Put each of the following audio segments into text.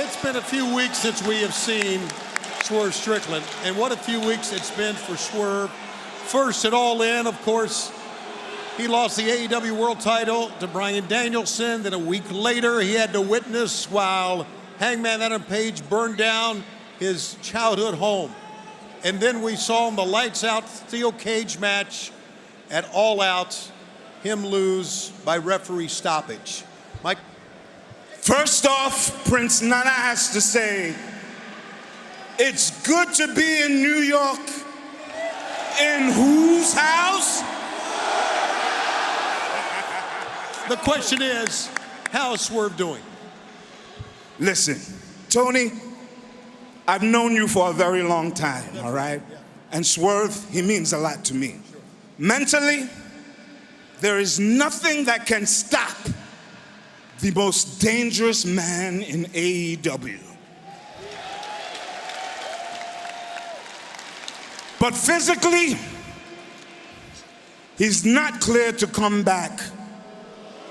It's been a few weeks since we have seen Swerve Strickland, and what a few weeks it's been for Swerve. First at All In, of course, he lost the AEW World title to Bryan Danielson. Then a week later, he had to witness while Hangman Adam Page burned down his childhood home. And then we saw him the lights out steel cage match at All Out, him lose by referee stoppage. Mike? First off, Prince Nana has to say, it's good to be in New York. In whose house? The question is, how is Swerve doing? Listen, Tony, I've known you for a very long time, all right? And Swerve, he means a lot to me. Mentally, there is nothing that can stop the most dangerous man in AEW. But physically, he's not clear to come back.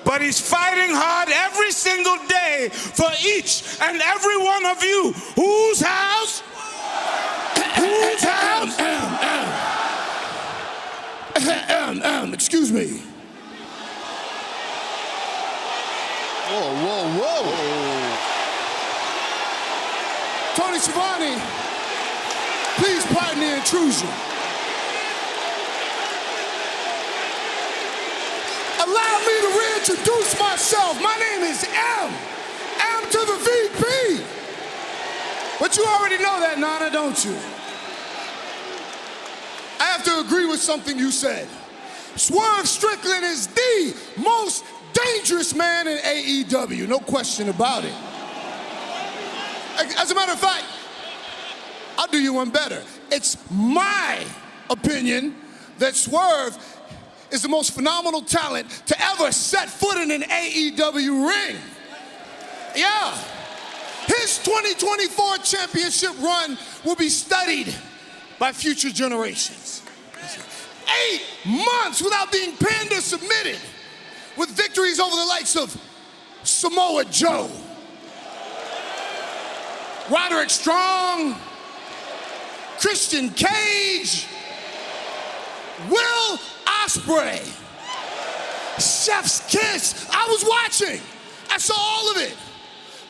But he's fighting hard every single day for each and every one of you. Whose house? Whose house? Excuse me. Whoa. Tony Schiavone, please pardon the intrusion. Allow me to reintroduce myself. My name is M to the VP. But you already know that, Nana, don't you? I have to agree with something you said. Swerve Strickland is the most dangerous man in AEW, no question about it. As a matter of fact, I'll do you one better. It's my opinion that Swerve is the most phenomenal talent to ever set foot in an AEW ring. Yeah. His 2024 championship run will be studied by future generations. 8 months without being pinned or submitted, with victories over the likes of Samoa Joe, Roderick Strong, Christian Cage, Will Ospreay, Chef's Kiss. I was watching. I saw all of it.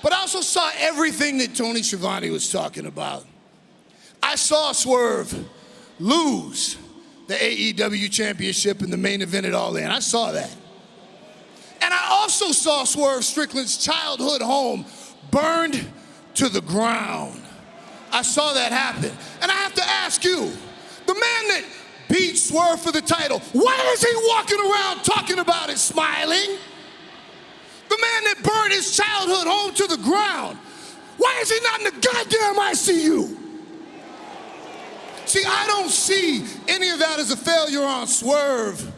But I also saw everything that Tony Schiavone was talking about. I saw Swerve lose the AEW championship in the main event at All In. I saw that. And I also saw Swerve Strickland's childhood home burned to the ground. I saw that happen. And I have to ask you, the man that beat Swerve for the title, why is he walking around talking about it smiling? The man that burned his childhood home to the ground, why is he not in the goddamn ICU? See, I don't see any of that as a failure on Swerve.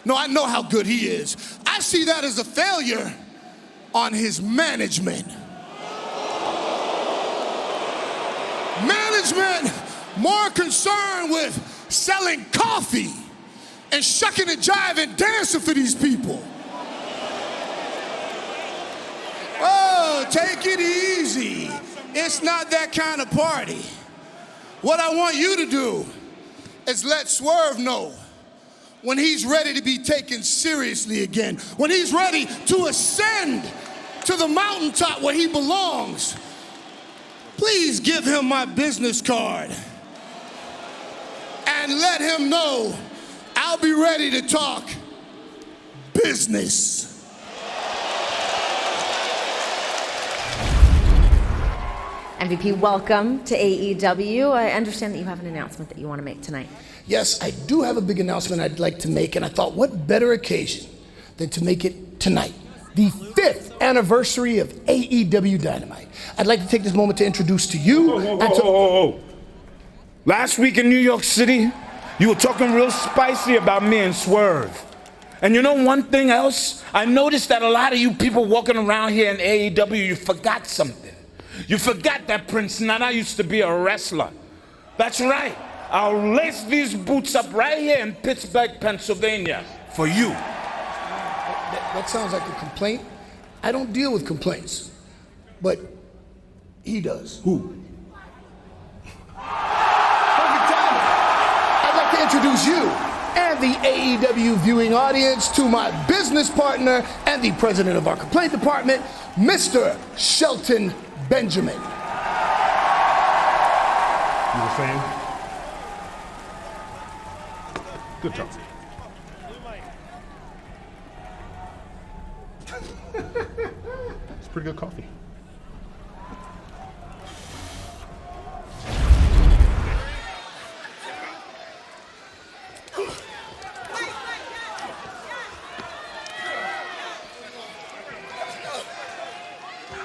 No, I know how good he is. I see that as a failure on his management. Management more concerned with selling coffee and shucking and jiving, dancing for these people. Oh, take it easy. It's not that kind of party. What I want you to do is let Swerve know when he's ready to be taken seriously again, when he's ready to ascend to the mountaintop where he belongs. Please give him my business card and let him know I'll be ready to talk business. MVP, welcome to AEW. I understand that you have an announcement that you want to make tonight. Yes, I do have a big announcement I'd like to make, and I thought what better occasion than to make it tonight, the 5th anniversary of AEW Dynamite. I'd like to take this moment to introduce to you Last week in New York City, you were talking real spicy about me and Swerve. And you know one thing else? I noticed that a lot of you people walking around here in AEW, you forgot something. You forgot that Prince Nana used to be a wrestler. That's right. I'll lace these boots up right here in Pittsburgh, Pennsylvania, for you. That sounds like a complaint. I don't deal with complaints. But He does. Who? Perfect timing. I'd like to introduce you and the AEW viewing audience to my business partner and the president of our complaint department, Mr. Shelton Benjamin. You were saying? Good job. It's pretty good coffee.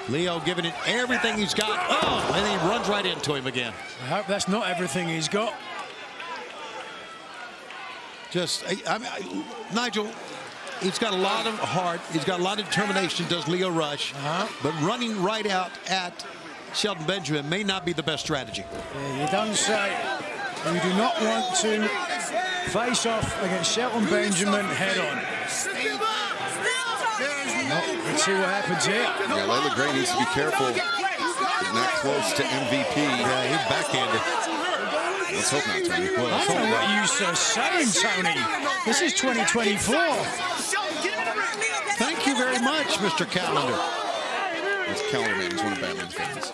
Leo giving it everything he's got. Oh, and then he runs right into him again. I hope that's not everything he's got. Nigel, he's got a lot of heart. He's got a lot of determination, does Leo Rush. But running right out at Shelton Benjamin may not be the best strategy. Yeah, you don't say. You do not want to face off against Shelton Benjamin head on. Let's see what happens here. Yeah, Layla Gray needs to be careful. Getting that close to MVP. Yeah, he's backhanded. Let's hope not, Tony. Well, I let's don't hope know what not. you're saying, Tony. This is 2024. Thank you very much, Mr. Calendar. It's Calendar Man. He's one of Batman's fans.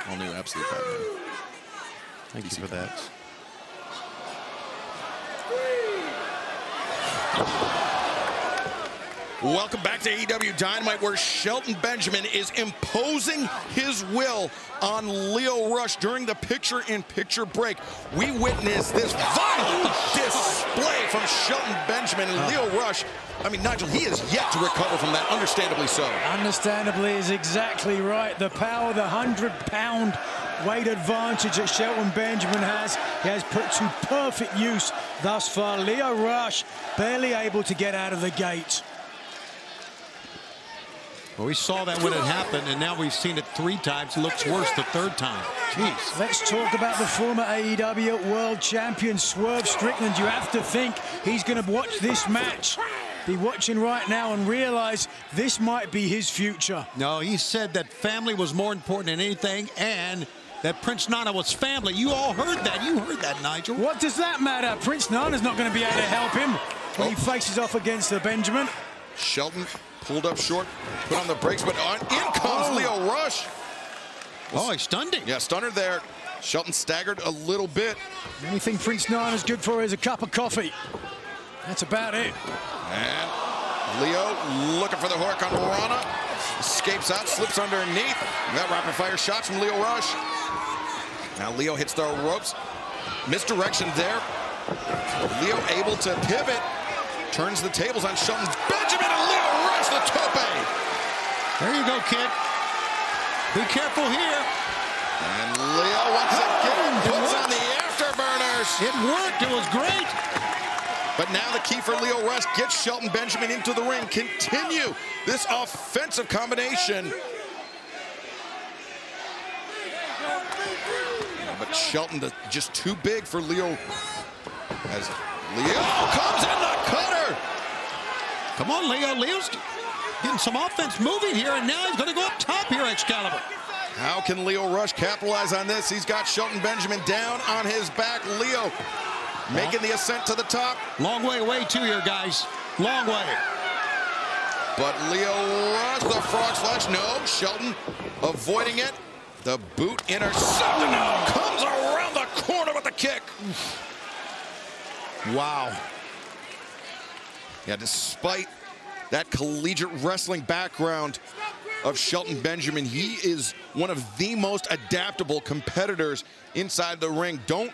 All new Absolute Batman. Thank you for that. Welcome back to AEW Dynamite, where Shelton Benjamin is imposing his will on Leo Rush during the picture-in-picture break. We witnessed this violent display from Shelton Benjamin and Leo Rush. I mean, Nigel, he is yet to recover from that, understandably so. Understandably is exactly right. The power, the 100-pound weight advantage that Shelton Benjamin has, he has put to perfect use thus far. Leo Rush barely able to get out of the gate. Well, we saw that when it happened, and now we've seen it 3 times. It looks worse the 3rd time. Jeez. Let's talk about the former AEW World Champion, Swerve Strickland. You have to think he's going to watch this match, be watching right now and realize this might be his future. No, he said that family was more important than anything, and that Prince Nana was family. You all heard that. You heard that, Nigel. What does that matter? Prince Nana's not going to be able to help him when he faces off against the Benjamin. Shelton pulled up short, put on the brakes, but in comes Leo Rush. Oh, he stunned him. Yeah, stunner there. Shelton staggered a little bit. Anything Prince Nana's good for is a cup of coffee. That's about it. And Leo looking for the hook on Rana. Escapes out, slips underneath. We got rapid fire shots from Leo Rush. Now Leo hits the ropes. Misdirection there. Leo able to pivot. Turns the tables on Shelton Benjamin, and Leo Rush the tope. There you go, kid. Be careful here. And Leo once again puts on the afterburners. It worked. It was great. But now the key for Leo Rush, gets Shelton Benjamin into the ring. Continue this offensive combination. But Shelton just too big for Leo. As Leo comes in the cutter. Come on, Leo. Leo's getting some offense moving here, and now he's going to go up top here, Excalibur. How can Leo Rush capitalize on this? He's got Shelton Benjamin down on his back. Leo making the ascent to the top. Long way away, too, here, guys. Long way. But Leo Rush, the frog splash. No, Shelton avoiding it. The boot intercepted. Now comes around the corner with the kick. Wow. Yeah, despite that collegiate wrestling background of Shelton Benjamin, he is one of the most adaptable competitors inside the ring. Don't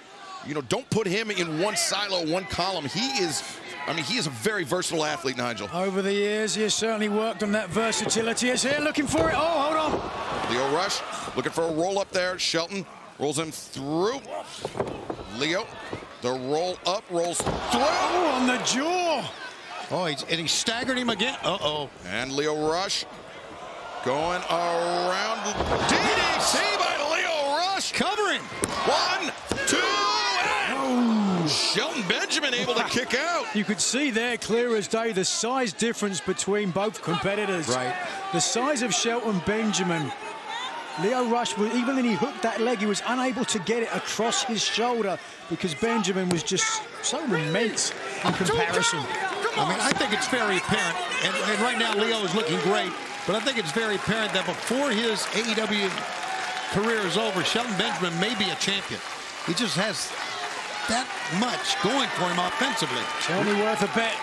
put him in one silo, one column. He is a very versatile athlete, Nigel. Over the years, he has certainly worked on that versatility. He's here looking for it. Oh, hold on. Leo Rush looking for a roll up there. Shelton rolls him through. Leo, the roll up, rolls through. Oh, on the jaw. Oh, he staggered him again. Uh-oh. And Leo Rush going around. DDT by Leo Rush. Covering. 1, 2, and Shelton Benjamin able to kick out. You could see there clear as day the size difference between both competitors. Right. The size of Shelton Benjamin Lio Rush, even when he hooked that leg, he was unable to get it across his shoulder because Benjamin was just so immense in comparison. I mean, I think it's very apparent, and right now Lio is looking great, but I think it's very apparent that before his AEW career is over, Shelton Benjamin may be a champion. He just has that much going for him offensively. Totally worth a bet.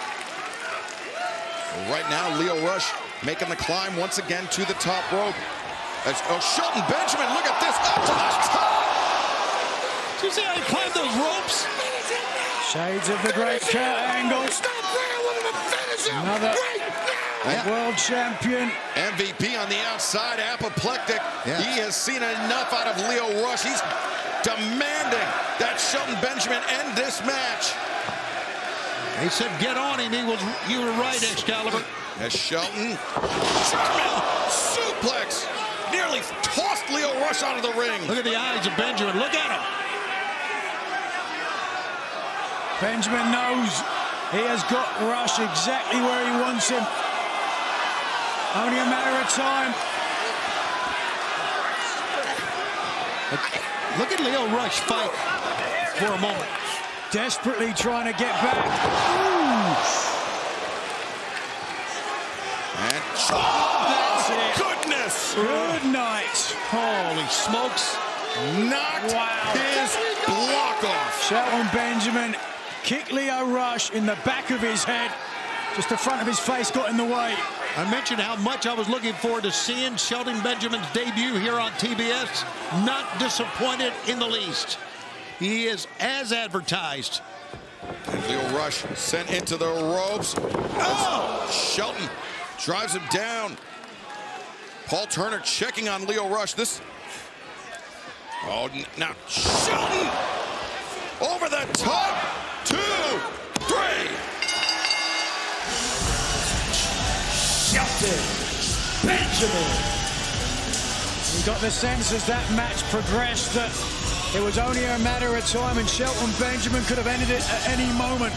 Right now, Lio Rush making the climb once again to the top rope. Shelton Benjamin, look at this, up to the top! Do you see how he climbed those ropes? Shades of the great Kurt Angle. Another world champion. MVP on the outside, apoplectic. Yeah. He has seen enough out of Lio Rush. He's demanding that Shelton Benjamin end this match. He said, get on him. You were right, Excalibur. As Shelton, suplex, nearly tossed Lio Rush out of the ring. Look at the eyes of Benjamin. Look at him. Benjamin knows he has got Rush exactly where he wants him. Only a matter of time. Look at Lio Rush fight for a moment. Desperately trying to get back. Ooh. And That's it. goodness! Good night. Holy smokes. Knocked his block off. Shelton Benjamin kicked Lio Rush in the back of his head. Just the front of his face got in the way. I mentioned how much I was looking forward to seeing Shelton Benjamin's debut here on TBS. Not disappointed in the least. He is as advertised. And Lio Rush sent into the ropes. Oh! Shelton drives him down. Paul Turner checking on Lio Rush. Now Shelton over the top. 2, 3. Shelton Benjamin. We got the sense as that match progressed that it was only a matter of time and Shelton Benjamin could have ended it at any moment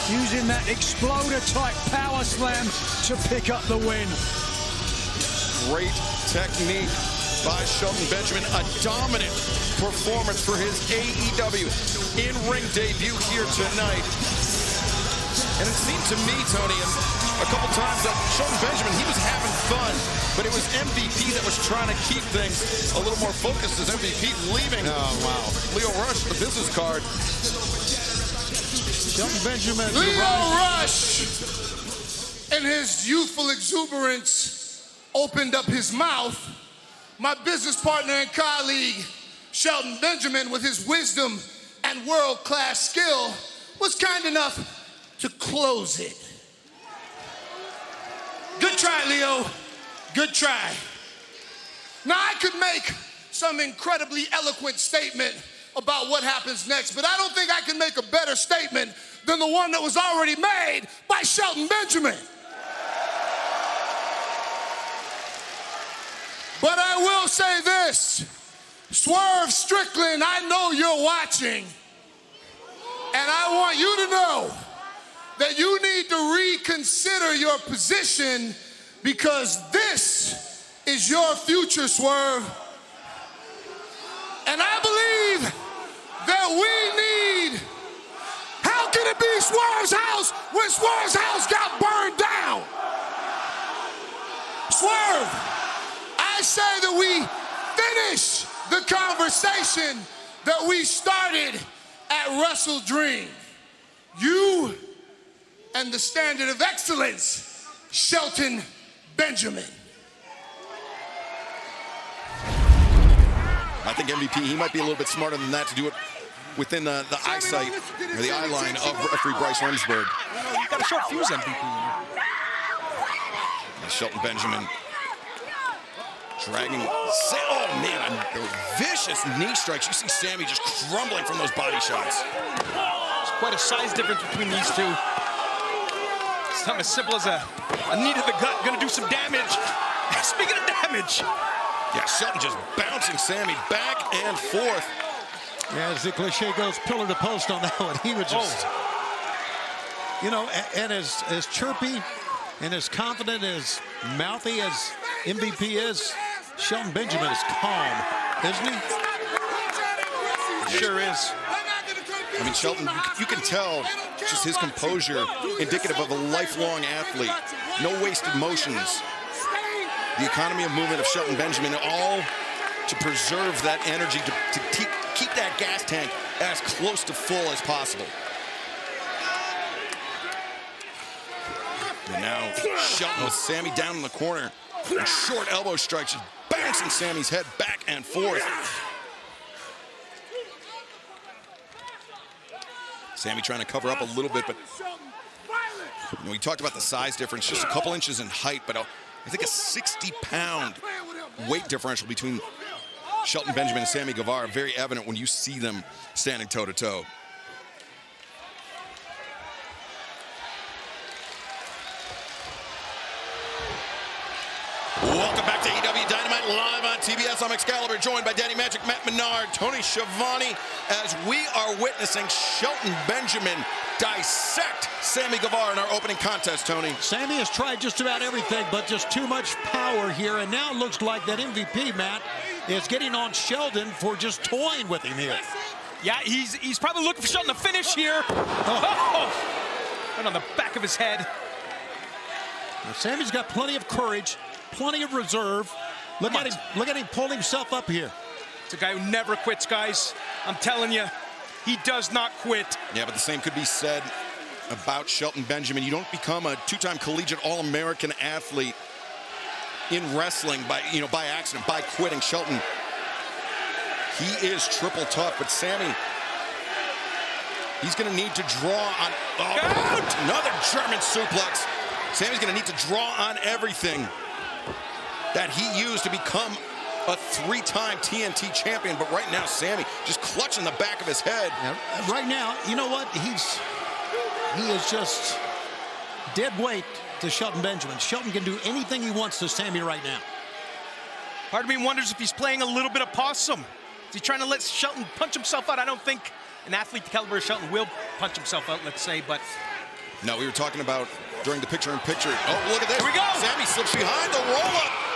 using that exploder-type power slam to pick up the win. Great technique by Shelton Benjamin. A dominant performance for his AEW in-ring debut here tonight. And it seemed to me, Tony, a couple times that Shelton Benjamin, he was having fun, but it was MVP that was trying to keep things a little more focused as MVP leaving. Oh, wow. Lio Rush, the business card. Shelton Benjamin. Lio Rush, in his youthful exuberance, opened up his mouth. My business partner and colleague, Shelton Benjamin, with his wisdom and world-class skill, was kind enough to close it. Good try, Leo. Good try. Now, I could make some incredibly eloquent statement about what happens next, but I don't think I can make a better statement than the one that was already made by Shelton Benjamin. But I will say this, Swerve Strickland, I know you're watching, and I want you to know that you need to reconsider your position because this is your future, Swerve. And I believe that we need, how can it be Swerve's house when Swerve's house got burned down? Swerve, I say that we finish the conversation that we started at Wrestle Dream. You and the standard of excellence, Shelton Benjamin. I think MVP, he might be a little bit smarter than that to do it within the eyesight or the eye line of referee Bryce Remsburg. You got a short fuse, MVP. And Shelton Benjamin dragging, oh man, vicious knee strikes. You see Sammy just crumbling from those body shots. There's quite a size difference between these two. Something as simple as a knee to the gut, gonna do some damage. Speaking of damage. Yeah, Shelton just bouncing Sammy back and forth. Yeah, as the cliche goes, pillar to post on that one. He was just, you know, and as chirpy and as confident, as mouthy as MVP is, Shelton Benjamin is calm, isn't he? Sure is. I mean, Shelton, you can tell just his composure, indicative of a lifelong athlete. No wasted motions. The economy of movement of Shelton Benjamin, all to preserve that energy, to keep that gas tank as close to full as possible. And now Shelton with Sammy down in the corner. And short elbow strikes, just bouncing Sammy's head back and forth. Sammy trying to cover up a little bit, but we talked about the size difference, just a couple inches in height, but I think a 60-pound weight differential between Shelton Benjamin and Sammy Guevara, very evident when you see them standing toe-to-toe. Welcome back to AEW Dynamite, live on TBS. I'm Excalibur, joined by Danny Magic, Matt Menard, Tony Schiavone, as we are witnessing Shelton Benjamin dissect Sammy Guevara in our opening contest, Tony. Sammy has tried just about everything, but just too much power here, and now it looks like that MVP, Matt, is getting on Shelton for just toying with him here. Yeah, he's probably looking for Shelton to finish here. Oh. Right on the back of his head. Now, Sammy's got plenty of courage, plenty of reserve. Look at him pull himself up here. It's a guy who never quits, guys. I'm telling you, he does not quit. Yeah, but the same could be said about Shelton Benjamin. You don't become a two-time collegiate All-American athlete in wrestling by accident, by quitting. Shelton, he is triple tough, but Sammy, he's going to need to draw on another German suplex. Sammy's going to need to draw on everything that he used to become a three-time TNT champion, but right now Sammy just clutching the back of his head. Now, right now, you know what? He is just dead weight to Shelton Benjamin. Shelton can do anything he wants to Sammy right now. Part of me wonders if he's playing a little bit of possum. Is he trying to let Shelton punch himself out? I don't think an athlete the caliber of Shelton will punch himself out, let's say, but... No, we were talking about during the picture-in-picture. Oh, look at this. Here we go. Sammy slips behind the roll-up.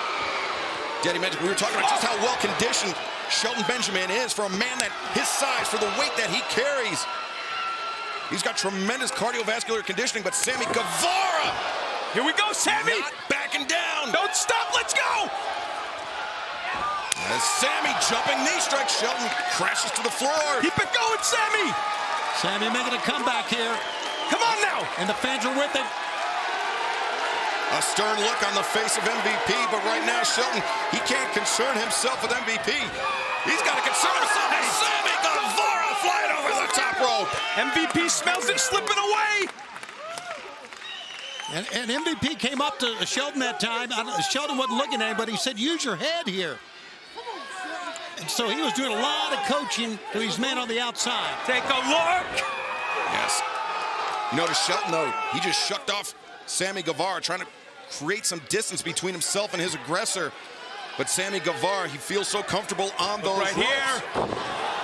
Daddy mentioned we were talking about just how well-conditioned Shelton Benjamin is for a man that his size, for the weight that he carries. He's got tremendous cardiovascular conditioning, but Sammy Guevara. Here we go, Sammy. Not backing down. Don't stop, let's go. As Sammy jumping knee strike, Shelton crashes to the floor. Keep it going, Sammy. Sammy making a comeback here. Come on now. And the fans are with him. A stern look on the face of MVP, but right now, Shelton, he can't concern himself with MVP. He's got to concern himself with Sammy Guevara flying over the top rope. MVP smells it slipping away. And MVP came up to Shelton that time. Shelton wasn't looking at him, but he said, use your head here. And so he was doing a lot of coaching to his man on the outside. Take a look. Yes. Notice Shelton, though, he just shucked off Sammy Guevara, trying to create some distance between himself and his aggressor. But Sammy Guevara, he feels so comfortable on those right ropes. Here.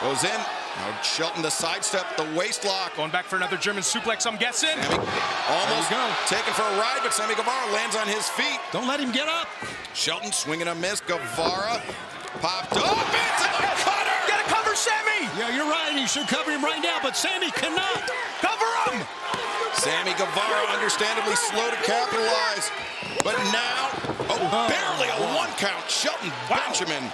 Goes in. Now Shelton the sidestep, the waist lock. Going back for another German suplex, I'm guessing. Sammy almost taken for a ride, but Sammy Guevara lands on his feet. Don't let him get up. Shelton swinging a miss. Guevara popped up into the cutter. Gotta cover Sammy. Yeah, you're right. He should cover him right now, but Sammy cannot. Cover him. Sammy Guevara understandably slow to capitalize. But now, barely a one count. Shelton Benjamin.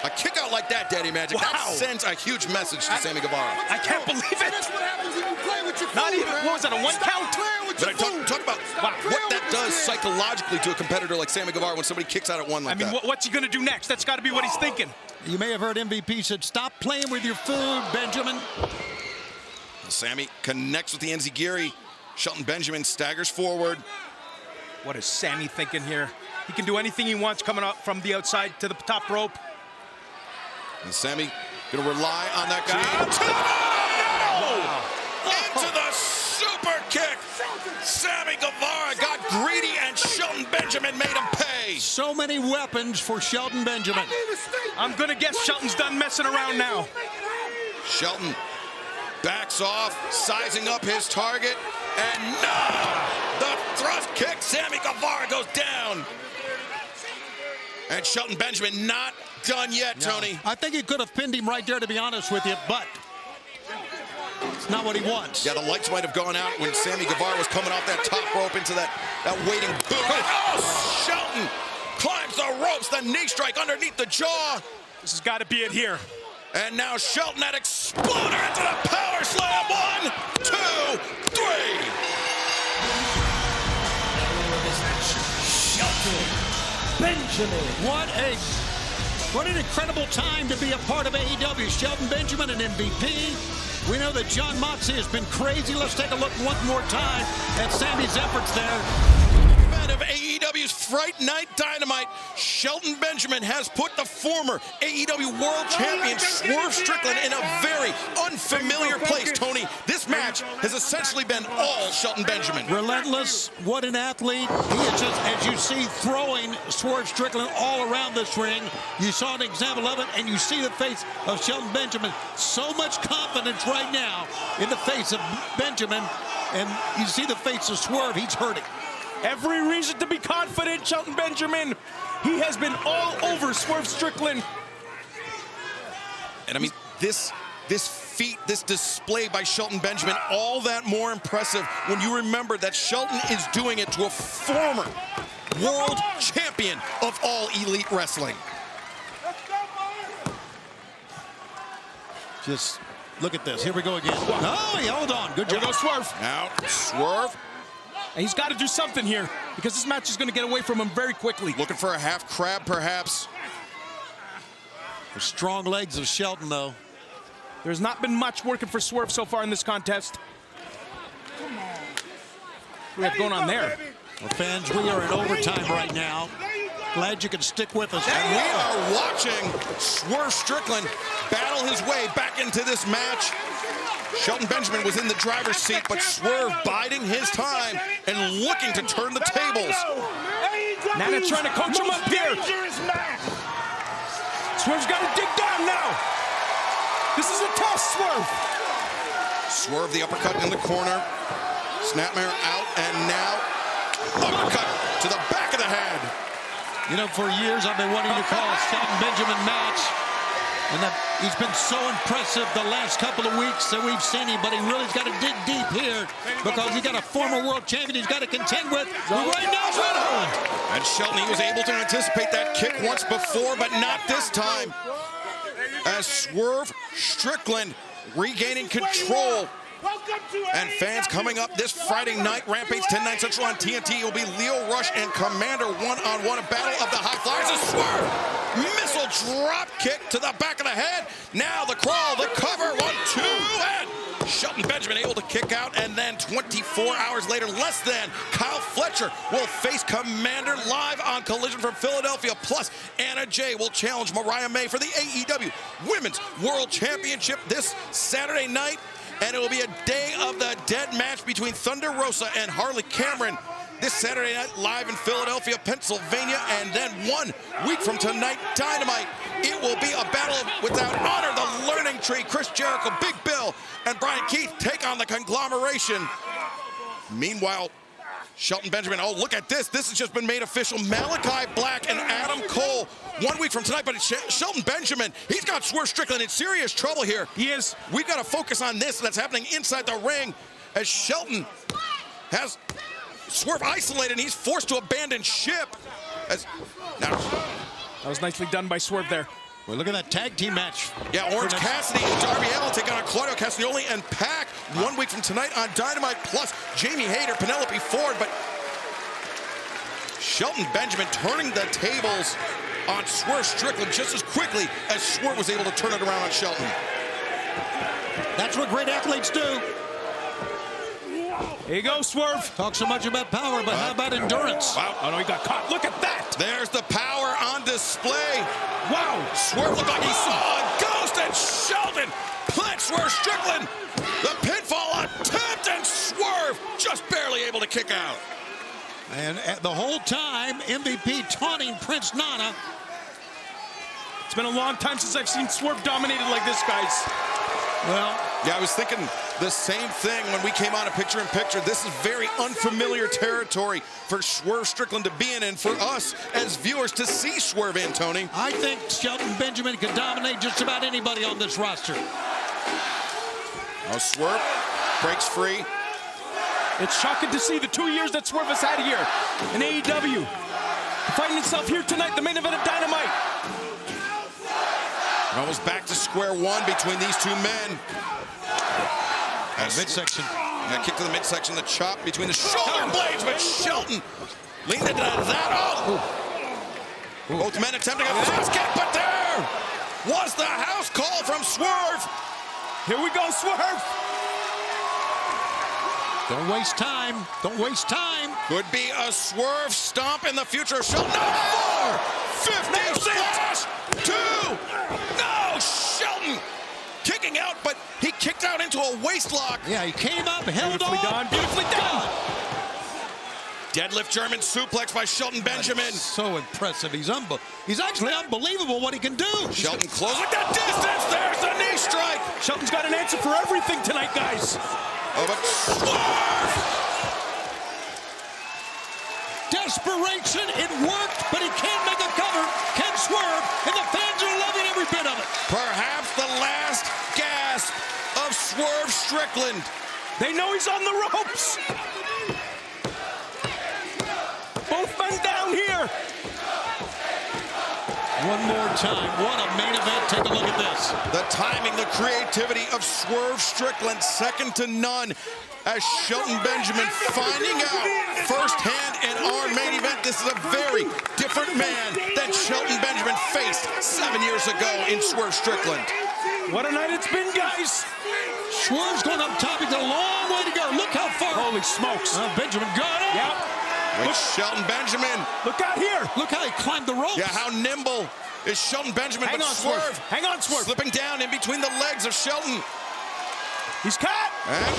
A kick out like that, Daddy Magic, that sends a huge message to Sammy Guevara. I can't believe it. That's what happens when you play with your Not food, even, man. what was that, a one Stop count? playing with But your food. talk about what that does psychologically to a competitor like Sammy Guevara when somebody kicks out at one like that. I mean, what's he going to do next? That's got to be what he's thinking. You may have heard MVP said, stop playing with your food, Benjamin. Sammy connects with the Enziguri. Shelton Benjamin staggers forward. What is Sammy thinking here? He can do anything he wants coming up from the outside to the top rope. And Sammy gonna rely on that into the super kick. Sammy Guevara got greedy and Shelton Benjamin made him pay. So many weapons for Shelton Benjamin. I'm gonna guess Shelton's done messing around now. Shelton backs off, sizing up his target, and no! The thrust kick, Sammy Guevara goes down. And Shelton Benjamin not done yet, Tony. I think he could have pinned him right there, to be honest with you, but it's not what he wants. Yeah, the lights might have gone out when Sammy Guevara was coming off that top rope into that waiting boot. Oh, Shelton climbs the ropes, the knee strike underneath the jaw. This has got to be it here. And now Shelton, that exploder into the power slam. 1, 2, 3. What an incredible time to be a part of AEW. Shelton Benjamin, an MVP. We know that John Moxley has been crazy. Let's take a look one more time at Sammy's efforts there. Of AEW's Fright Night Dynamite, Shelton Benjamin has put the former AEW World Champion Swerve Strickland in a very unfamiliar place, Tony. This match has essentially been all Shelton Benjamin. Relentless, what an athlete. He is just, as you see, throwing Swerve Strickland all around this ring. You saw an example of it, and you see the face of Shelton Benjamin. So much confidence right now in the face of Benjamin, and you see the face of Swerve. He's hurting. Every reason to be confident, Shelton Benjamin. He has been all over Swerve Strickland. And I mean, this feat, this display by Shelton Benjamin, all that more impressive when you remember that Shelton is doing it to a former world champion of all elite wrestling. Just look at this. Here we go again. Oh, yeah, hold on. Good job. Here we go, Swerve. Now, Swerve. And he's got to do something here because this match is going to get away from him very quickly. Looking for a half crab, perhaps. The strong legs of Shelton, though. There's not been much working for Swerve so far in this contest. What do we have going on there? Well, fans, we are in overtime right now. Glad you can stick with us. And we are watching Swerve Strickland battle his way back into this match. Shelton Benjamin was in the driver's seat, but Swerve biding his time and looking to turn the tables. Now they're trying to coach him up here. Swerve's got to dig down now. This is a test, Swerve. Swerve, the uppercut in the corner. Snapmare out, and now uppercut to the back of the head. You know, for years I've been wanting to call a Shelton Benjamin match. And he's been so impressive the last couple of weeks that we've seen him, but he really's got to dig deep here because he's got a former world champion he's got to contend with right now. And Shelton, he was able to anticipate that kick once before, but not this time. As Swerve Strickland regaining control. And fans coming up this Friday night, Rampage 10/9 Central on TNT. It will be Lio Rush and Commander one-on-one, a battle of the high flyers. A Swerve missile drop kick to the back of the head. Now the crawl, the cover, 1, 2, and Shelton Benjamin able to kick out. And then 24 hours later, less than, Kyle Fletcher will face Commander live on Collision from Philadelphia. Plus, Anna Jay will challenge Mariah May for the AEW Women's World Championship this Saturday night. And it will be a Day of the Dead match between Thunder Rosa and Harley Cameron this Saturday night live in Philadelphia, Pennsylvania. And then 1 week from tonight, Dynamite, it will be a battle without honor. The Learning Tree, Chris Jericho, Big Bill, and Brian Keith take on the Conglomeration. Meanwhile, Shelton Benjamin, oh, look at this. This has just been made official. Malachi Black and Adam Cole 1 week from tonight, but it's Shelton Benjamin. He's got Swerve Strickland in serious trouble here. He is. We've got to focus on this that's happening inside the ring as Shelton has Swerve isolated and he's forced to abandon ship. Now, that was nicely done by Swerve there. Well, look at that tag team match. Yeah, Orange Cassidy and Darby Allin take on Claudio Castagnoli and Pac 1 week from tonight on Dynamite, plus Jamie Hayter, Penelope Ford. But Shelton Benjamin turning the tables on Swerve Strickland just as quickly as Swerve was able to turn it around on Shelton. That's what great athletes do. Here you go, Swerve. Talk so much about power, but how about endurance? Wow, oh no, he got caught. Look at that. There's the power on display. Wow. Swerve looked like he saw a ghost, and Shelton plants Swerve Strickland. The pinfall attempt, and Swerve just barely able to kick out. And the whole time, MVP taunting Prince Nana. It's been a long time since I've seen Swerve dominated like this, guys. Well, Yeah, I was thinking the same thing when we came on a picture-in-picture. This is very unfamiliar territory for Swerve Strickland to be in, and for us as viewers to see Swerve in, Tony. I think Shelton Benjamin could dominate just about anybody on this roster. Oh, Swerve breaks free. It's shocking to see the 2 years that Swerve has had here in AEW. Finding himself here tonight, the main event of Dynamite. And almost back to square one between these two men. Midsection. That kick to the midsection, the chop between the shoulder blades, but Shelton leaned into that. Both men attempting a fast kick, but there was the house call from Swerve. Here we go, Swerve. Don't waste time. Don't waste time. Could be a Swerve stomp in the future. Shelton, no, 450 slash 2. No, Shelton kicking out, but he kicked out into a waist lock. Yeah, he came up, held on. Beautifully done. Deadlift German suplex by Shelton Benjamin. So impressive. He's actually unbelievable what he can do. Shelton closing the distance. There's the knee strike. Shelton's got an answer for everything tonight, guys. Oh, but Swerve! Desperation, it worked, but he can't make a cover. Can Swerve, and the fans are loving every bit of it. Perhaps the last gasp of Swerve Strickland. They know he's on the ropes. Both men down here. One more time. What a main event. Take a look at this. The timing, the creativity of Swerve Strickland, second to none, as Shelton Benjamin finding out firsthand in our main event. This is a very different man than Shelton Benjamin faced 7 years ago in Swerve Strickland. What a night it's been, guys. Swerve's going up top. He's got a long way to go. Look how far. Holy smokes. Benjamin got it. Yep. With Shelton Benjamin. Look out here. Look how he climbed the ropes. Yeah, how nimble is Shelton Benjamin. Hang but on, Swerve. Hang on, Swerve. Slipping down in between the legs of Shelton. He's caught. And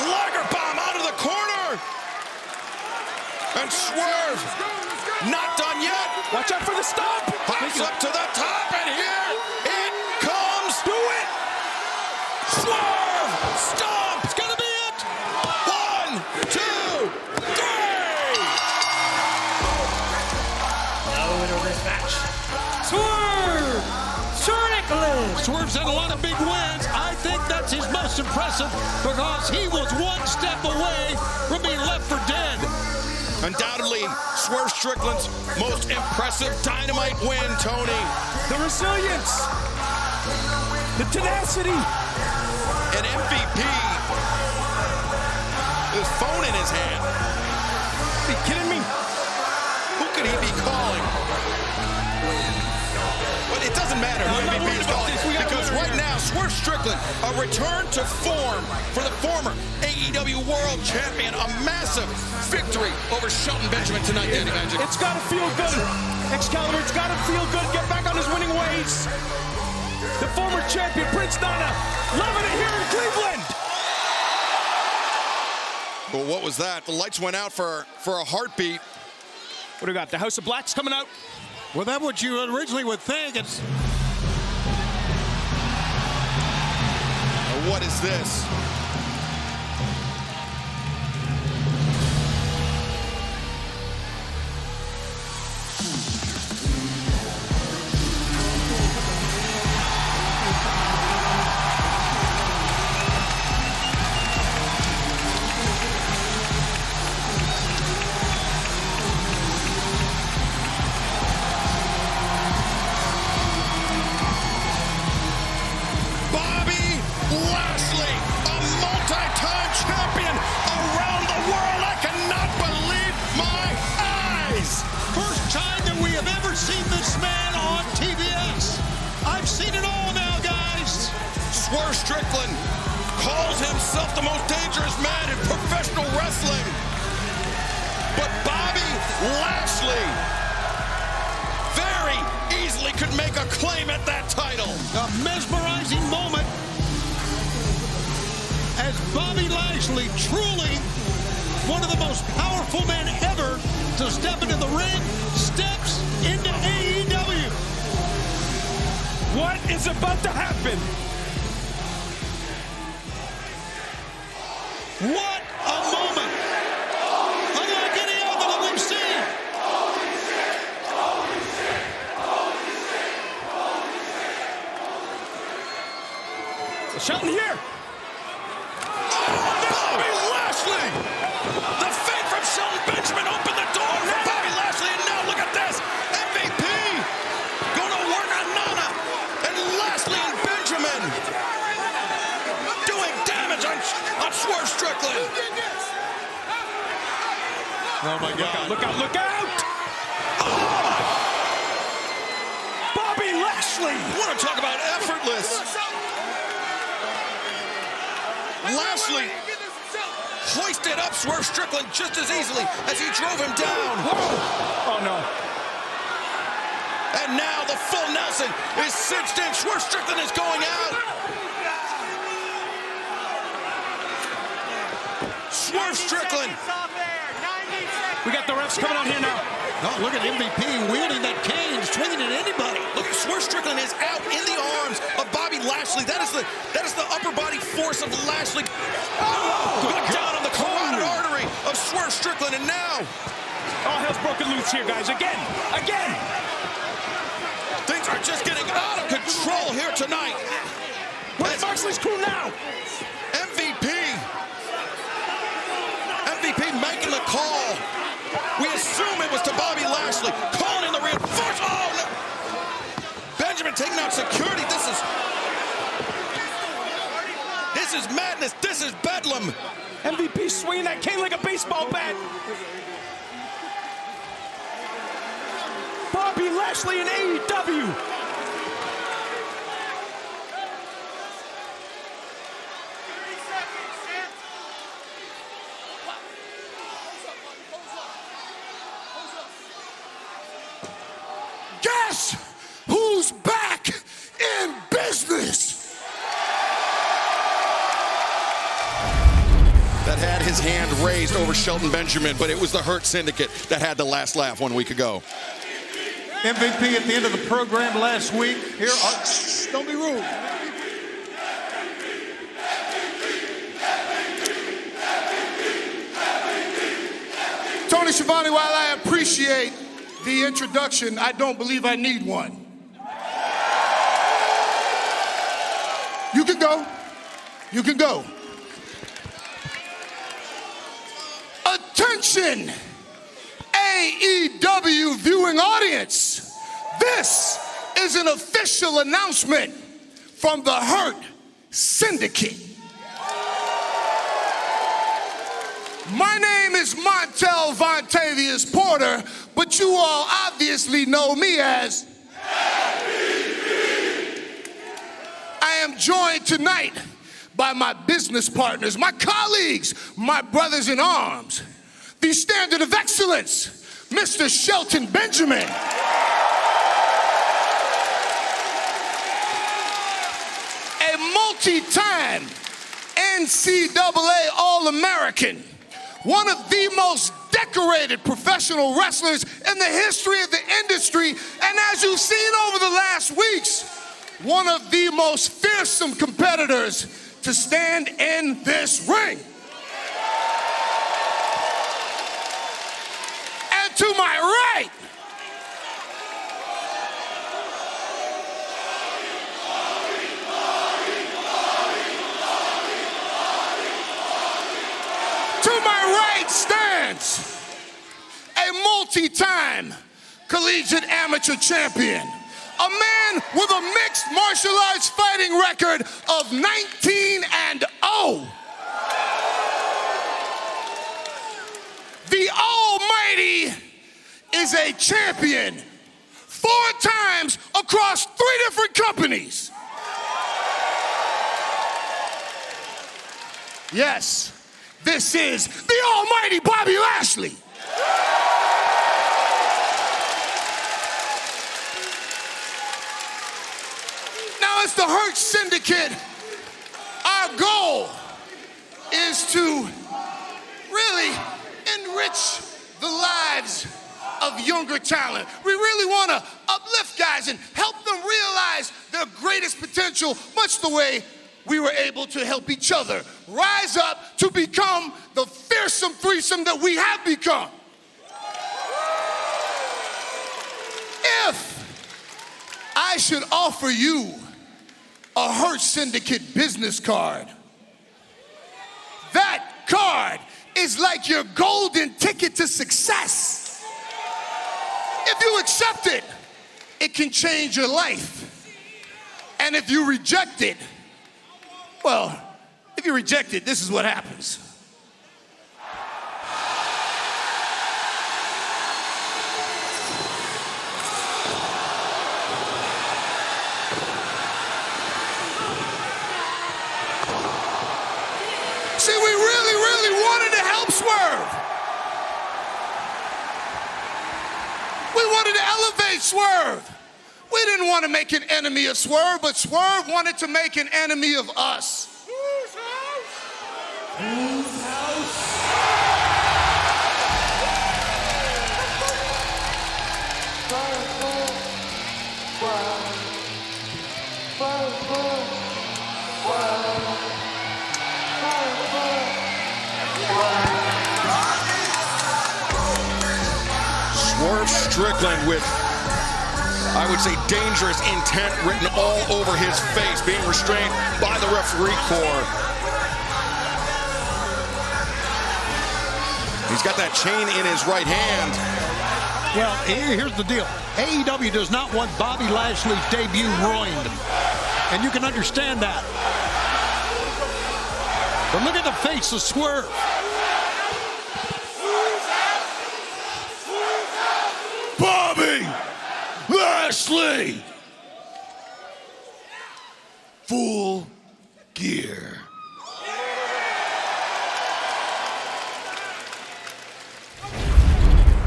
Lager bomb out of the corner. And Swerve not done yet. Watch out for the stomp. Hops up to the top, and here it comes. Do it. Swerve stomp. It's going to be it. 1, 2, 3. Swerve Strickland. Swerve's had a lot of big wins. I think that's his most impressive because he was one step away from being left for dead. Undoubtedly, Swerve Strickland's most impressive Dynamite win, Tony. The resilience. The tenacity. An MVP. His phone in his hand. Are you kidding me? Who could he be calling? But it doesn't matter who MVP is calling, because right now, Swerve Strickland, a return to form for the former AEW World Champion, a massive victory over Shelton Benjamin tonight, Danny Magic. It's got to feel good. Excalibur, it's got to feel good. Get back on his winning ways. The former champion, Prince Nana, loving it here in Cleveland. Well, what was that? The lights went out for a heartbeat. What do we got? The House of Black's coming out. Well, that's what you originally would think. It's What is this? Swerve Strickland calls himself the most dangerous man in professional wrestling. But Bobby Lashley very easily could make a claim at that title. A mesmerizing moment as Bobby Lashley, truly one of the most powerful men ever to step into the ring, steps into AEW. What is about to happen? What a moment! Unlike any other that we've seen. Shelton here. Bobby Lashley! The fake from Shelton Benjamin opened the door for Bobby Lashley, and now look at this. MVP going to work on Nana, and Lashley and Benjamin doing damage on Swerve Strickland. Oh my God! Look out, look out! Oh! Bobby Lashley! Want to talk about effortless? Lashley hoisted up Swerve Strickland just as easily as he drove him down. Oh no. And now the full Nelson is cinched in. Swerve Strickland is going out. Swerve Strickland. We got the refs coming on here now. Oh, look at MVP wielding that cane, swinging at anybody. Look at Swerve Strickland is out in the arms of Bobby Lashley. That is the upper body force of Lashley. Going down on the carotid artery of Swerve Strickland, and now All hell's broken loose here, guys. Again. things are just getting out of control here tonight. Where's Moxley's crew now? MVP making the call. We assume it was to Bobby Lashley, calling in the reinforcement. Oh, no. Benjamin taking out security. This is madness. This is bedlam. MVP swinging that cane like a baseball bat. Bobby Lashley in AEW. Guess who's back in business? That had his hand raised over Shelton Benjamin, but it was the Hurt Syndicate that had the last laugh 1 week ago. MVP at the end of the program last week. Here, Don't be rude. Tony Schiavone, while I appreciate the introduction, I don't believe I need one. You can go. You can go. Attention, AEW viewing audience. This is an official announcement from the Hurt Syndicate. My name is Montel Vontavious Porter, but you all obviously know me as I am joined tonight by my business partners, my colleagues, my brothers in arms, the standard of excellence, Mr. Shelton Benjamin. A multi-time NCAA All-American, one of the most decorated professional wrestlers in the history of the industry, and as you've seen over the last weeks, one of the most fearsome competitors to stand in this ring. And to my right, stands a multi-time collegiate amateur champion, a man with a mixed martial arts fighting record of 19-0. The Almighty is a champion 4 times across 3 different companies. Yes. This is the almighty Bobby Lashley. Now, as the Hurt Syndicate, our goal is to really enrich the lives of younger talent. We really want to uplift guys and help them realize their greatest potential, much the way we were able to help each other rise up to become the fearsome threesome that we have become. If I should offer you a Hurt Syndicate business card, that card is like your golden ticket to success. If you accept it, it can change your life. And if you reject it, well, if you reject it, this is what happens. See, we really wanted to help Swerve. We wanted to elevate Swerve. We didn't want to make an enemy of Swerve, but Swerve wanted to make an enemy of us. Whose house? Whose house? Swerve Strickland with, I would say, dangerous intent written all over his face, being restrained by the referee corps. He's got that chain in his right hand. Well, here's the deal. AEW does not want Bobby Lashley's debut ruined. And you can understand that. But look at the face of Swerve. Bobby Lashley. Full gear.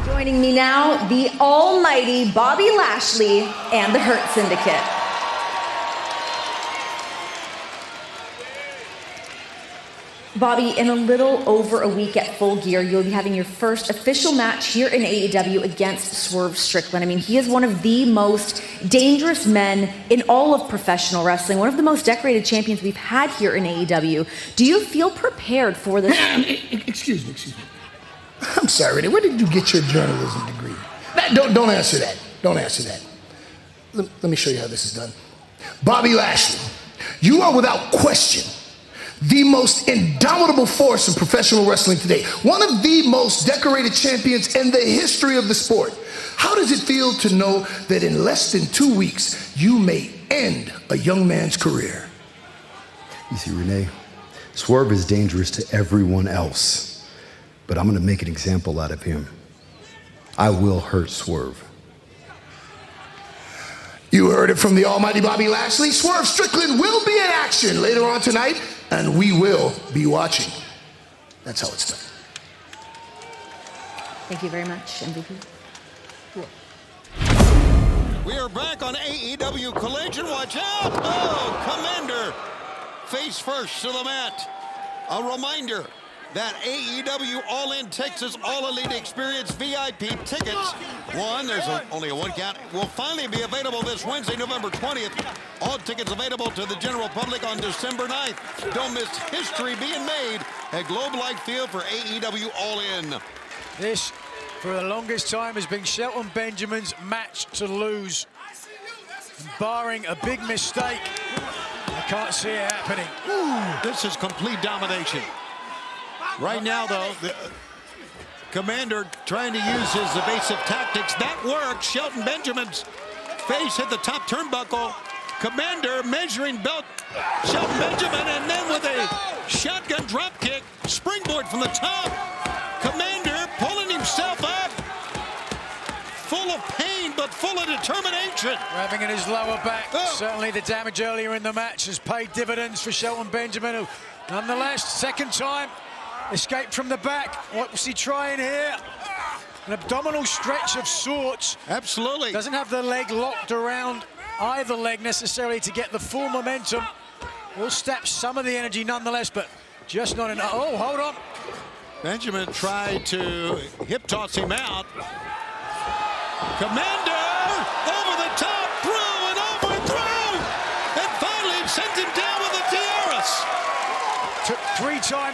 Joining me now, the almighty Bobby Lashley and the Hurt Syndicate. Bobby, in a little over a week at Full Gear, you'll be having your first official match here in AEW against Swerve Strickland. I mean, he is one of the most dangerous men in all of professional wrestling, one of the most decorated champions we've had here in AEW. Do you feel prepared for this? Excuse me. I'm sorry, where did you get your journalism degree? Don't answer that. Don't answer that. Let me show you how this is done. Bobby Lashley, you are without question the most indomitable force in professional wrestling today. One of the most decorated champions in the history of the sport. How does it feel to know that in less than 2 weeks, you may end a young man's career? You see, Renee, Swerve is dangerous to everyone else, but I'm gonna make an example out of him. I will hurt Swerve. You heard it from the almighty Bobby Lashley. Swerve Strickland will be in action later on tonight, and we will be watching. That's how it's done. Thank you very much, MVP. We are back on AEW Collision. Watch out! Oh, Commander face first to the mat. A reminder that AEW All-In Texas All Elite Experience VIP tickets, only a one count, will finally be available this Wednesday, November 20th. All tickets available to the general public on December 9th. Don't miss history being made at Globe Life Field for AEW All-In. This, for the longest time, has been Shelton Benjamin's match to lose. Barring a big mistake, I can't see it happening. Ooh, this is complete domination. Right now, though, the Commander trying to use his evasive tactics. That worked. Shelton Benjamin's face hit the top turnbuckle. Commander measuring belt Shelton Benjamin, and then with a shotgun drop kick, springboard from the top. Commander pulling himself up, full of pain, but full of determination. Grabbing at his lower back. Certainly the damage earlier in the match has paid dividends for Shelton Benjamin, who, nonetheless, second time, escaped from the back. What was he trying here? An abdominal stretch of sorts. Absolutely. Doesn't have the leg locked around either leg necessarily to get the full momentum. Will step some of the energy nonetheless, but just not enough. Oh, hold on. Benjamin tried to hip toss him out. Commander over the top, through and over and through. And finally sends him down with a tiara.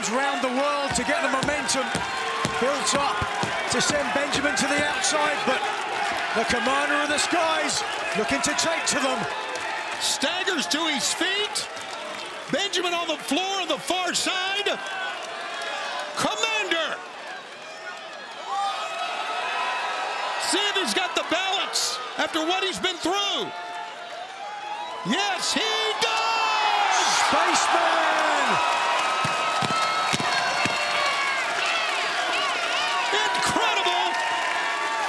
arms round the world to get the momentum built up to send Benjamin to the outside, but the commander of the skies looking to take to them. Staggers to his feet. Benjamin on the floor on the far side. Commander. See if he's got the balance after what he's been through. Yes, he does! Spaceman! Incredible!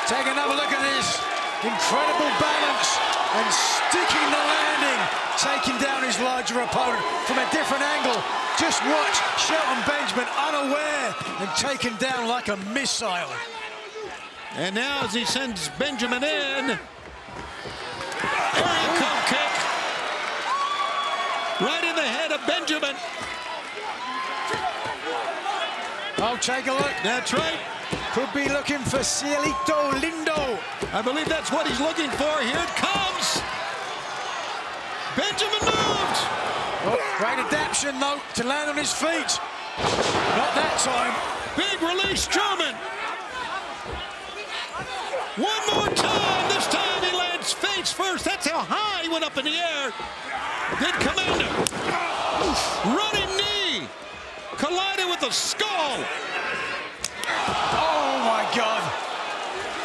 Take another look at this. Incredible balance and sticking the landing, taking down his larger opponent from a different angle. Just watch Shelton Benjamin unaware and taken down like a missile. And now as he sends Benjamin in, area come kick. Right in the head of Benjamin. Oh, take a look. That's right. Could be looking for Cielito Lindo. I believe that's what he's looking for. Here it comes. Benjamin moved. Oh, great adaptation, though, to land on his feet. Not that time. Big release, German. One more time. This time he lands face first. That's how high he went up in the air. Then Commander. Running knee. Collided with the skull. Oh, my God.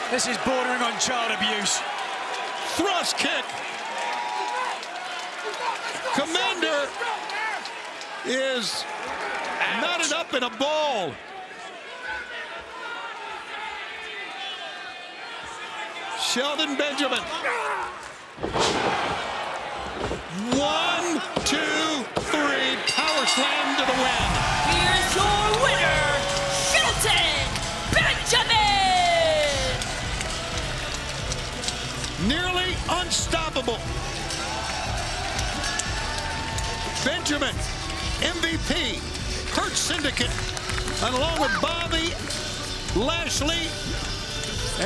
This is bordering on child abuse. Thrust kick. Commander is knotted up in a ball. Shelton Benjamin. 1, 2, 3. Power slam to the win. Here's your winner, Shelton Benjamin! Nearly unstoppable. Benjamin, MVP, Kurt Syndicate, and along with Bobby Lashley,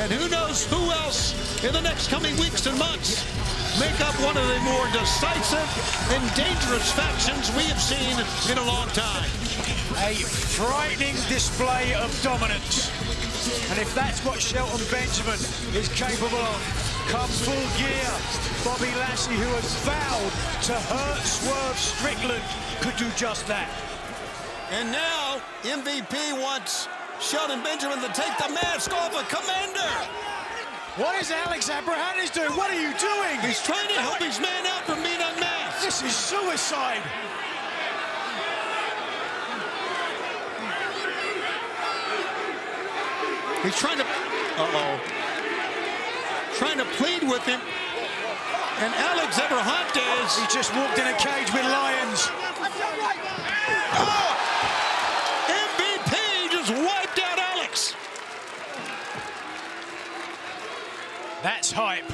and who knows who else in the next coming weeks and months make up one of the more decisive and dangerous factions we have seen in a long time. A frightening display of dominance. And if that's what Shelton Benjamin is capable of, come full gear, Bobby Lashley, who has vowed to hurt Swerve Strickland, could do just that. And now, MVP wants Shelton Benjamin to take the mask off of Commander. What is Alex Abrahantes doing? What are you doing? He's trying to help his man out from being unmasked. This is suicide. He's trying to, trying to plead with him. And Alex Abrahantes. He just walked in a cage with lions. Oh! MVP just wiped out Alex. That's hype.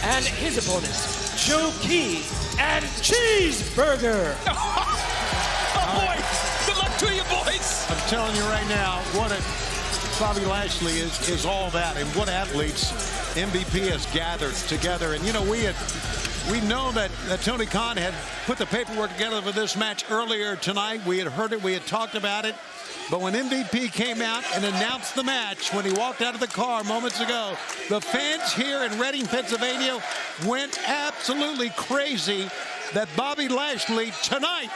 And his opponent, Joe Key and Cheeseburger. Oh, boy. Good luck to you, boys. I'm telling you right now, what Bobby Lashley is all that, and what athletes MVP has gathered together. And, you know, we know that Tony Khan had put the paperwork together for this match earlier tonight. We had heard it. We had talked about it. But when MVP came out and announced the match, when he walked out of the car moments ago, the fans here in Reading, Pennsylvania went absolutely crazy that Bobby Lashley tonight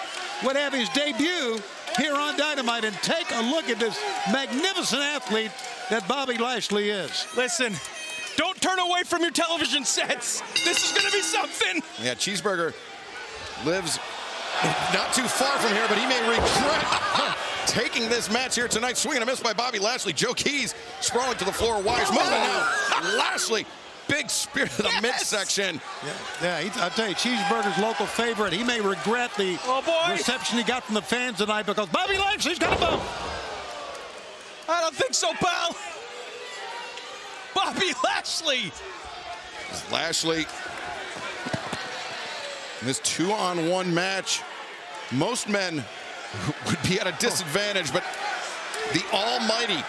would have his debut here on Dynamite. And take a look at this magnificent athlete that Bobby Lashley is. Listen, don't turn away from your television sets. This is going to be something. Yeah, Cheeseburger lives not too far from here, but he may regret taking this match here tonight. Swing and a miss by Bobby Lashley. Joe Keys sprawling to the floor. Wise moving now. Lashley, big spear to the midsection. Yeah, I'll tell you, Cheeseburger's local favorite. He may regret the reception he got from the fans tonight because Bobby Lashley's got a bump. I don't think so, pal. Bobby Lashley. Lashley, in this 2-on-1 match, most men would be at a disadvantage, but the almighty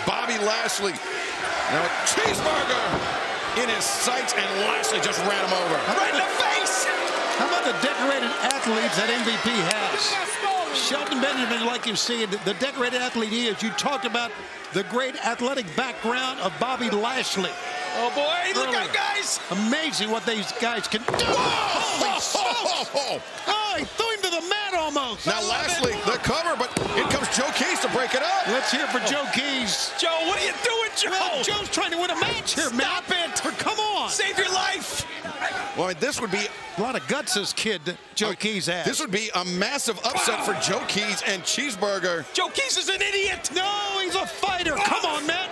Bobby Lashley. Now a cheeseburger in his sights, and Lashley just ran him over. Right in the face! How about the decorated athletes that MVP has? Shelton Benjamin, like you see, the decorated athlete he is. You talked about the great athletic background of Bobby Lashley. Oh boy, look out, guys! Amazing what these guys can do. Holy smokes! Oh, he threw him to the mat almost. Now Lashley, the cover, but in comes Joe Keys to break it up. Let's hear it for Joe Keys. Joe, what are you doing, Joe? Well, Joe's trying to win a match here, man. Stop it! Come on. Save your life! Well, this would be A lot of guts this kid, Joe Keys has. This would be a massive upset for Joe Keys and Cheeseburger. Joe Keys is an idiot! No, he's a fighter. Come on, man.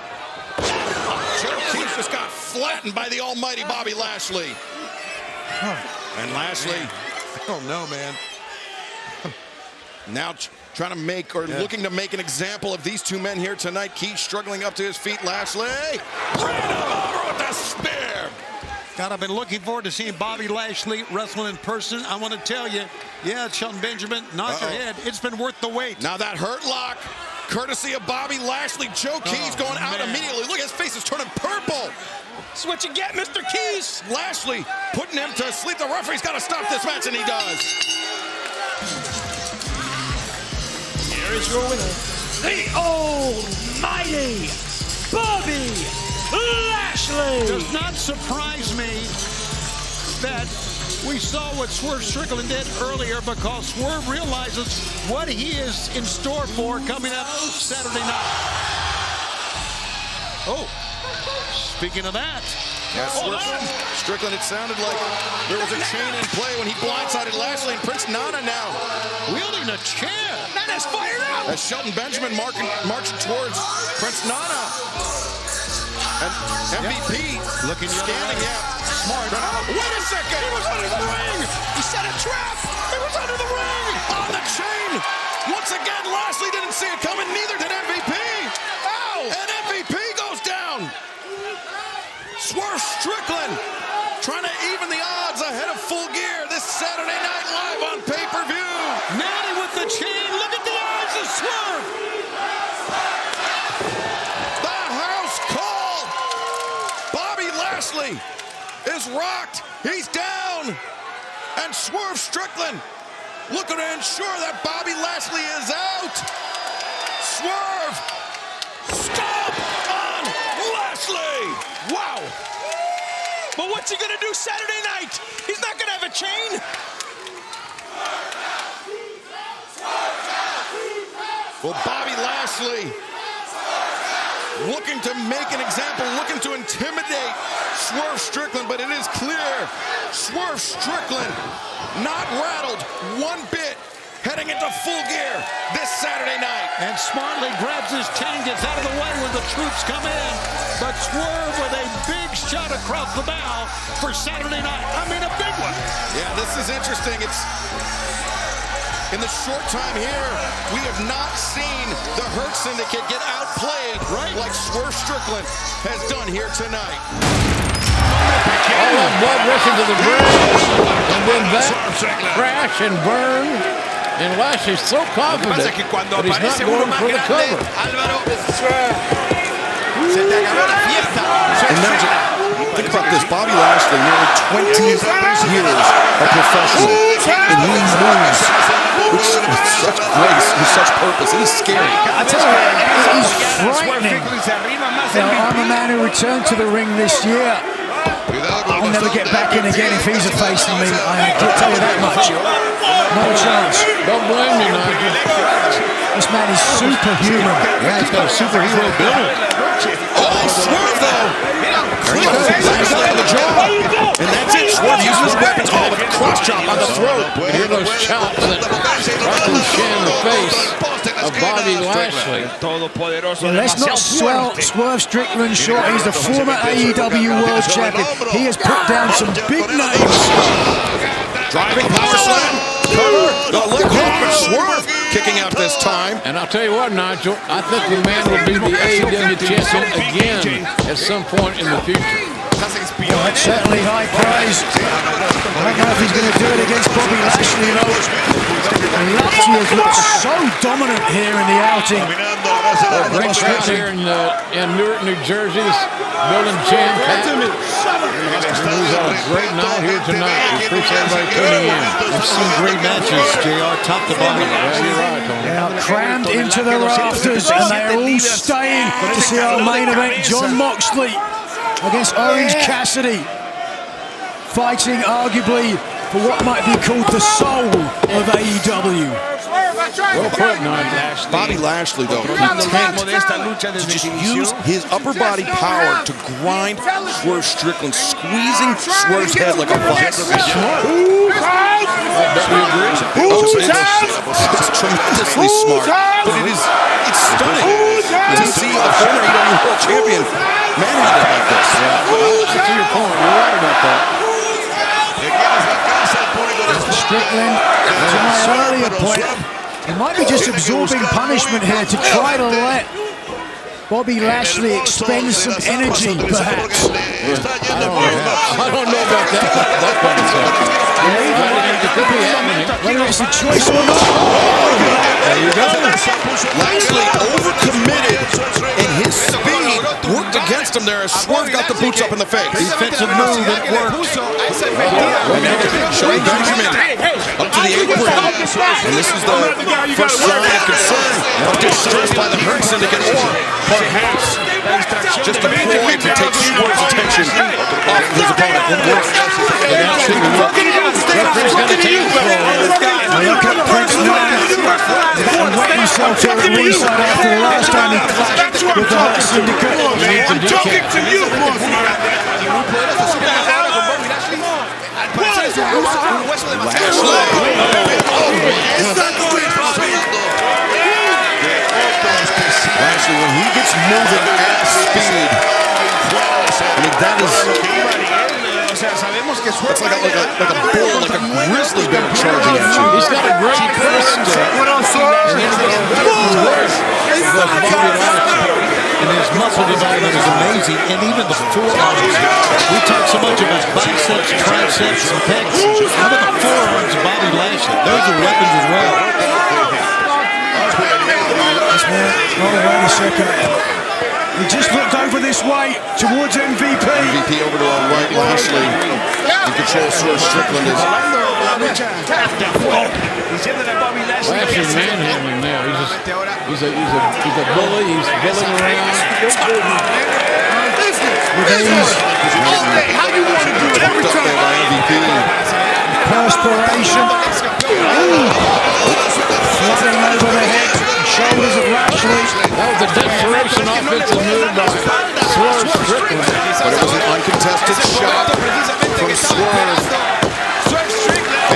Joe Keys just got flattened by the almighty Bobby Lashley. And Lashley, I don't know, man. now trying to make, or looking to make an example of these two men here tonight. Keys struggling up to his feet. Lashley ran him over with the spear. God, I've been looking forward to seeing Bobby Lashley wrestle in person. I want to tell you, yeah, Shelton Benjamin, knock your head. It's been worth the wait. Now that hurt lock, courtesy of Bobby Lashley. Joe Keys going out immediately. Look, his face is turning purple. That's what you get, Mr. Keys. Lashley putting him to sleep. The referee's got to stop this match, and he does. Here is your winner, the almighty Bobby Lashley. Does not surprise me that we saw what Swerve Strickland did earlier, because Swerve realizes what he is in store for coming up Saturday night. Oh, speaking of that. Yeah, Strickland, it sounded like there was a chain in play when he blindsided Lashley, and Prince Nana now wielding a chair. Nana's fired up. As Shelton Benjamin marching towards Prince Nana. And MVP looking scanning, smart. Wait a second! He was under the ring! He set a trap! He was under the ring! On the chain! Once again, Lashley didn't see it coming, neither did MVP! Ow! And MVP goes down! Swerve Strickland trying to even the odds ahead of Full Gear this Saturday night live on pay-per-view! Natty with the chain! Look at the eyes of Swerve! Lashley is rocked. He's down. And Swerve Strickland looking to ensure that Bobby Lashley is out. Swerve. Stomp on Lashley. Wow. But what's he going to do Saturday night? He's not going to have a chain. Well, Bobby Lashley looking to make an example, looking to intimidate Swerve Strickland, but it is clear Swerve Strickland not rattled one bit heading into Full Gear this Saturday night. And smartly grabs his chain, gets out of the way when the troops come in, but Swerve with a big shot across the bow for Saturday night. I mean, a big one. Yeah, this is interesting. It's in the short time here, we have not seen the Hurt Syndicate get outplayed like Swerve Strickland has done here tonight. All that blood rushing to the brain, and then that crash and burn, and Lashley's so confident that he's not going for the cover. Think about this, Bobby Lashley, nearly 20 years of professional, and he moves with such grace, with such purpose. It is scary. I tell you, it is frightening. Now, I'm a man who returned to the ring this year. I'll never get back in again if he's a face to me. I can tell you that much. No chance. Don't blame me, Nigel. This man is superhuman. Yeah, he's got a superhero build. Oh, Swerve, though. On the jaw. And that's it. Swerve uses his weapons. Oh, with a cross chop on the throat. Hear those chops that right to the chin in the face of Bobby Lashley. Yeah, let's not Swerve Strickland short. He's the former AEW World Champion. He has put down some big names. Driving power slam. Cover. The leg hook, but Swerve kicking out this time. And I'll tell you what, Nigel, I think the man will be the AEW champion again at some point in the future. Well, that's certainly high praise. I don't know if he's going to do it against Bobby Lashley, though. He loves Beauty has looked so dominant here in the outing. Great crowd here in Newark, New Jersey. This building jam packed. He's had a great night here tonight. We appreciate everybody tuning in. We've seen great matches, JR, top to bottom. Yeah, you're right, Tony. They are crammed into the rafters, and they are all staying to see our main event, Jon Moxley against Orange Cassidy, fighting arguably for what might be called the soul of AEW. Well put, Bobby Lashley, though, content to just use his upper body power to grind Swerve Strickland, squeezing Swerve's head like a vice. It's tremendously smart, but it's stunning to see a former AEW World Champion manhandled like this. I see your point. You're right about that. Strickland, to my earlier point, he might be just absorbing punishment here to try to let Bobby Lashley expend some energy, perhaps. I don't know about that. Whether it's a choice or not. There you go. Lashley overcommitted, and his speed worked against him there as Swerve got the boots up in the face. Defensive move that worked. Showing Benjamin up to the apron. And this is the first sign of concern of distress by the Hurt Syndicate, or perhaps just a ploy to take Swerve's attention off of his opponent. It worked. Referee's going to take the Look at Prince Nana and wet himself to the ringside after the last time he clashed with the Hurt Syndicate. I'm talking to you, boss. Lashley, when he gets moving at speed, I mean, that is... It's like a bull, like a grizzly bear charging at you. He's got a great first And his muscle development is amazing, and even the forearms. We talk so much about biceps, triceps, and pecs. How about the forearms of Bobby Lashley? Those are weapons as well. Wait a second. He just looked over this way towards MVP. MVP over to our right, Lashley. In control, Swerve Strickland is... Lashley manhandling now. He's a bully. He's bullying around. With ease. How you want to do it every Up there by MVP. Perspiration. Flying over the head and shoulders of Lashley. That was a desperation offensive move by Swerve Strickland. But it was an uncontested shot from Swerve.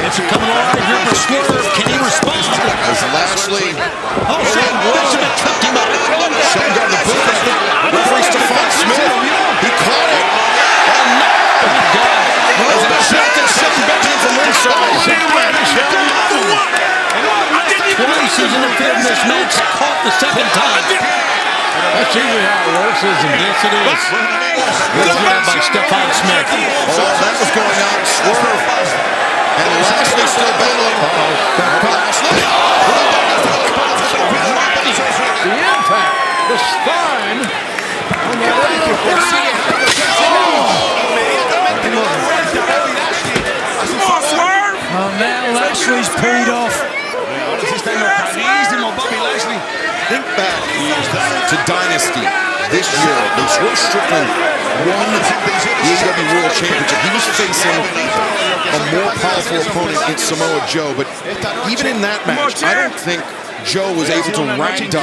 It's coming along here for Swerve. Can he respond? As Lashley... Oh, Shane Benjamin tripped him up. Shane got the boot. Referee Stephon Smith. He caught it. And no! As it attracted Shane Benjamin from ringside. Twice he's interfered in this match. Caught the second time. That's usually how it works, isn't it? Yes, it is. Good job by Stephon Smith. Oh, that was going on. Swerve. And Lashley still battling. Lashley. The impact, the spine. Now Lashley's peed off. Think back to Dynasty this year when Swerve Strickland won the AEW World Championship. He was facing a more powerful opponent in Samoa Joe, but even in that match, I don't think Joe was able to ragdoll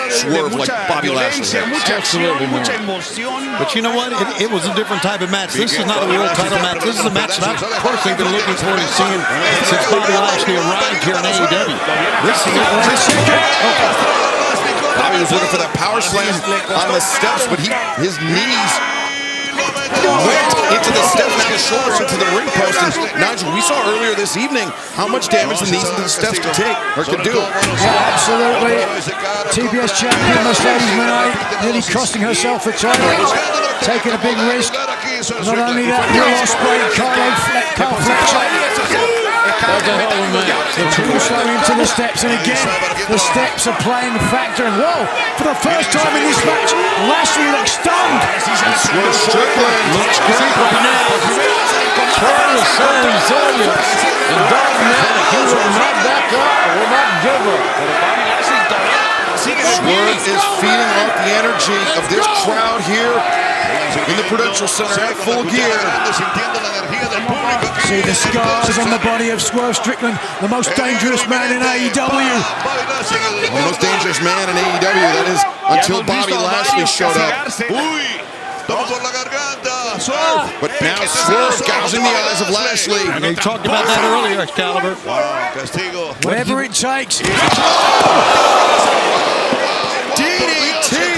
Swerve like Bobby Lashley has. Absolutely not. But you know what? It was a different type of match. This is not a world title match. This is a match that I've personally been looking forward to seeing since Bobby Lashley arrived here in AEW. This is Bobby was looking for that power slam on the steps, but his knees went into the steps, now the shoulder into the ring post. And Nigel, we saw earlier this evening how much damage the knees into the steps could take, or could do. Yeah, absolutely. TBS champion Mercedes Moné nearly costing herself a title, taking a big risk. Not only that, Will Ospreay, Carl Fletcher. That's a hell of a match. It's also into the steps, and again, the steps are playing a factor. And whoa, for the first time in this match, Lashley looks stunned. Swerve Strickland looks great right now. Swerve is so resilient and dogmatic. He will not back up or will not give up. Swerve is feeding off the energy of this crowd here in the Prudential Center at Full Gear. See the scars on the body of Swerve Strickland, the most dangerous man in AEW. The most dangerous man in AEW, that is, until Bobby Lashley showed up. But now Swerve gouging the eyes of Lashley. And they talked about that earlier, Excalibur. Whatever it takes. DDT!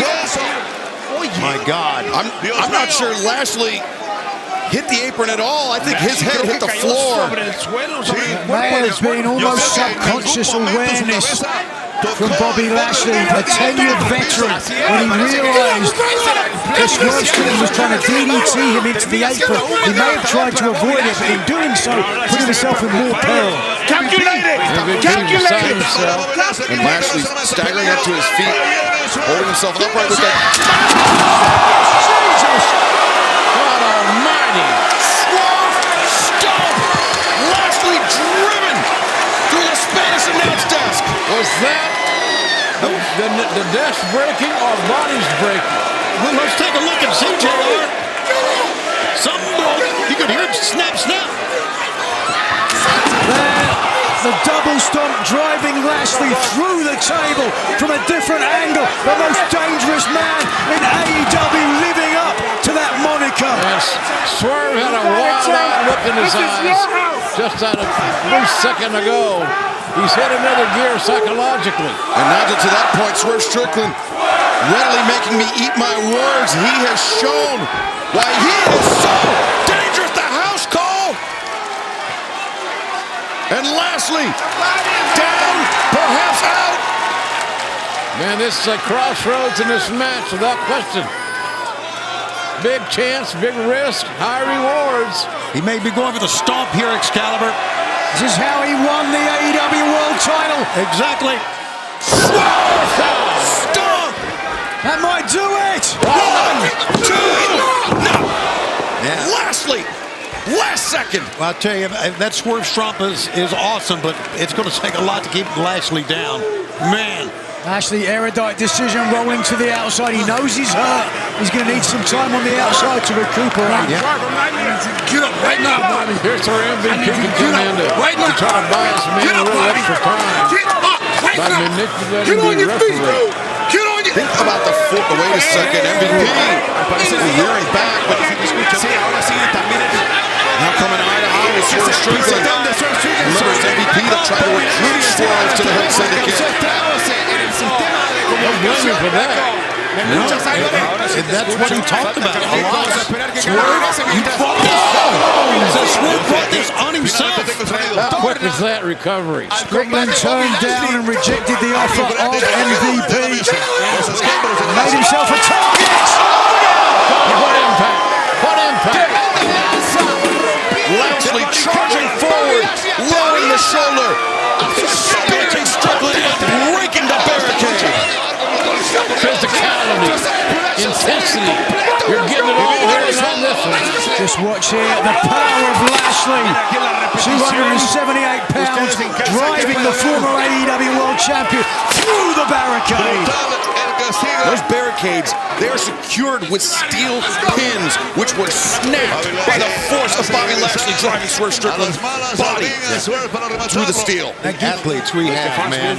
My God. I'm not sure Lashley hit the apron at all. I think his head hit the floor. There has been almost subconscious awareness from Bobby Lashley, a tenured veteran, when he realized that Swerve Strickland was trying to DDT him into the apron. He may have tried to avoid it, but in doing so, put himself in more peril. Calculated! Calculated! And Lashley staggering up to his feet, holding himself upright with that. Jesus! God almighty! Swerve! Stop! Lashley driven through the Spanish announce desk. Was that the desk breaking or bodies breaking? Well, let's take a look and see, JR. Something broke. You could hear it snap, snap. The double stomp driving Lashley through the table from a different angle. The most dangerous man in AEW living up to that moniker. Yes. Swerve had a wild-eyed look in his eyes just a brief second ago. He's hit another gear psychologically. And now to that point, Swerve Strickland readily making me eat my words. He has shown why he is so dangerous. The house call. And Lashley down, perhaps out. Man, this is a crossroads in this match without question. Big chance, big risk, high rewards. He may be going for the stomp here, Excalibur. This is how he won the AEW World Title. Exactly. Stomp. That might do it. 1, 2, no. Yeah. Lashley. Last second. Well, I'll tell you, that swerve stomp is awesome, but it's going to take a lot to keep Lashley down. Man. Lashley, erudite decision, rolling to the outside. He knows he's hurt. He's going to need some time on the outside to recuperate. Yeah. Get up right now, Bobby. Here's where MVP can come in to try to buy us man a little extra time by manipulating the referee. Think about the foot. Wait a second, MVP. Rearing back, but now coming eye to eye with Swerve Strickland. Remember, it's MVP that tried to recruit Swerve to the Hurt Syndicate. Don't blame me for that. No, that's what he talked about a lot. Swerve, you brought this. So Swerve brought this on himself. How quick is that recovery? Strickland turned down and rejected the offer of MVP. Made himself a target. What impact? What impact? Lashley charging forward, lowering the shoulder, spearing Strickland, breaking the barricade. Physicality, intensity. You're getting it all here on this one. Just watch here, the power of Lashley. 278 pounds, driving the former AEW World Champion through the barricade. Those barricades, they are secured with steel pins, which were snapped by the force of Bobby Lashley driving Swerve Strickland's body through the steel. Athletes we have, man.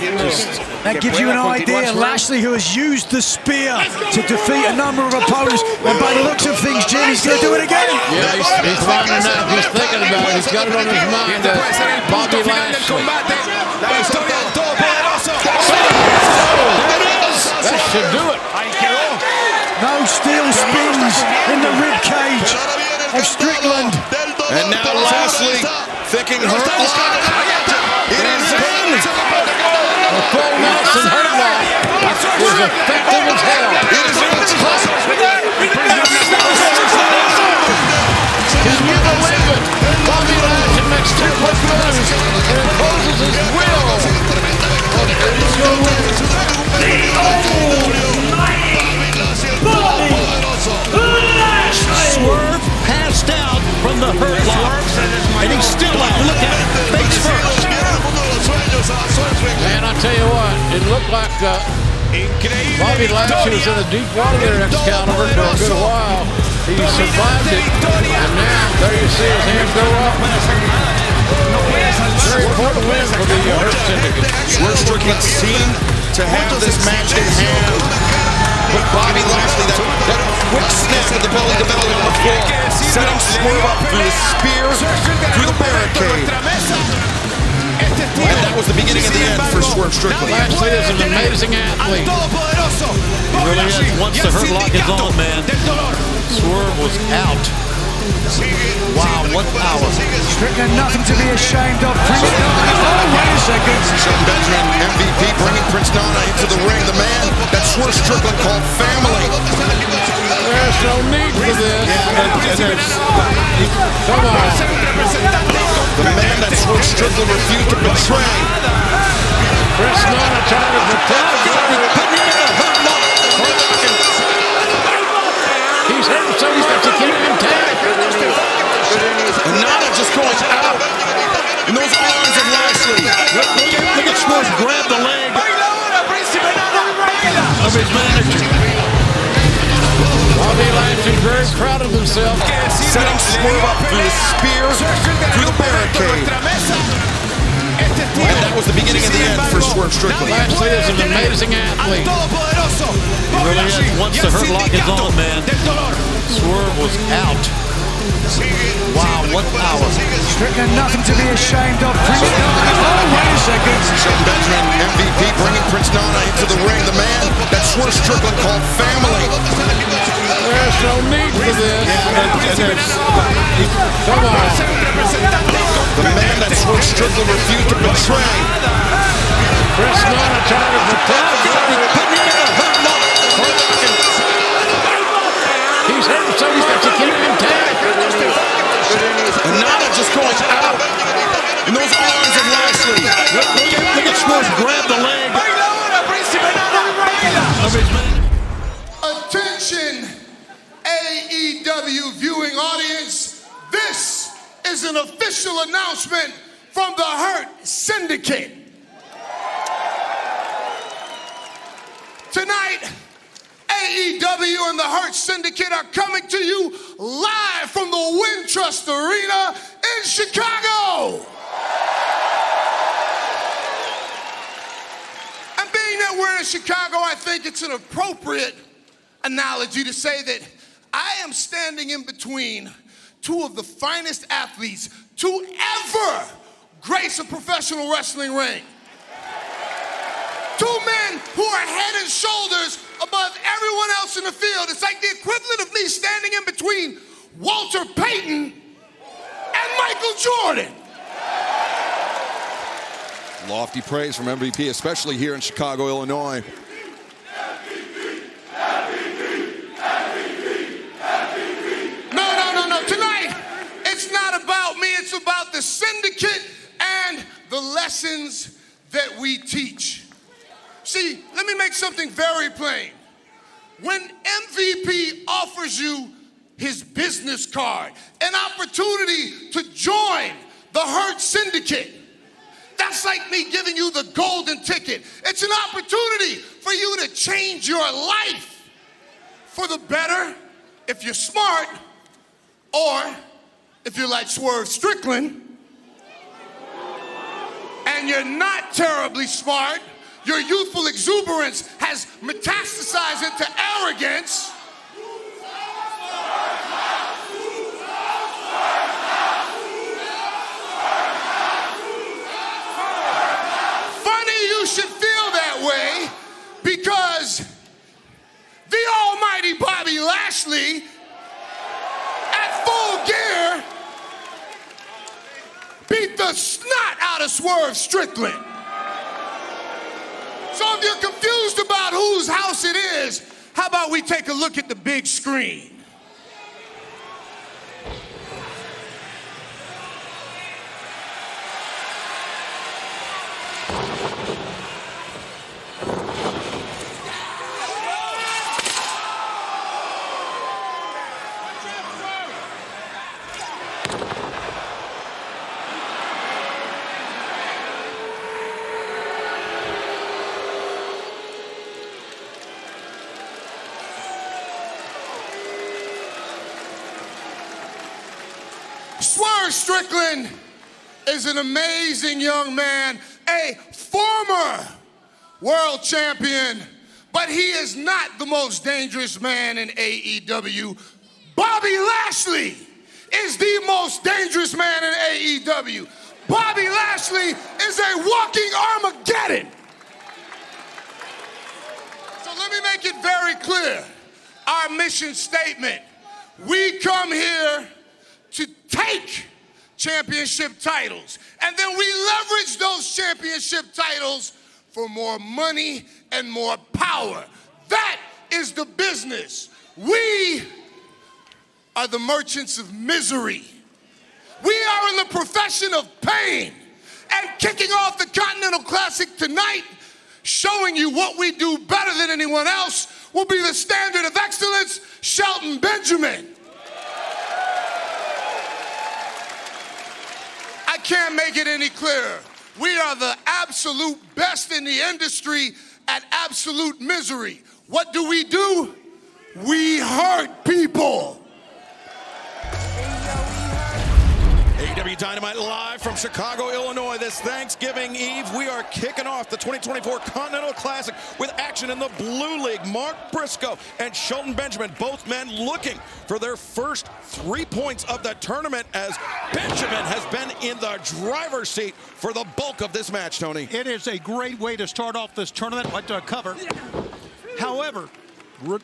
That gives you an idea. Lashley, who has used the spear to defeat a number of opponents, and by the looks of things, Jim, he's going to do it again. Yeah, he's finding out. He's thinking about it. He's got it on his mind. Bobby Lashley. That should do it. No steel spins in the rib cage of Strickland. And now Lashley thinking hurt lock. It is in. The full Nelson hurt lock is effective as hell. It is in. Can you believe it? Bobby Lashley makes 2 quick moves and imposes his will looked like Bobby Lashley was in the deep water there, Excalibur, for a good while. He survived it, and now there you see his hands go up. Very important win for the Hurt Syndicate. Swerve Strickland seemed to have this match in hand, but Bobby Lashley, that quick snap of the belly to belly on the floor, setting Swerve up through the spear, through the barricade. And that was the beginning of the end for Swerve Strickland. Lashley is an amazing athlete. He really is. Once the Hurt Lock is on, man, Swerve was out. Wow, what power. Strickland, nothing to be ashamed of. Prince Nana, oh, wait a second. Shelton Benjamin, MVP, bringing Prince Nana into the ring. The man that Swerve Strickland called family. There's no need for this. Come on. The man that Swerve Strickland refused to betray. Prince Nana trying to protect him. He's hurt, so he's got to keep him intact. And Nana just going out in those arms of Lashley. Look at Swerve grab the leg of his manager. Bobby Lashley very proud of himself. Setting Swerve up through the spear, through the barricade. And that was the beginning of the end for Swerve Strickland. Lashley is an amazing athlete. He really is. Once the Hurt Lock is on, man, Swerve was out. Wow, what power. Strickland, nothing to be ashamed of. Prince Nana, oh, wait a second. Shelton Benjamin, MVP, bringing Prince Nana into the ring. The man that Swerve Strickland called family. There's no need for this. Come on. The man that Swerve Strickland refused to betray. Prince Nana trying to protect him. He's hurt, so he's got to keep him intact. And Nana just going out in those arms of Lashley. Look at Swerve grab the leg of his manager. Attention, AEW viewing audience. This is an official announcement from the Hurt Syndicate. Tonight, AEW and the Hurt Syndicate are coming to you live from the Wintrust Arena in Chicago. And being that we're in Chicago, I think it's an appropriate analogy to say that I am standing in between two of the finest athletes to ever grace a professional wrestling ring. Two men who are head and shoulders above everyone else in the field. It's like the equivalent of me standing in between Walter Payton and Michael Jordan. Lofty praise from MVP, especially here in Chicago, Illinois. No. Tonight, it's not about me. It's about the Syndicate and the lessons that we teach. See, let me make something very plain. When MVP offers you his business card, an opportunity to join the Hurt Syndicate, that's like me giving you the golden ticket. It's an opportunity for you to change your life for the better if you're smart, or if you're like Swerve Strickland and you're not terribly smart, your youthful exuberance has metastasized into arrogance. Funny you should feel that way, because the almighty Bobby Lashley at Full Gear beat the snot out of Swerve Strickland. So if you're confused about whose house it is, how about we take a look at the big screen? Swerve Strickland is an amazing young man, a former world champion, but he is not the most dangerous man in AEW. Bobby Lashley is the most dangerous man in AEW. Bobby Lashley is a walking Armageddon. So let me make it very clear. Our mission statement. We come here to take championship titles, and then we leverage those championship titles for more money and more power. That is the business. We are the merchants of misery. We are in the profession of pain. And kicking off the Continental Classic tonight, showing you what we do better than anyone else, will be the standard of excellence, Shelton Benjamin. I can't make it any clearer. We are the absolute best in the industry at absolute misery. What do? We hurt people. AEW Dynamite live from Chicago, Illinois. This Thanksgiving Eve, we are kicking off the 2024 Continental Classic with action in the Blue League. Mark Briscoe and Shelton Benjamin, both men looking for their first 3 points of the tournament, as Benjamin has been in the driver's seat for the bulk of this match, Tony. It is a great way to start off this tournament, like to cover. However,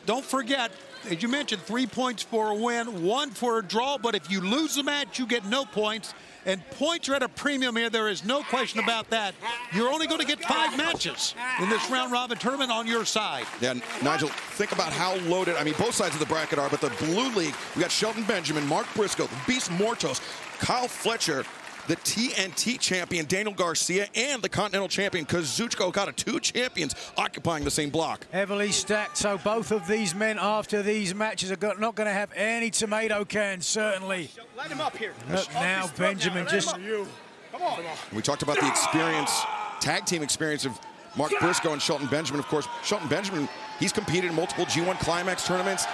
don't forget, as you mentioned, 3 points for a win, 1 for a draw, but if you lose the match, you get no points. And points are at a premium here. There is no question about that. You're only going to get 5 matches in this round-robin tournament on your side. Yeah, Nigel, think about how loaded, I mean, both sides of the bracket are, but the Blue League, we got Shelton Benjamin, Mark Briscoe, the Beast Mortos, Kyle Fletcher, the TNT champion Daniel Garcia, and the Continental champion Kazuchika Okada. 2 champions occupying the same block. Heavily stacked, so both of these men after these matches are not going to have any tomato cans, certainly. Let him up here. Look now, Benjamin just... Come on. We talked about the experience, tag team experience of Mark Briscoe and Shelton Benjamin. Of course, Shelton Benjamin, he's competed in multiple G1 Climax tournaments,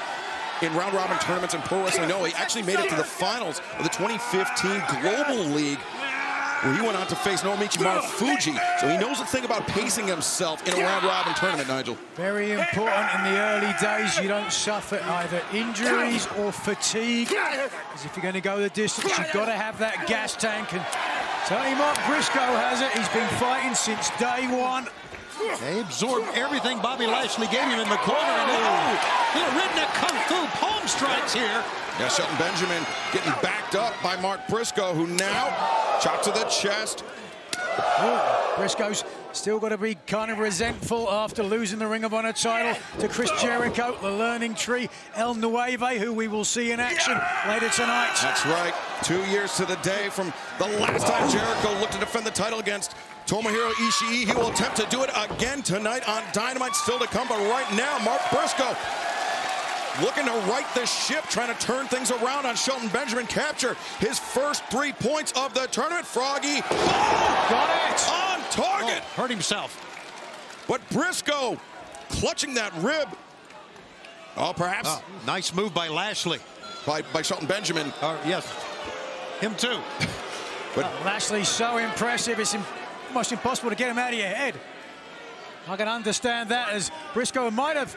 in round-robin tournaments in Pro Wrestling Noah. He actually made it to the finals of the 2015 Global League, where he went on to face Naomichi Marufuji. So he knows the thing about pacing himself in a round-robin tournament, Nigel. Very important in the early days. You don't suffer either injuries or fatigue. Because if you're going to go the distance, you've got to have that gas tank. And certainly Mark Briscoe has it. He's been fighting since day one. They absorbed everything Bobby Lashley gave him in the corner. And little redneck kung fu palm strikes here. Yeah, Shelton Benjamin getting backed up by Mark Briscoe, who now chop to the chest. Briscoe's still got to be kind of resentful after losing the Ring of Honor title to Chris Jericho, the Learning Tree, El Nueve, who we will see in action later tonight. That's right. 2 years to the day from the last time Jericho looked to defend the title against Tomohiro Ishii. He will attempt to do it again tonight on Dynamite, still to come. But right now, Mark Briscoe looking to right the ship, trying to turn things around on Shelton Benjamin. Capture his first 3 points of the tournament. Froggy, got it on target. Hurt himself. But Briscoe clutching that rib. Oh, perhaps. Nice move by Lashley. By Shelton Benjamin. Yes, him too. But Lashley's so impressive, it's almost impossible to get him out of your head. I can understand that, as Briscoe might have,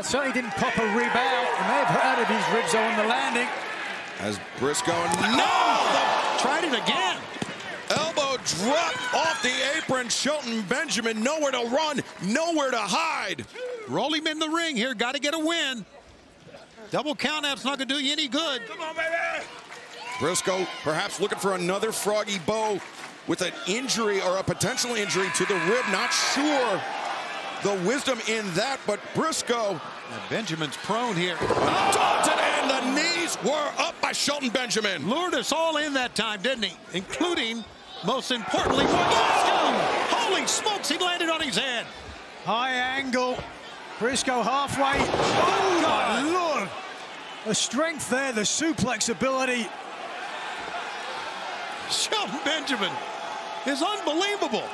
certainly didn't pop a rib out. He may have hurted his ribs on the landing. As Briscoe, tried it again. Elbow drop off the apron. Shelton Benjamin nowhere to run, nowhere to hide. Roll him in the ring here. Got to get a win. Double count out's not going to do you any good. Come on, baby. Briscoe perhaps looking for another froggy bow with an injury or a potential injury to the rib. Not sure the wisdom in that, but Briscoe. Benjamin's prone here. Taunted, and the knees were up by Shelton Benjamin. Lured us all in that time, didn't he? Including, most importantly, holy smokes, he landed on his head. High angle. Briscoe halfway. Oh, my Lord. The strength there, the suplex ability. Shelton Benjamin is unbelievable.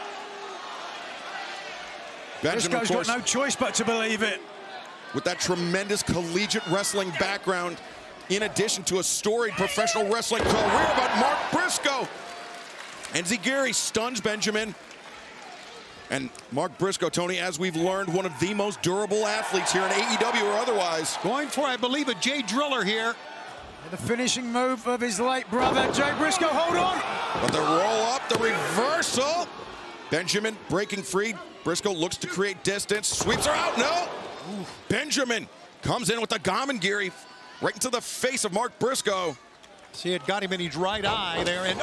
Briscoe's got no choice but to believe it. With that tremendous collegiate wrestling background in addition to a storied professional wrestling career, but Mark Briscoe. And Zigiri stuns Benjamin. And Mark Briscoe, Tony, as we've learned, one of the most durable athletes here in AEW or otherwise. Going for, I believe, a Jay Driller here. The finishing move of his late brother, Jay Briscoe, hold on. But the roll up, the reversal. Benjamin breaking free. Briscoe looks to create distance, sweeps her out, no. Benjamin comes in with the Gamengiri right into the face of Mark Briscoe. See, it got him in his right eye there, and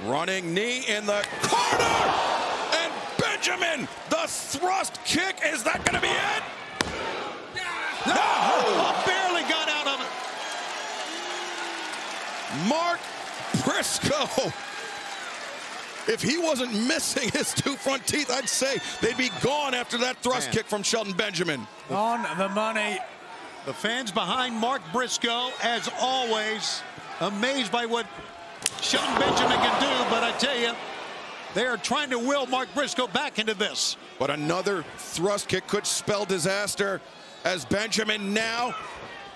running knee in the corner, and Benjamin, the thrust kick, is that gonna be it? No! Barely got out of it. Mark Briscoe. If he wasn't missing his two front teeth, I'd say they'd be gone after that thrust kick from Shelton Benjamin. On the money. The fans behind Mark Briscoe, as always, amazed by what Shelton Benjamin can do, but I tell you, they are trying to will Mark Briscoe back into this. But another thrust kick could spell disaster as Benjamin now,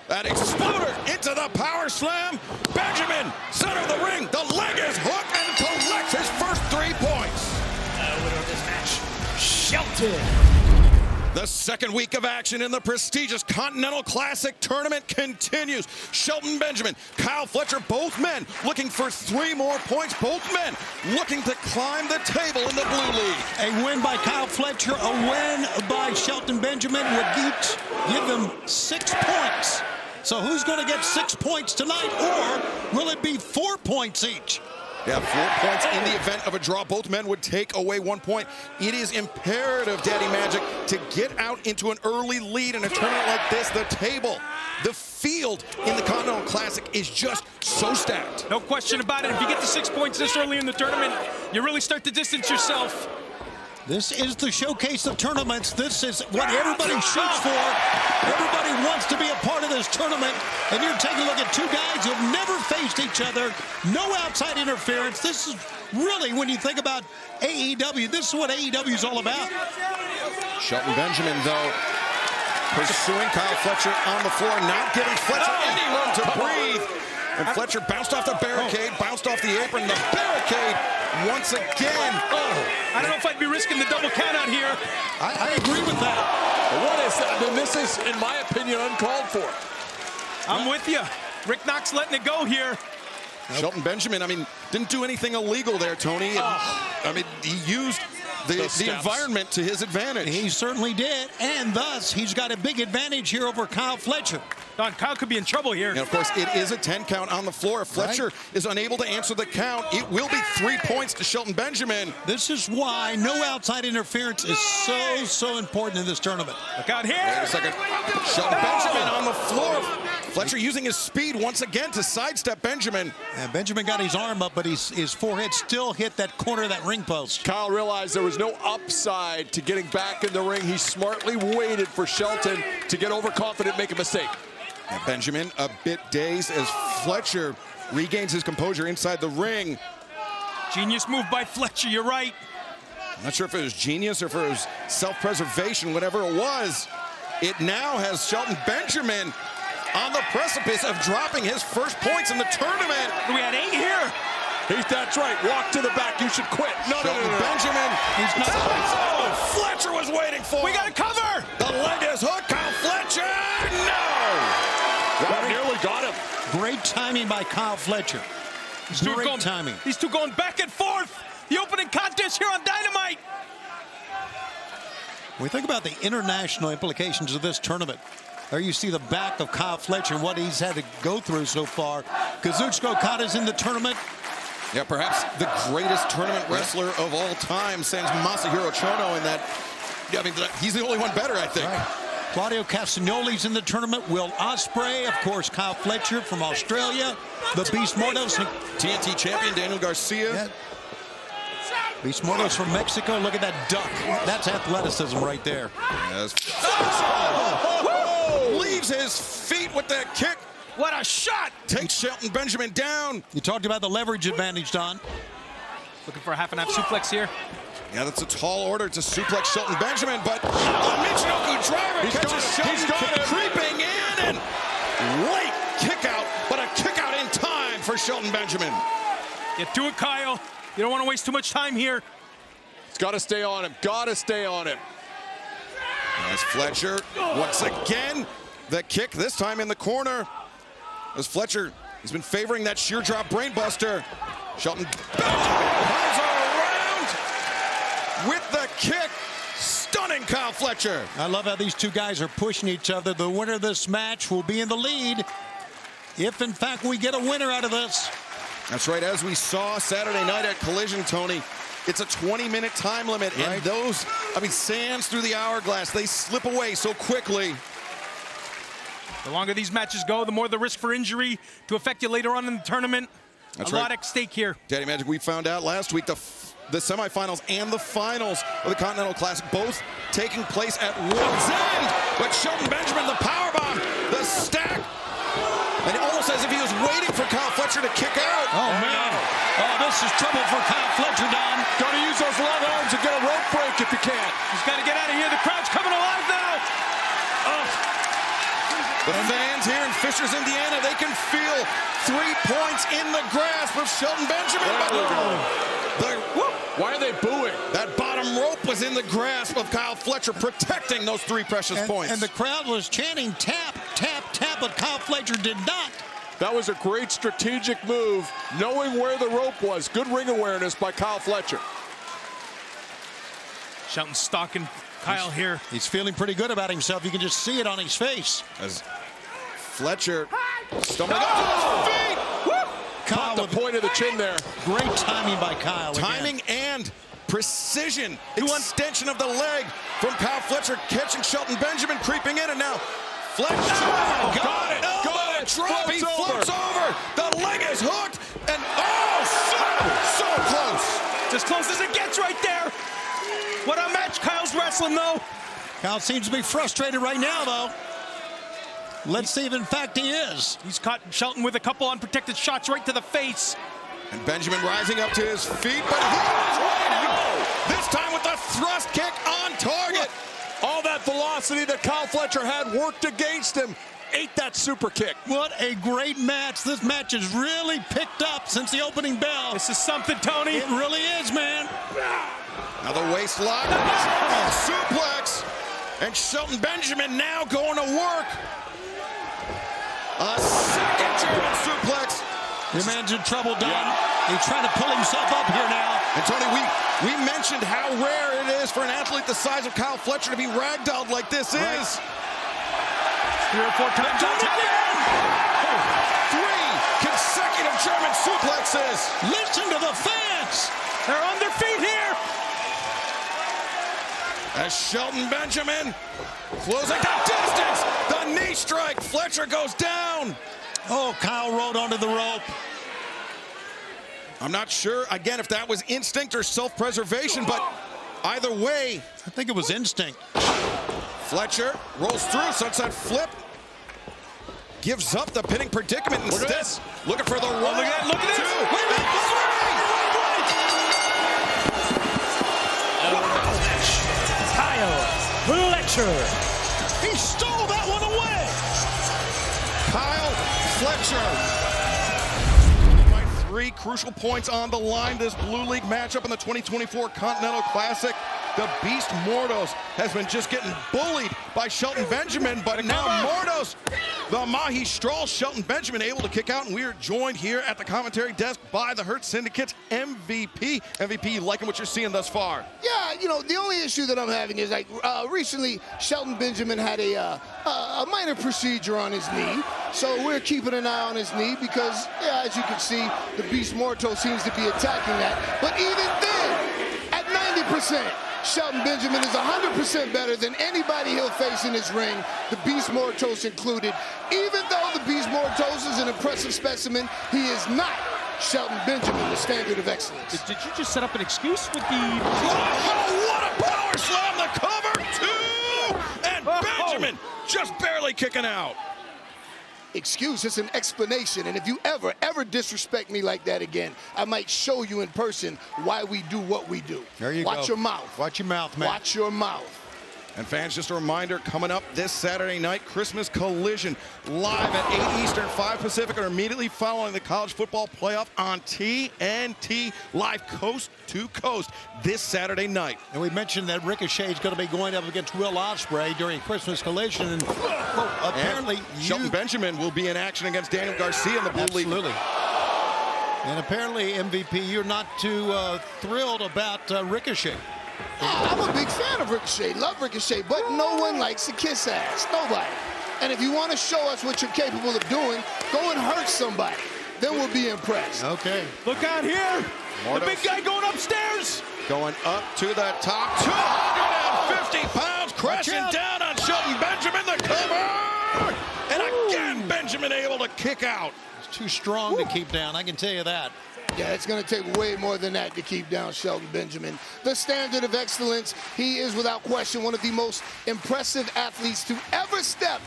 that exploder into the power slam. Benjamin, center of the ring, the leg is hooked and collects his first 3 points. Winner of this match, Shelton. The second week of action in the prestigious Continental Classic tournament continues. Shelton Benjamin, Kyle Fletcher, both men looking for 3 more points. Both men looking to climb the table in the Blue League. A win by Kyle Fletcher, a win by Shelton Benjamin would each give them 6 points. So who's going to get 6 points tonight, or will it be 4 points each? Yeah, 4 points in the event of a draw. Both men would take away 1 point. It is imperative, Daddy Magic, to get out into an early lead in a tournament like this. The table, the field in the Continental Classic is just so stacked. No question about it. If you get to 6 points this early in the tournament, you really start to distance yourself. This is the showcase of tournaments. This is what everybody shoots for. Everybody wants to be a part of this tournament. And you're taking a look at 2 guys who have never faced each other. No outside interference. This is really, when you think about AEW, this is what AEW is all about. Shelton Benjamin, though, pursuing Kyle Fletcher on the floor, not giving Fletcher any room to breathe. And Fletcher bounced off the barricade, bounced off the apron, the barricade once again. I don't know if I'd be risking the double count out here. I agree with that. What is that? Then this is, in my opinion, uncalled for. I'm with you. Rick Knox letting it go here. Shelton Benjamin, I mean, didn't do anything illegal there, Tony. And, I mean, he used the environment to his advantage. He certainly did, and thus he's got a big advantage here over Kyle Fletcher. Don, Kyle could be in trouble here. And of course, it is a 10 count on the floor. If Fletcher is unable to answer the count, it will be 3 points to Shelton Benjamin. This is why no outside interference is so important in this tournament. Look out here. Wait a second. Shelton Benjamin on the floor. Fletcher using his speed once again to sidestep Benjamin. And Benjamin got his arm up, but his forehead still hit that corner of that ring post. Kyle realized there was no upside to getting back in the ring. He smartly waited for Shelton to get overconfident, make a mistake. And Benjamin a bit dazed as Fletcher regains his composure inside the ring. Genius move by Fletcher, you're right. I'm not sure if it was genius or if it was self-preservation, whatever it was. It now has Shelton Benjamin on the precipice of dropping his first points in the tournament. We had 8 here. That's right. Walk to the back. You should quit. No. Benjamin. He's not. Oh, Fletcher was waiting for him. We got to cover. The leg is hooked. Kyle Fletcher. No. Wow, nearly got him. Great timing by Kyle Fletcher. Great timing. These two going back and forth. The opening contest here on Dynamite. When we think about the international implications of this tournament, there you see the back of Kyle Fletcher, what he's had to go through so far. Kazuchika Okada's in the tournament. Yeah, perhaps the greatest tournament wrestler of all time, sans Masahiro Chono in that. Yeah, I mean, he's the only one better, I think. Right. Claudio Castagnoli's in the tournament. Will Ospreay, of course, Kyle Fletcher from Australia. The Beast Mortos. TNT champion Daniel Garcia. Yeah. Beast Mortos from Mexico. Look at that duck. That's athleticism right there. Yes. Leaves his feet with that kick. What a shot! Takes Shelton Benjamin down. You talked about the leverage advantage, Don. Looking for a half and half suplex here. Yeah, that's a tall order to suplex Shelton Benjamin, but a Michinoku driver catches Shelton creeping in and Late kick out, but a kick out in time for Shelton Benjamin. Get to it, Kyle. You don't want to waste too much time here. He's got to stay on him. Got to stay on him. As Fletcher, once again, the kick, this time in the corner. As Fletcher, he's been favoring that sheer drop brainbuster. Shelton comes around with the kick. Stunning Kyle Fletcher. I love how these two guys are pushing each other. The winner of this match will be in the lead if, in fact, we get a winner out of this. That's right, as we saw Saturday night at Collision, Tony, it's a 20-minute time limit, and those, sands through the hourglass, they slip away so quickly. The longer these matches go, the more the risk for injury to affect you later on in the tournament. That's a lot at stake here. Daddy Magic, we found out last week the semifinals and the finals of the Continental Classic both taking place at one's end. But Shelton Benjamin, the powerbomb, the stack, and almost as if he was waiting for Kyle Fletcher to kick out. Oh, man. Oh, this is trouble for Kyle Fletcher, Don. Got to use those long arms and get a rope break if you can. He's got to get out of here. The crowd's coming alive now. The fans here in Fishers, Indiana, they can feel 3 points in the grasp of Shelton Benjamin. Why are they booing? That bottom rope was in the grasp of Kyle Fletcher, protecting those 3 precious points. And the crowd was chanting tap, tap, tap, but Kyle Fletcher did not. That was a great strategic move, knowing where the rope was. Good ring awareness by Kyle Fletcher. Shelton stalking Kyle here. He's feeling pretty good about himself. You can just see it on his face. As Fletcher stumbling up to his feet. Kyle Caught the point of the chin there. Great timing by Kyle. Timing and precision. Extension of the leg from Kyle Fletcher, catching Shelton Benjamin, creeping in, and now Fletcher. Got it. Got it. Drop. He floats over. The leg is hooked. And so close. As close as it gets right there. What a match Kyle's wrestling, though. Kyle seems to be frustrated right now, though. Let's see if, in fact, he is. He's caught Shelton with a couple unprotected shots right to the face. And Benjamin rising up to his feet, but he is waiting. This time with the thrust kick on target. All that velocity that Kyle Fletcher had worked against him. Ate that super kick. What a great match. This match has really picked up since the opening bell. This is something, Tony. It really is, man. Now the waist lock, suplex, and Shelton Benjamin now going to work. A second German suplex. Your man's in trouble, Don. He's trying to pull himself up here now. And Tony, we mentioned how rare it is for an athlete the size of Kyle Fletcher to be ragdolled like this is. 3 or 4 times. Again. 3 consecutive German suplexes. Listen to the fans. They're on their feet here. As Shelton Benjamin closing the distance. The knee strike. Fletcher goes down. Oh, Kyle rolled onto the rope. I'm not sure, again, if that was instinct or self-preservation, but either way. I think it was instinct. Fletcher rolls through, sunset flip. Gives up the pinning predicament instead. Looking for the roll. Look at this. 2. Kyle Fletcher. He stole that one away. Kyle Fletcher. 3 crucial points on the line. This Blue League matchup in the 2024 Continental Classic. The Beast Mordos has been just getting bullied by Shelton Benjamin, but now Mordos, the Mahi Stroll, Shelton Benjamin able to kick out, and we are joined here at the commentary desk by the Hurt Syndicate MVP. MVP, liking what you're seeing thus far? Yeah, you know, the only issue that I'm having is like recently Shelton Benjamin had a minor procedure on his knee, so we're keeping an eye on his knee because, yeah, as you can see, the Beast Morto seems to be attacking that. But even then, at 90%, Shelton Benjamin is 100% better than anybody he'll face in his ring, the Beast Mortos included. Even though the Beast Mortos is an impressive specimen, he is not Shelton Benjamin, the standard of excellence. Did you just set up an excuse with the... Oh, what a power slam! The cover, 2! And Benjamin just barely kicking out. Excuse, it's an explanation, and if you ever disrespect me like that again, I might show you in person why we do what we do. There you go. Watch your mouth. Watch your mouth, man. Watch your mouth. And fans, just a reminder, coming up this Saturday night, Christmas Collision, live at 8 Eastern, 5 Pacific, or immediately following the college football playoff on TNT, live coast to coast this Saturday night. And we mentioned that Ricochet is going to be going up against Will Ospreay during Christmas Collision. And apparently, Shelton Benjamin will be in action against Daniel Garcia in the Blue League. Absolutely. And apparently, MVP, you're not too thrilled about Ricochet. I'm a big fan of Ricochet, love Ricochet, but no one likes to kiss ass, nobody. And if you want to show us what you're capable of doing, go and hurt somebody. Then we'll be impressed. Okay. Look out here. Mordos. The big guy going upstairs. Going up to the top, 250 pounds, crashing down on Shelton Benjamin, the cover! And again, Benjamin able to kick out. It's too strong to keep down, I can tell you that. Yeah, it's going to take way more than that to keep down Shelton Benjamin. The standard of excellence, he is without question one of the most impressive athletes to ever step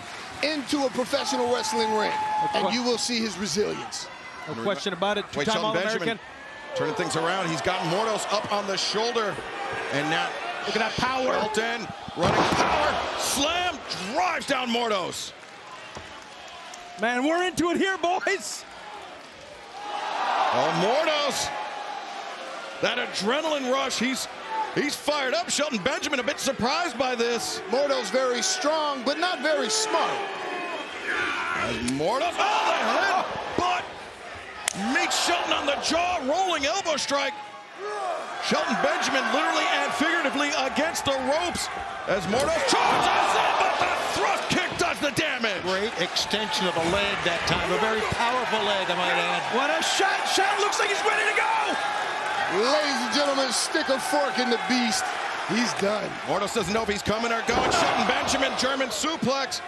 into a professional wrestling ring. And you will see his resilience. No question about it. Wait, Two-time Shelton All-American. Benjamin turning things around. He's got Mordos up on the shoulder. And now, look at that power. Shelton running power. Slam, drives down Mordos. Man, we're into it here, boys. Oh, Mordos. That adrenaline rush. He's fired up. Shelton Benjamin a bit surprised by this. Mordos very strong, but not very smart. As Mordos, oh, the head butt meets Shelton on the jaw, rolling elbow strike. Shelton Benjamin literally and figuratively against the ropes as Mordos charges in, but the thrust kick does the damage. Great extension of a leg that time, a very powerful leg, I might add. What a shot. Shelton looks like he's ready to go. Ladies and gentlemen, stick a fork in the beast. He's done. Mordos doesn't know if he's coming or going. Shelton Benjamin, German suplex.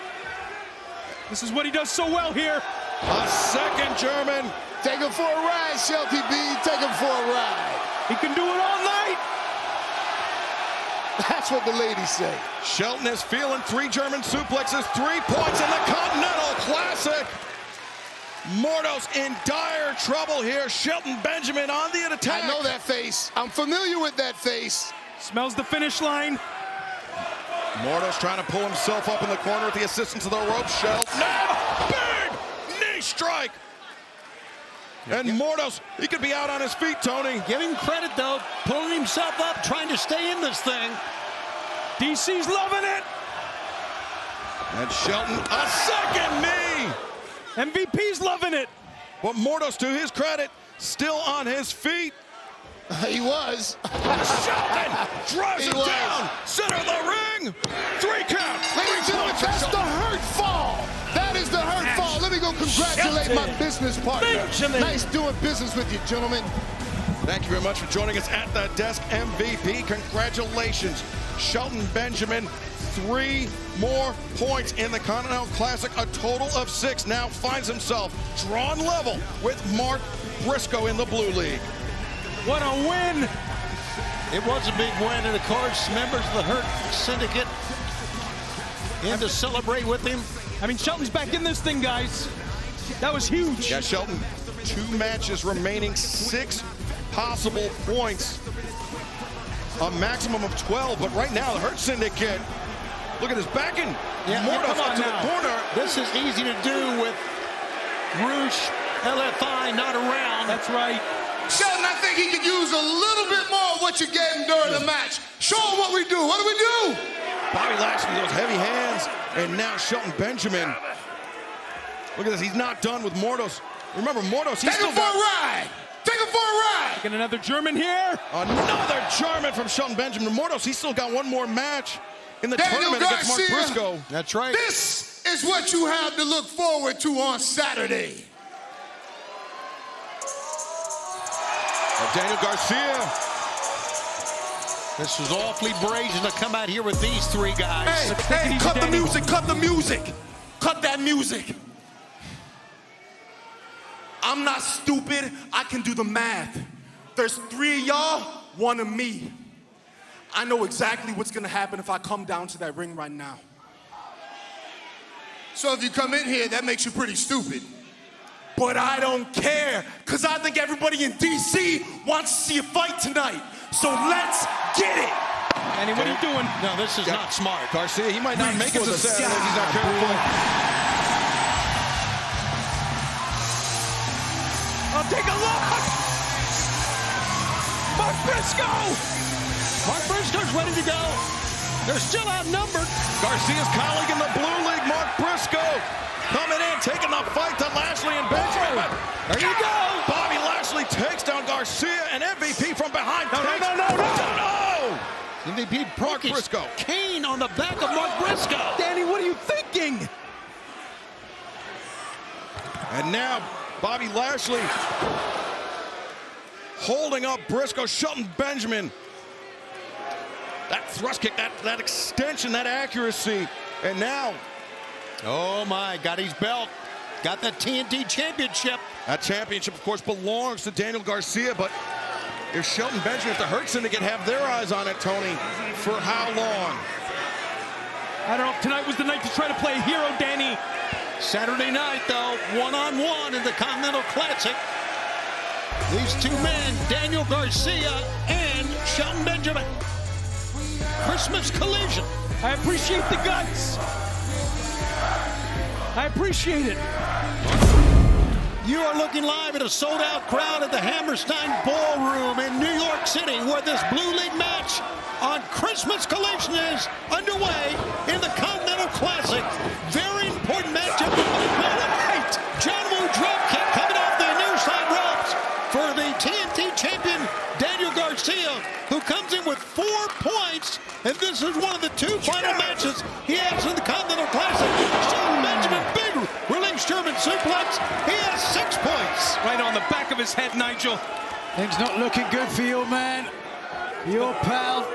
This is what he does so well here. A second German. Take him for a ride, Shelty B. Take him for a ride. He can do it all night. That's what the ladies say. Shelton is feeling 3 German suplexes, 3 points in the Continental Classic. Mordos in dire trouble here. Shelton Benjamin on the attack. I know that face. I'm familiar with that face. Smells the finish line. Mordos trying to pull himself up in the corner with the assistance of the rope. Shelton, big knee strike. And Mordos, he could be out on his feet, Tony. Give him credit, though, pulling himself up, trying to stay in this thing. DC's loving it. And Shelton, a second knee. MVP's loving it. But Mordos, to his credit, still on his feet. He was. Shelton drives him down. Center of the ring. 3 count. Ladies and gentlemen, that's the hurt fall. That is the hurt fall. Let me go congratulate my business partner. Nice doing business with you, gentlemen. Thank you very much for joining us at the desk, MVP. Congratulations, Shelton Benjamin. 3 more points in the Continental Classic. A total of 6. Now finds himself drawn level with Mark Briscoe in the Blue League. What a win. It was a big win, and of course, members of the Hurt Syndicate in to celebrate with him. I mean, Shelton's back in this thing, guys. That was huge. Yeah, Shelton, 2 matches remaining, 6 possible points. A maximum of 12, but right now, the Hurt Syndicate, look at this backing. Yeah, Mordos come on up to now. the corner. This is easy to do with Roosh, LFI not around. That's right. Shelton, I think he could use a little bit more of what you gave him during the match. Show him what we do. What do we do? Bobby Lashley, those heavy hands, and now Shelton Benjamin. Look at this, he's not done with Mordos. Remember, Mordos, he's Take him for a ride. Take him for a ride. Taking another German here. Another German from Shelton Benjamin. Mordos, he's still got 1 more match in the tournament against Mark Briscoe. That's right. This is what you have to look forward to on Saturday. Daniel Garcia. This was awfully brazen to come out here with these 3 guys. Hey, cut the music, cut the music. Cut that music. I'm not stupid. I can do the math. There's 3 of y'all, 1 of me. I know exactly what's gonna happen if I come down to that ring right now. So if you come in here, that makes you pretty stupid. But I don't care, because I think everybody in DC wants to see a fight tonight. So let's get it. And Danny, what are you doing? No, this is not smart. Garcia, he might not make it to Saturday if he's not careful. Oh, take a look! Mark Briscoe! Mark Briscoe's ready to go. They're still outnumbered. Garcia's colleague in the blue league, Mark Briscoe, coming in, taking the fight to Lashley and Benjamin. There you go. Bobby Lashley takes down Garcia, and MVP from behind. No. MVP Mark Briscoe. Kane on the back of Mark Briscoe. Danny, what are you thinking? And now Bobby Lashley holding up Briscoe, Shelton Benjamin. That thrust kick, that extension, that accuracy. And now, oh my, got his belt. Got the TNT championship. That championship, of course, belongs to Daniel Garcia, but if Shelton Benjamin, if the Hurt Syndicate have their eyes on it, Tony, for how long? I don't know if tonight was the night to try to play a hero, Danny. Saturday night, though, one-on-one in the Continental Classic. These two men, Daniel Garcia and Shelton Benjamin. Christmas Collision. I appreciate the guts. I appreciate it. You are looking live at a sold-out crowd at the Hammerstein Ballroom in New York City, where this Blue League match on Christmas Collision is underway in the Continental Classic. Very important matchup. Right. John Woo dropkick coming off the near side ropes for the TNT champion, Daniel Garcia, who comes in with 4 points, and this is one of the 2 final matches he has in the Continental Classic. Shelton Benjamin, big release German suplex. He has 6 points. Right on the back of his head, Nigel. Things not looking good for your man, your pal,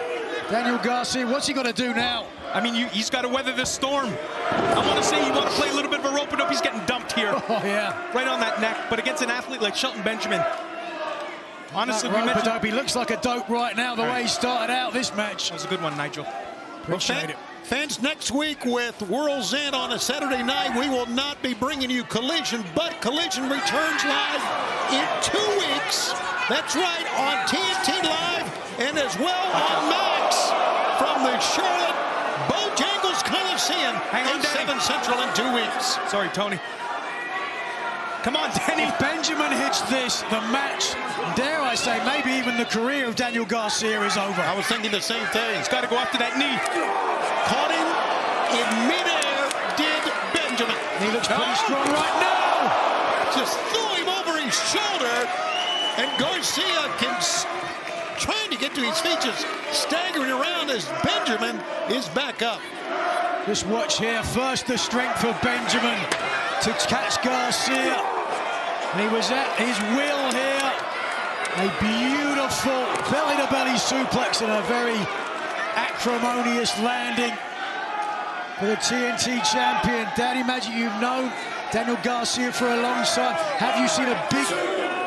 Daniel Garcia. What's he got to do now? I mean, he's got to weather this storm. I want to say he wants to play a little bit of a rope-a-dope. He's getting dumped here. Oh, yeah. Right on that neck. But against an athlete like Shelton Benjamin, honestly, we mentioned... Rope-a-dope, he looks like a dope right now, the way he started out this match. That was a good one, Nigel. Appreciate it. Fans, next week with World's End on a Saturday night, we will not be bringing you Collision, but Collision returns live in 2 weeks. That's right, on TNT Live and as well on Max from the Charlotte Bojangles Coliseum. Hang on, 7 Central in 2 weeks. Sorry, Tony. Come on, Danny. If Benjamin hits this, the match, dare I say, maybe even the career of Daniel Garcia is over. I was thinking the same thing. He's got to go after that knee. Caught him in midair, did Benjamin. He looks pretty strong right now. Just threw him over his shoulder, and Garcia trying to get to his feet, just staggering around as Benjamin is back up. Just watch here. First, the strength of Benjamin to catch Garcia. He was at his will here. A beautiful belly-to-belly suplex and a very acrimonious landing for the TNT champion. Daddy Magic, you've known Daniel Garcia for a long time. Have you seen a big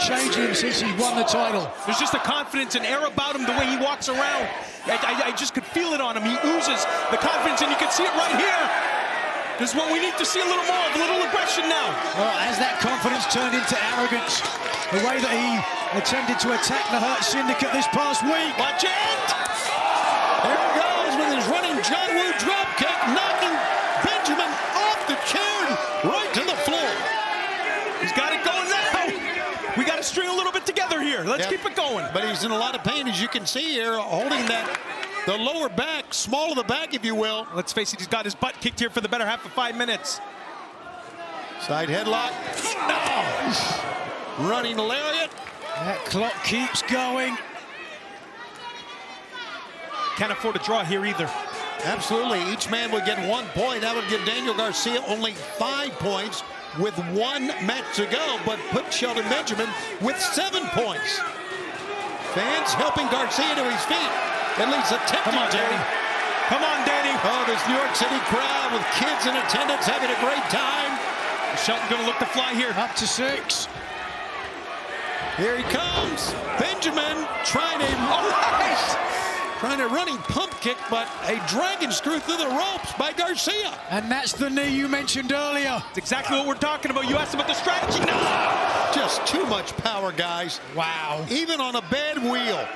change in him since he won the title? There's just a confidence and air about him, the way he walks around. I just could feel it on him. He oozes the confidence, and you can see it right here. This is what we need to see, a little more of, a little aggression now. Well, as that confidence turned into arrogance, the way that he attempted to attack the Hurt Syndicate this past week. Watch it! There he goes with his running John Woo dropkick, knocking Benjamin off the chair and right to the floor. He's got it going now. We got to string a little bit together here. Let's keep it going. But he's in a lot of pain, as you can see here, holding the lower back, small of the back, if you will. Let's face it, he's got his butt kicked here for the better half of 5 minutes. Side headlock. No. Running lariat. That clock keeps going. Can't afford a draw here either. Absolutely. Each man would get 1 point. That would give Daniel Garcia only 5 points with 1 match to go, but put Shelton Benjamin with 7 points. Fans helping Garcia to his feet. At least attempting to. Come on, Danny. Oh, this New York City crowd with kids in attendance having a great time. Shelton gonna look to fly here. Up to 6. Here he comes. Benjamin trying a running pump kick, but a dragon screw through the ropes by Garcia. And that's the knee you mentioned earlier. It's exactly what we're talking about. You asked about the strategy. No! Just too much power, guys. Wow. Even on a bad wheel.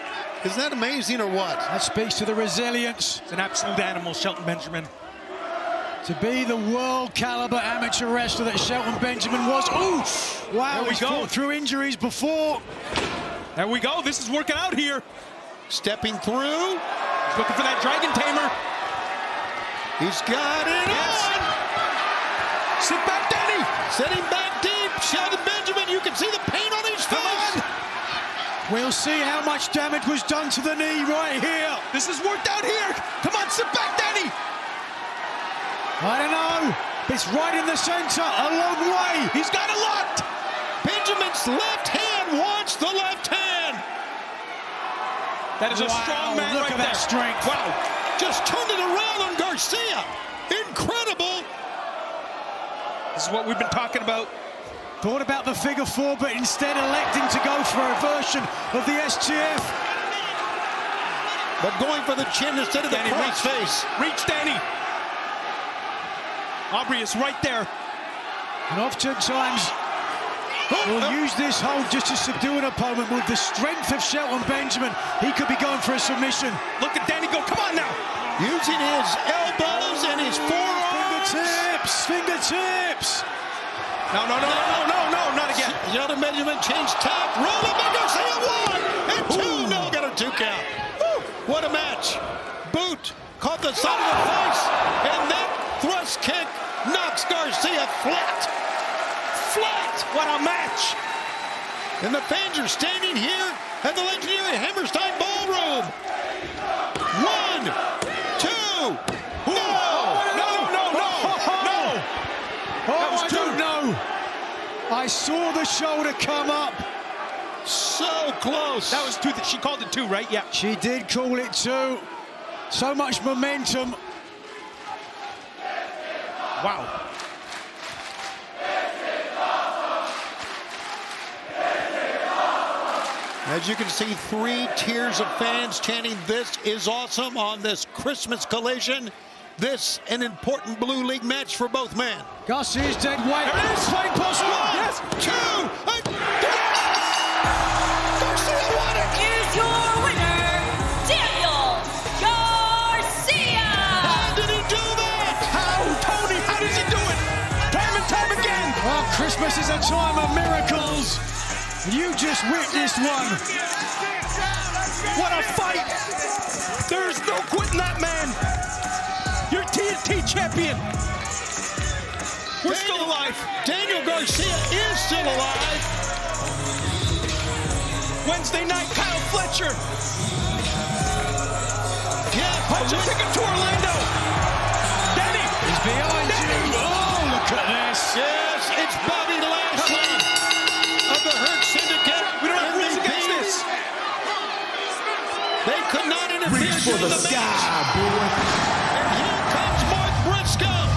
Isn't that amazing or what? That speaks to the resilience. He's an absolute animal, Shelton Benjamin. To be the world caliber amateur wrestler that Shelton Benjamin was. Ooh, wow, he's fought through injuries before. There we go. This is working out here. Stepping through. He's looking for that dragon tamer. He's got it on. Sit back, Danny. Sitting back deep. Shelton Benjamin, you can see the pain on his face. We'll see how much damage was done to the knee right here. This has worked out here. Come on, sit back, Danny. I don't know. It's right in the center, a long way. He's got it locked. Benjamin's left hand wants the left hand. That is a strong man look right at there. that strength. Wow. Just turned it around on Garcia. Incredible. This is what we've been talking about. Thought about the figure four, but instead electing to go for a version of the STF. But going for the chin instead of the cross face. Reach, Danny. Aubrey is right there. And oftentimes, we'll use this hold just to subdue an opponent. With the strength of Shelton Benjamin, he could be going for a submission. Look at Danny go. Come on now. Using his elbows and his forearms. Fingertips. No, not again. Shelton Benjamin changed tack. Rolling back, Garcia, 1 and 2. No, got a 2 count. What a match. Boot caught the side of the face, and that thrust kick knocks Garcia flat. What a match. And the fans are standing here at the legendary Hammerstein Ballroom. 1, 2. Oh, I don't know. I saw the shoulder come up. So close. That was 2. She called it 2, right? Yeah. She did call it 2. So much momentum. Wow. As you can see, 3 tiers of fans chanting, "This is awesome" on this Christmas Collision. This an important Blue League match for both men. Garcia's dead weight. There it is. Playing possible. 1, Yes. 2, and Garcia won it. Here's your winner, Daniel Garcia. How did he do that? Tony, how does he do it? Time and time again. Well, Christmas is a time of miracles. You just witnessed one. What a fight. There's no quitting that man. You're TNT champion. We're still alive. Daniel Garcia is still alive. Wednesday night, Kyle Fletcher. Yeah, Punch a ticket to Orlando. Danny. He's behind you. Oh, look at this. Yes, it's Bobby Lashley of the Hurt Syndicate. We don't have rules against this. They could not interfere. Reach for the sky, boy. And here comes Mark Briscoe.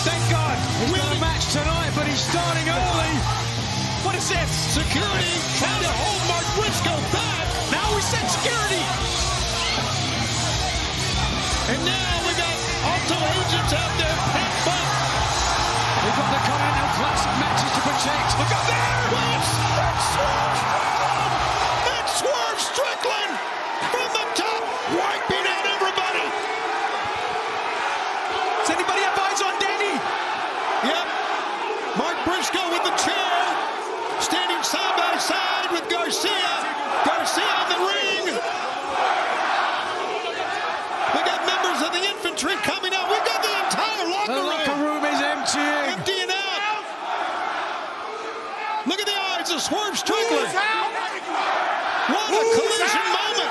Thank God. He's got a match tonight, but he's starting early. What is this? Security trying to hold Mark Briscoe back. Now we send security. And now we got Alto agents out there. Pat Buck. We've got the Continental Classic matches to protect. Look up there. That's Swerve Strickland from the top, wiping out everybody. Does anybody have eyes on Danny? Yep. Mark Briscoe with the chair, standing side by side with Garcia. Garcia in the ring. We got members of the infantry coming out. We got the entire The locker locker room is emptying. emptying out. Look at the eyes of Swerve Strickland. What a collision moment.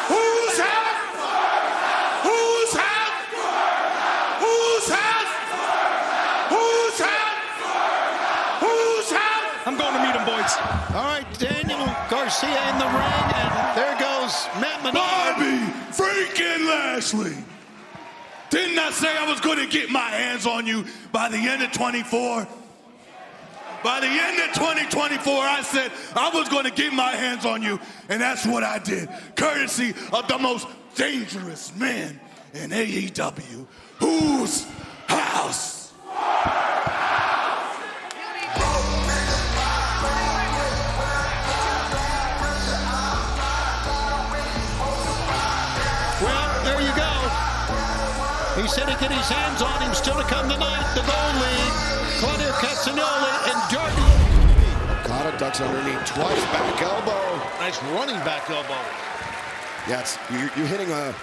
Who's out? Who's out? Who's out? Who's out? Who's out? I'm going to meet him, boys. All right, Daniel Garcia in the ring, and there goes Matt Menard. Bobby freaking Lashley. Didn't I say I was going to get my hands on you by the end of 24? By the end of 2024, I said I was going to get my hands on you, and that's what I did, courtesy of the most dangerous man in AEW. Whose house? He said he'd get his hands on him. Still to come tonight, the Gold League. Claudio Castagnoli and Jordan. Okada ducks underneath twice, back elbow. Nice running back elbow. Yeah, you're hitting a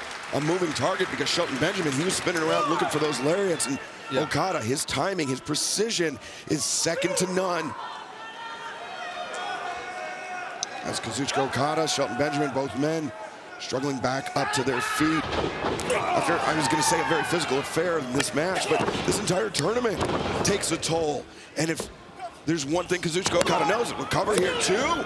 moving target because Shelton Benjamin, he was spinning around looking for those lariats, and Okada, his timing, his precision is second to none. As Kazuchika Okada, Shelton Benjamin, both men struggling back up to their feet. After, I was going to say, a very physical affair in this match, but this entire tournament takes a toll. And if there's one thing Kazuchika Okada knows, it will cover here too.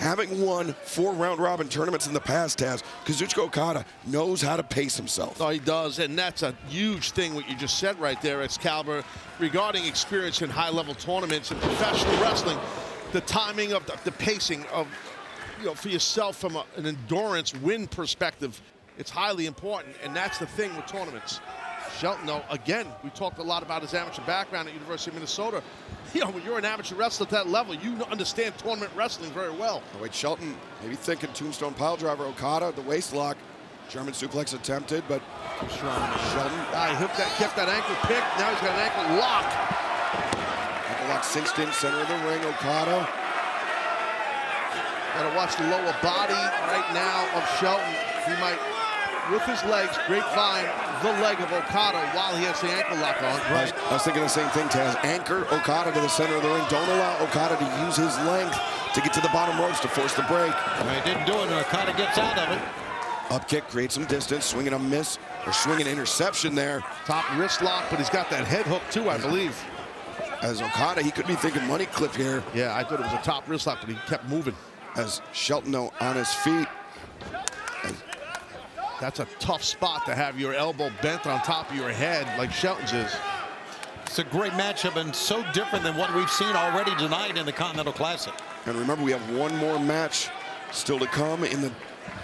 Having won 4 round-robin tournaments in the past, Taz, Kazuchika Okada knows how to pace himself. Oh, he does, and that's a huge thing, what you just said right there, Excalibur, regarding experience in high-level tournaments and professional wrestling. The timing of the pacing of, for yourself from an endurance win perspective, it's highly important, and that's the thing with tournaments. Shelton, though, again, we talked a lot about his amateur background at University of Minnesota. When you're an amateur wrestler at that level, you understand tournament wrestling very well. Oh, wait, Shelton, maybe thinking tombstone piledriver. Okada, the waist lock. German suplex attempted, but Shelton. He kept that ankle picked. Now he's got an ankle lock. Ankle lock cinched in, center of the ring, Okada. Gotta watch the lower body right now of Shelton. He might, with his legs, grapevine the leg of Okada while he has the ankle lock on. Right. I was thinking the same thing, Taz. Anchor Okada to the center of the ring. Don't allow Okada to use his length to get to the bottom ropes to force the break. He didn't do it, and Okada gets out of it. Up kick, creates some distance, swinging a miss, or swinging an interception there. Top wrist lock, but he's got that head hook too, I believe. As Okada, he could be thinking money clip here. Yeah, I thought it was a top wrist lock, but he kept moving. As Shelton, though, on his feet. That's a tough spot to have your elbow bent on top of your head like Shelton's is. It's a great matchup and so different than what we've seen already tonight in the Continental Classic. And remember, we have one more match still to come in the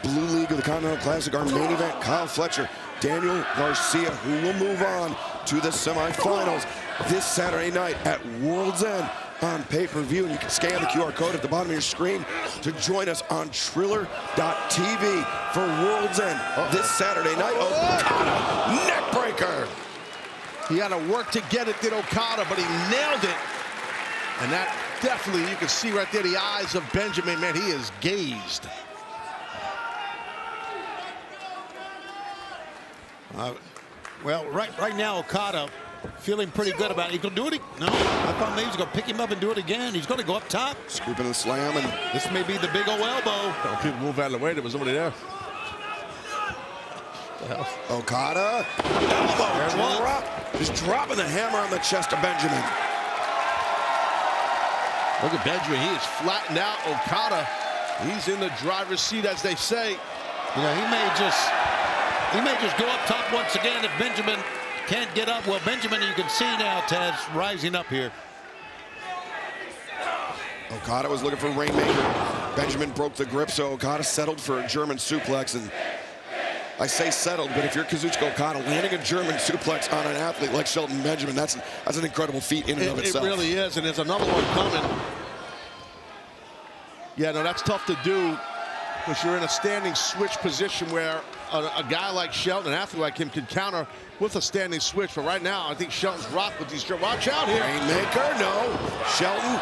Blue League of the Continental Classic. Our main event, Kyle Fletcher, Daniel Garcia, who will move on to the semifinals this Saturday night at World's End on pay-per-view. And you can scan the QR code at the bottom of your screen to join us on Triller.tv for World's End this Saturday night. Okada, neck breaker. He had to work to get it, did Okada, but he nailed it. And that definitely, you can see right there the eyes of Benjamin, man, he is gazed. Well, right now, Okada feeling pretty good about it. He gonna do it? No, I thought maybe he's gonna pick him up and do it again. He's gonna go up top. Scooping the slam, and this may be the big old elbow. People move out of the way. There was somebody there. Okada, elbow drop. Just dropping the hammer on the chest of Benjamin. Look at Benjamin. He is flattened out. Okada, he's in the driver's seat, as they say. He may just go up top once again if Benjamin can't get up. Well, Benjamin, you can see now, Taz, rising up here. Okada was looking for Rainmaker. Benjamin broke the grip, so Okada settled for a German suplex. And I say settled, but if you're Kazuchika Okada, landing a German suplex on an athlete like Shelton Benjamin, that's an incredible feat in and of itself. It really is, and there's another one coming. Yeah, no, that's tough to do because you're in a standing switch position where a guy like Shelton, an athlete like him, can counter with a standing switch. But right now, I think Shelton's rocked with these. Watch out here. Rainmaker, no. Shelton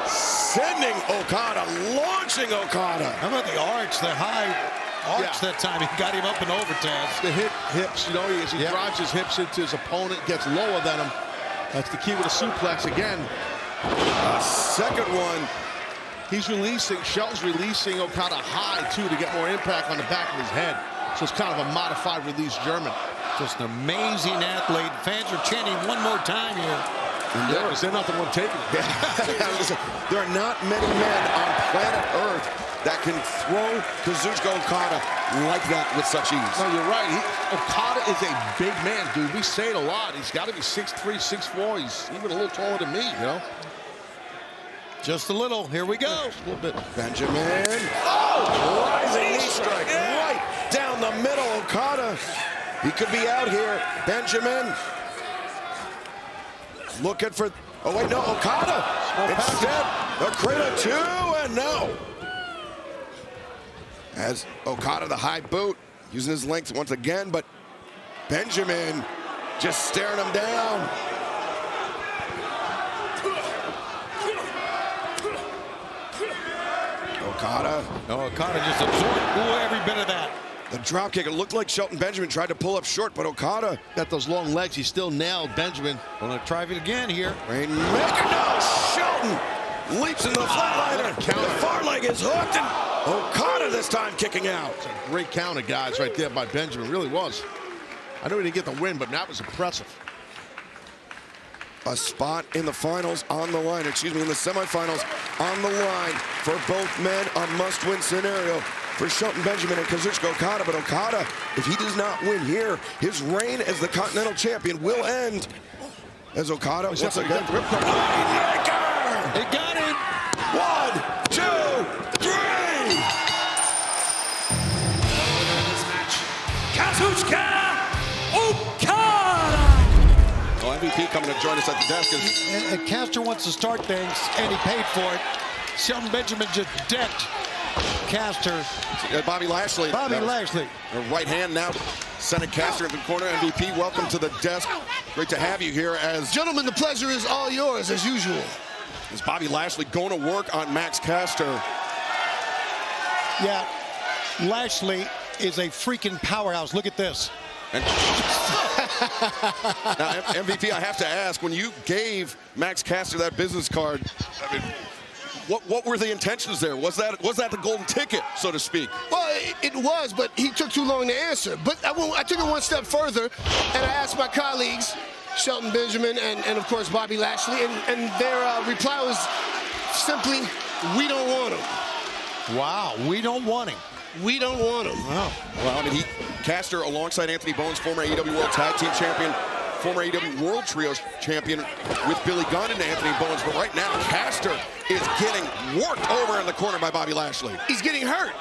sending Okada, launching Okada. How about the arch, the high arch that time? He got him up and over, Taz. The hips, as he drives his hips into his opponent, gets lower than him. That's the key with a suplex again. Second one. He's Shelton's releasing Okada high, too, to get more impact on the back of his head. So it's kind of a modified release German. Just an amazing athlete. Fans are chanting one more time here. Yeah, because they're not the one taking it. There are not many men on planet Earth that can throw Kazuchika Okada like that with such ease. No, you're right. Okada is a big man, dude. We say it a lot. He's got to be 6'3", 6'4". He's even a little taller than me, Just a little. Here we go. Just a little bit. Benjamin. Oh! Rising knee strike right down the middle. Okada. He could be out here. Benjamin. Looking for. Oh, wait, no. Okada. Instead, the cradle two, and no. As Okada, the high boot, using his length once again, but Benjamin just staring him down. Okada. Oh, Okada just absorbed every bit of that. The drop kick. It looked like Shelton Benjamin tried to pull up short, but Okada got those long legs. He still nailed Benjamin. Gonna try it again here. Rainmaker. No, Shelton leaps in the flatliner. The far leg is hooked, and Okada this time kicking out. It's a great counter, guys, right there by Benjamin. Really was. I know he didn't get the win, but that was impressive. A spot in the finals on the line, excuse me, in the semifinals on the line for both men. A must-win scenario for Shelton Benjamin and Kazuchika Okada. But Okada, if he does not win here, his reign as the Continental Champion will end. As Okada once again, It got him. 1, 2, 3. This match, Kazuchika Okada. Well, MVP coming to join us at the desk. And Caster wants to start things, and he paid for it. Shelton Benjamin just decked Caster. Bobby Lashley. Bobby Lashley. Right hand now. Sending Caster in the corner. MVP, welcome to the desk. Great to have you here. As gentlemen, the pleasure is all yours as usual. Is Bobby Lashley going to work on Max Caster? Yeah, Lashley is a freaking powerhouse. Look at this. And now, MVP, I have to ask, when you gave Max Caster that business card, I mean, what were the intentions there? Was that the golden ticket, so to speak? Well, it was, but he took too long to answer. But I took it one step further, and I asked my colleagues, Shelton Benjamin and of course, Bobby Lashley, and their reply was simply, we don't want him. Wow, we don't want him. We don't want him. Wow. Well, I mean, Caster, alongside Anthony Bowens, former AEW World Tag Team Champion, former AEW World Trios Champion with Billy Gunn and Anthony Bowens. But right now, Caster is getting worked over in the corner by Bobby Lashley. He's getting hurt.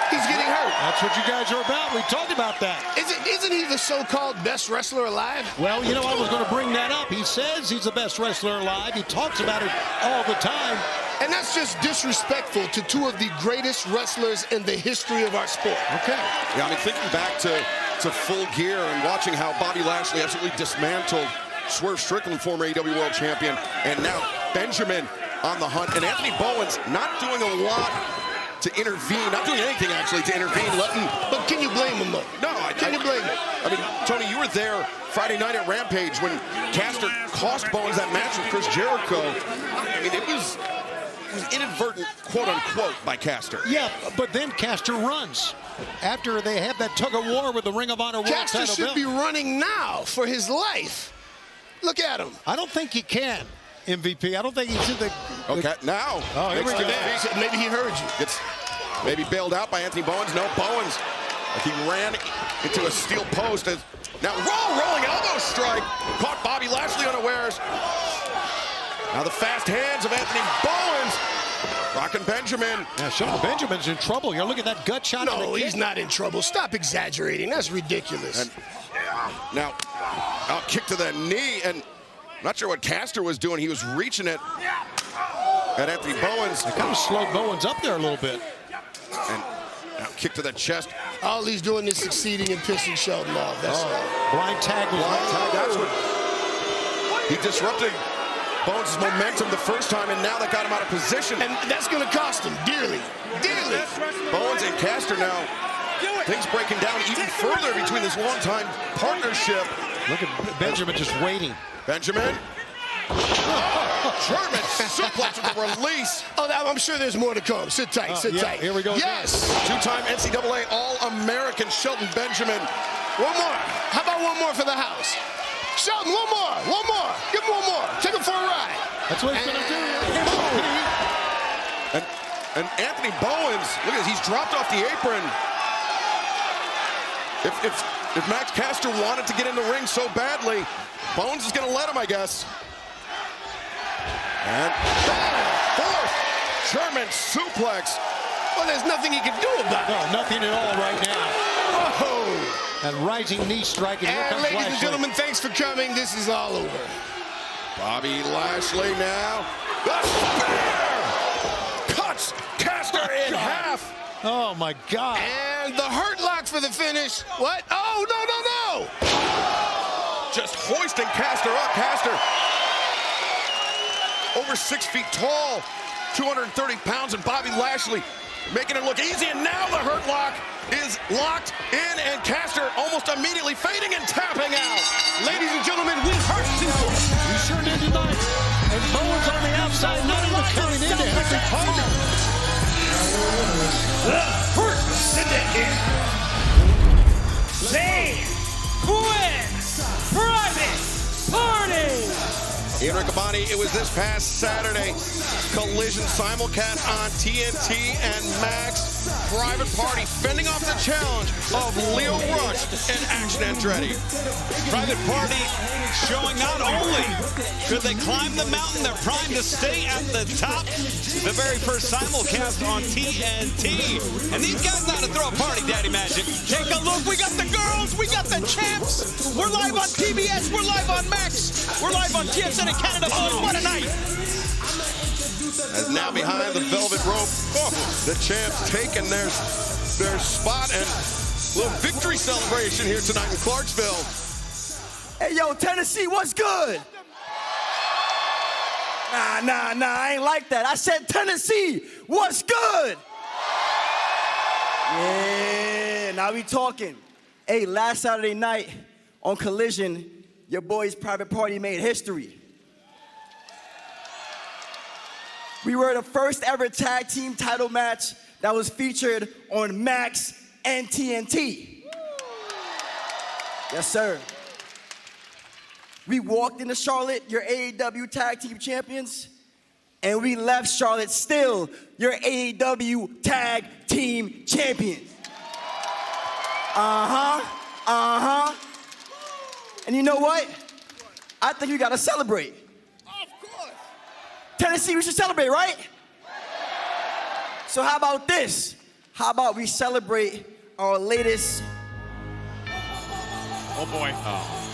He's getting hurt. That's what you guys are about. We talked about that. Isn't he the so-called best wrestler alive? Well, you know, I was going to bring that up. He says he's the best wrestler alive. He talks about it all the time. And that's just disrespectful to two of the greatest wrestlers in the history of our sport. Okay. Yeah, I mean, thinking back to Full Gear and watching how Bobby Lashley absolutely dismantled Swerve Strickland, former AEW World Champion, and now Benjamin on the hunt. And Anthony Bowens not doing a lot to intervene, not doing anything actually to intervene, letting. But can you blame him though? No, can you blame him? I mean, Tony, you were there Friday night at Rampage when Caster cost Bowens that match with Chris Jericho. I mean, it was inadvertent, quote unquote, by Caster. Yeah, but then Caster runs after they have that tug of war with the Ring of Honor World Title Caster should be running now for his life. Look at him. I don't think he can. MVP. I don't think he's in the. Okay, now. Oh, here we go. Maybe he heard you. Gets maybe bailed out by Anthony Bowens. No, Bowens. Like he ran into a steel post. Now rolling elbow strike. Caught Bobby Lashley unawares. Now the fast hands of Anthony Bowens. Rocking Benjamin. Yeah, Shelton Benjamin's in trouble. You're looking at that gut shot. No, he's not in trouble. Stop exaggerating. That's ridiculous. And now, I'll kick to the knee, and I'm not sure what Caster was doing. He was reaching it at Anthony Bowens. It kind of slowed Bowens up there a little bit. And now kick to the chest. All he's doing is succeeding in pissing Shelton off. That's all. Blind tag was That's what he disrupted Bowens' momentum the first time, and now that got him out of position. And that's going to cost him dearly. Dearly. Bowens and Caster now, things breaking down even further between this long-time partnership. Look at Benjamin just waiting. Benjamin. German suplex with the release. Oh, I'm sure there's more to come. Sit tight, sit tight. Here we go. Yes. Two-time NCAA All-American Shelton Benjamin. One more. How about one more for the house? Shelton, one more. One more. Give him one more. Take him for a ride. That's what he's going to do. And Anthony Bowens, look at this. He's dropped off the apron. If Max Caster wanted to get in the ring so badly, Bowens is going to let him, I guess. And fourth German suplex. Well, there's nothing he can do about it. No, nothing at all right now. Oh. And rising knee strike. And ladies and gentlemen, thanks for coming. This is all over. Bobby Lashley now. The spear! Cuts Caster in half. Oh, my God. And the Hurt Lock for the finish. What? Oh, no. Just hoisting Caster up. Caster over 6 feet tall, 230 pounds, and Bobby Lashley making it look easy. And now the hurt lock is locked in, and Caster almost immediately fading and tapping out. Ladies and gentlemen, we hurt people. We sure did tonight. And Bowen's on the outside, not even coming into every partner. The first Syndicate. They win Private Party. Ian Riccaboni, it was this past Saturday. Collision simulcast on TNT and Max. Private Party fending off the challenge of Lio Rush and Action Andretti. Private Party showing not only could they climb the mountain, they're primed to stay at the top. The very first simulcast on TNT. And these guys know how to throw a party, Daddy Magic. Take a look, we got the girls, we got the champs. We're live on TBS, we're live on Max, we're live on TSN in Canada. Oh, what a night. As now behind the velvet rope, the champs taking their spot, and a little victory celebration here tonight in Clarksville. Hey, yo, Tennessee, what's good? Nah, I ain't like that. I said Tennessee, what's good? Yeah, now we talking. Hey, last Saturday night on Collision, your boys' Private Party made history. We were the first ever tag team title match that was featured on Max and TNT. Yes, sir. We walked into Charlotte, your AEW tag team champions, and we left Charlotte still your AEW tag team champions. And you know what? I think you gotta celebrate. Tennessee, we should celebrate, right? So how about this? How about we celebrate our latest... Oh boy.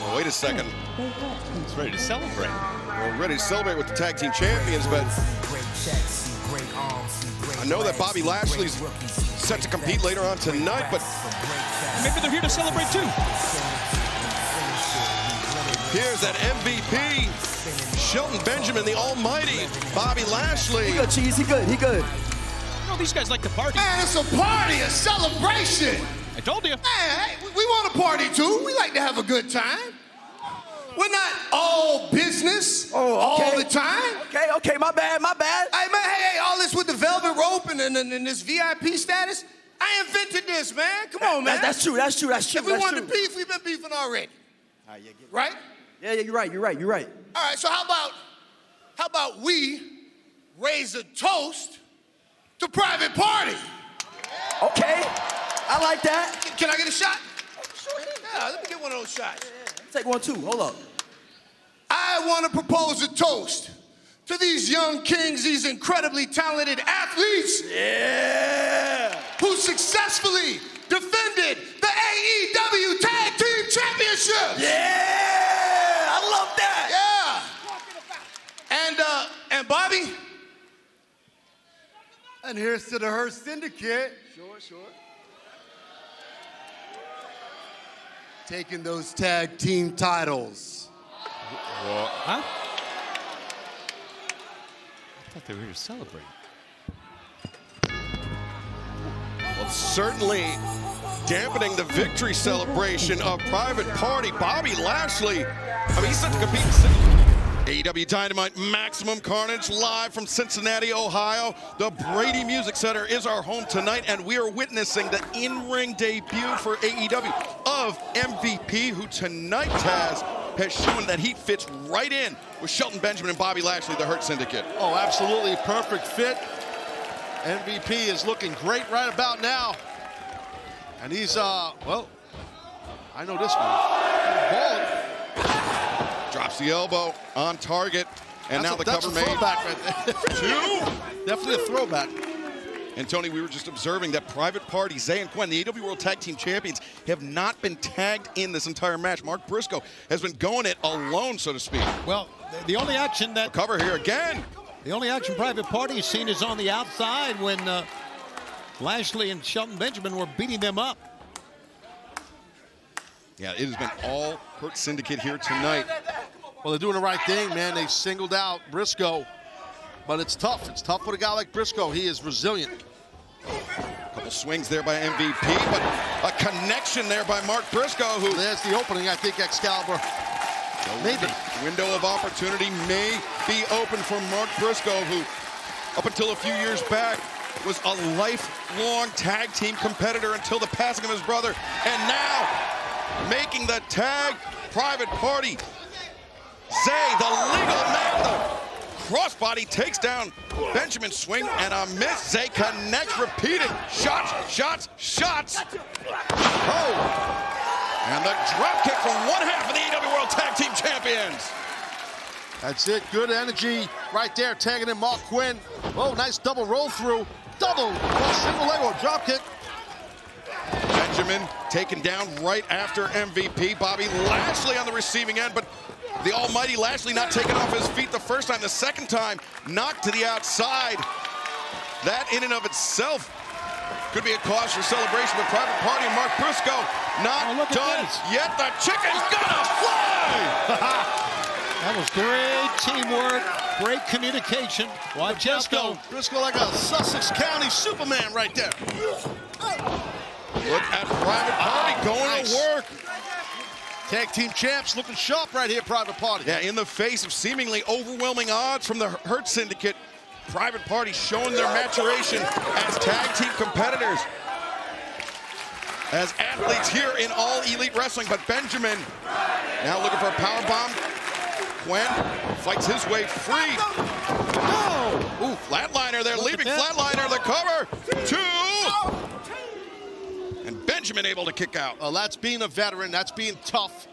Well, wait a second. He's ready to celebrate. We're ready to celebrate with the tag team champions, but I know that Bobby Lashley's set to compete later on tonight, but maybe they're here to celebrate too. Here's that MVP, Shelton Benjamin, the almighty Bobby Lashley. He good, Cheese, he good. You know, these guys like to party. Man, it's a party, a celebration. I told you. Man, hey, we want to party too. We like to have a good time. We're not all business all the time. Okay, my bad. Hey, man, hey, all this with the velvet rope and this VIP status. I invented this, man. Come on, man. That's true. If we wanted to beef, we've been beefing already. Right? Yeah, you're right. All right, so how about we raise a toast to Private Party? Okay, I like that. Can I get a shot? Sure. Yeah, let me get one of those shots. Take one too, hold up. I want to propose a toast to these young kings, these incredibly talented athletes. Yeah. Who successfully defended the AEW Tag Team Championship. Yeah, I love that. Yeah. And Bobby. And here's to the Hurt Syndicate. Sure. Taking those tag team titles. Huh? I thought they were here to celebrate. Well, certainly dampening the victory celebration of Private Party. Bobby Lashley, I mean, he's set to compete in AEW Dynamite Maximum Carnage live from Cincinnati, Ohio. The Brady Music Center is our home tonight, and we are witnessing the in-ring debut for AEW of MVP, who tonight, Taz, has shown that he fits right in with Shelton Benjamin and Bobby Lashley, the Hurt Syndicate. Oh, absolutely perfect fit. MVP is looking great right about now. And he's, well, I know this move. Balling. Drops the elbow on target, and now the cover made. Throwback right there. Two. Definitely a throwback. And Tony, we were just observing that Private Party, Zay and Quen, the AEW World Tag Team Champions, have not been tagged in this entire match. Mark Briscoe has been going it alone, so to speak. Well, the only action that... Cover here again. The only action Private Party has seen is on the outside when Lashley and Shelton Benjamin were beating them up. Yeah, it has been all Hurt Syndicate here tonight. Well, they're doing the right thing, man. They singled out Briscoe, but it's tough. It's tough with a guy like Briscoe. He is resilient. A couple swings there by MVP, but a connection there by Mark Briscoe, who... There's the opening, I think, Excalibur. Maybe. Window of opportunity may be open for Mark Briscoe, who, up until a few years back, was a lifelong tag team competitor until the passing of his brother. And now, making the tag Private Party. Zay, the legal man, the crossbody takes down Benjamin, swing and a miss. Zay connects, repeated shots, shots, shots. Oh, and the drop kick from one half of the AEW World Tag Team Champions. That's it, good energy right there, tagging in Mark Quinn. Oh, nice double roll through. Double, single leg or drop kick. Benjamin taken down right after MVP. Bobby Lashley on the receiving end, but the almighty Lashley not taken off his feet the first time. The second time, knocked to the outside. That in and of itself could be a cause for celebration, but Private Party and Mark Briscoe not done yet. The chicken's gonna fly! That was great teamwork, great communication. Watch Briscoe like a Sussex County Superman right there. Look at Private Party going to work. Tag team champs looking sharp right here, Private Party. Yeah, in the face of seemingly overwhelming odds from the Hurt Syndicate, Private Party showing their maturation as tag team competitors, as athletes here in All Elite Wrestling. But Benjamin now looking for a powerbomb. Quinn fights his way free. Oh! Ooh, flatliner there, leaping flatliner, the cover. 2. And Benjamin able to kick out. Well, that's being a veteran. That's being tough.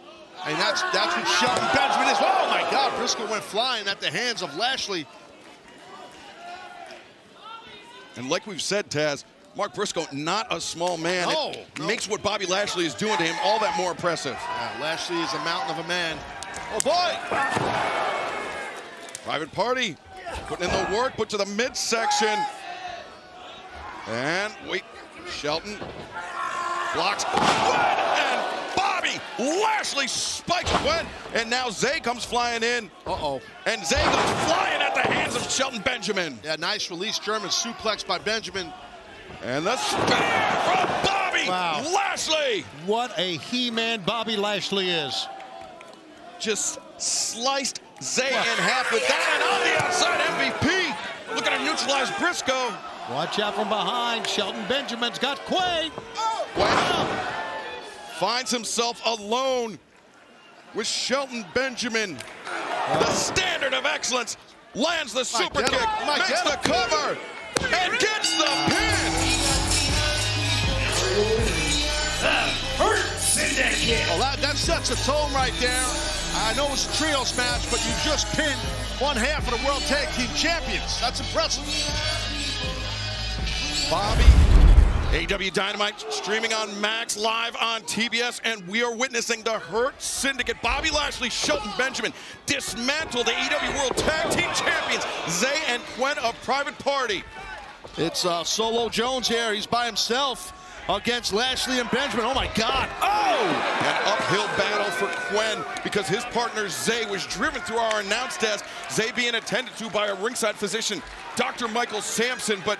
And that's what Shelton Benjamin is. Oh, my God. Briscoe went flying at the hands of Lashley. And like we've said, Taz, Mark Briscoe, not a small man. No, it makes what Bobby Lashley is doing to him all that more impressive. Yeah, Lashley is a mountain of a man. Oh, boy! Private Party putting in the work, put to the midsection. And wait, Shelton blocks Gwen, and Bobby Lashley spikes Gwen, and now Zay comes flying in. Uh-oh. And Zay goes flying at the hands of Shelton Benjamin. Yeah, nice release, German suplex by Benjamin. And the spear from Bobby Lashley. What a He-Man Bobby Lashley is. Just sliced Zay in half with that, and on the outside, MVP looking to neutralize Briscoe. Watch out from behind. Shelton Benjamin's got Quay. Wow. Finds himself alone with Shelton Benjamin. The standard of excellence. Lands the super kick, makes the cover, and gets the pin. Hurt Syndicate. Well, that sets a tone right there. I know it's a trios match, but you just pinned one half of the World Tag Team Champions. That's impressive. Bobby, AEW Dynamite streaming on Max, live on TBS, and we are witnessing the Hurt Syndicate. Bobby Lashley, Shelton Benjamin dismantle the AEW World Tag Team Champions, Zay and Quinn of Private Party. It's Solo Jones here. He's by himself against Lashley and Benjamin. Oh, my God. Oh! An uphill battle for Quinn because his partner Zay was driven through our announce desk. Zay being attended to by a ringside physician, Dr. Michael Sampson, but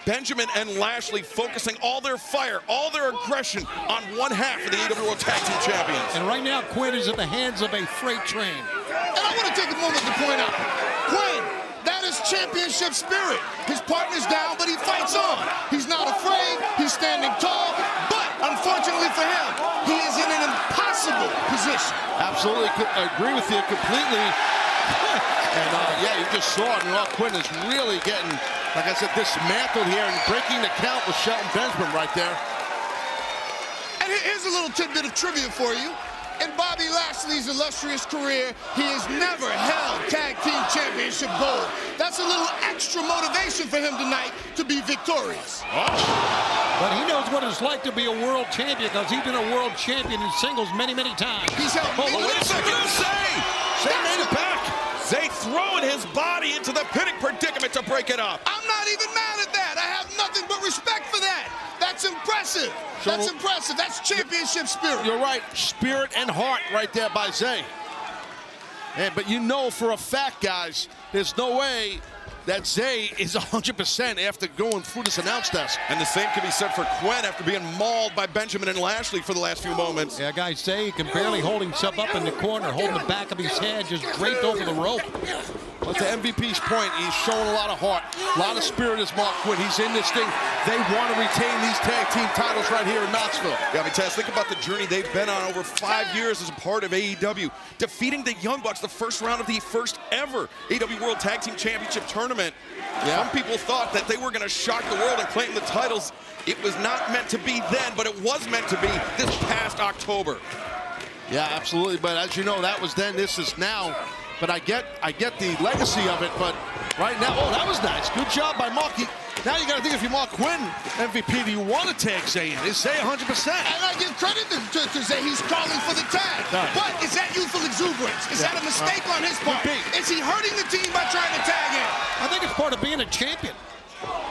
Benjamin and Lashley focusing all their fire, all their aggression on one half of the AEW World Tag Team Champions. And right now, Quinn is in the hands of a freight train. And I want to take a moment to point out, Quinn, that is championship spirit. His partner's down, but he fights on. He's not afraid. He's standing tall. But unfortunately for him, he is in an impossible position. Absolutely, I agree with you completely. And yeah, you just saw it. And Quinn is really getting, like I said, dismantled here and breaking the count with Shelton Benjamin right there. And here's a little tidbit of trivia for you. In Bobby Lashley's illustrious career, he has never held Tag Team Championship gold. That's a little extra motivation for him tonight to be victorious. But he knows what it's like to be a world champion because he's been a world champion in singles many, many times. He's held Wait a second, Zay made it back. Zay throwing his body into the pinning predicament to break it up. I'm not even mad at that. I have nothing but respect for that. That's impressive. That's impressive. That's championship spirit. You're right. Spirit and heart right there by Zay. But you know for a fact, guys, there's no way that Zay is 100% after going through this announce desk. And the same can be said for Quen after being mauled by Benjamin and Lashley for the last few moments. Yeah, guys, Zay can barely hold himself up in the corner, holding the back of his head, just draped over the rope. But to MVP's point, he's showing a lot of heart, a lot of spirit as Mark Quinn. He's in this thing. They want to retain these tag team titles right here in Knoxville. Yeah, I mean, Taz, think about the journey they've been on over 5 years as a part of AEW, defeating the Young Bucks the first round of the first ever AEW World Tag Team Championship tournament. Yeah. Some people thought that they were going to shock the world and claim the titles. It was not meant to be then, but it was meant to be this past October. Yeah, absolutely. But as you know, that was then, this is now. But I get the legacy of it, but right now, oh, that was nice. Good job by Marky. Now you got to think, if you're Mark Quinn, MVP, do you want to tag Zay in? Is Zay 100%? And I give credit to Zay. He's calling for the tag. But is that youthful exuberance? Is that a mistake on his part? Is he hurting the team by trying to tag in? I think it's part of being a champion.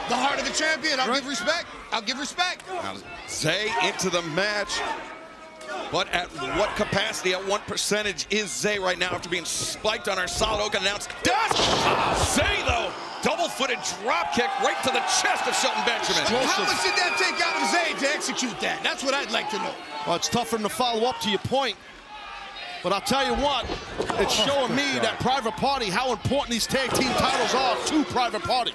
The heart of the champion. I'll give respect. I'll give respect. Now, Zay into the match. But at what capacity, at what percentage is Zay right now after being spiked on our solid oak and announced death? Zay, though, double-footed drop kick right to the chest of Shelton Benjamin. How much did that take out of Zay to execute that? That's what I'd like to know. Well, it's tough for him to follow up to your point. But I'll tell you what, it's showing me that Private Party, how important these tag team titles are to Private Party.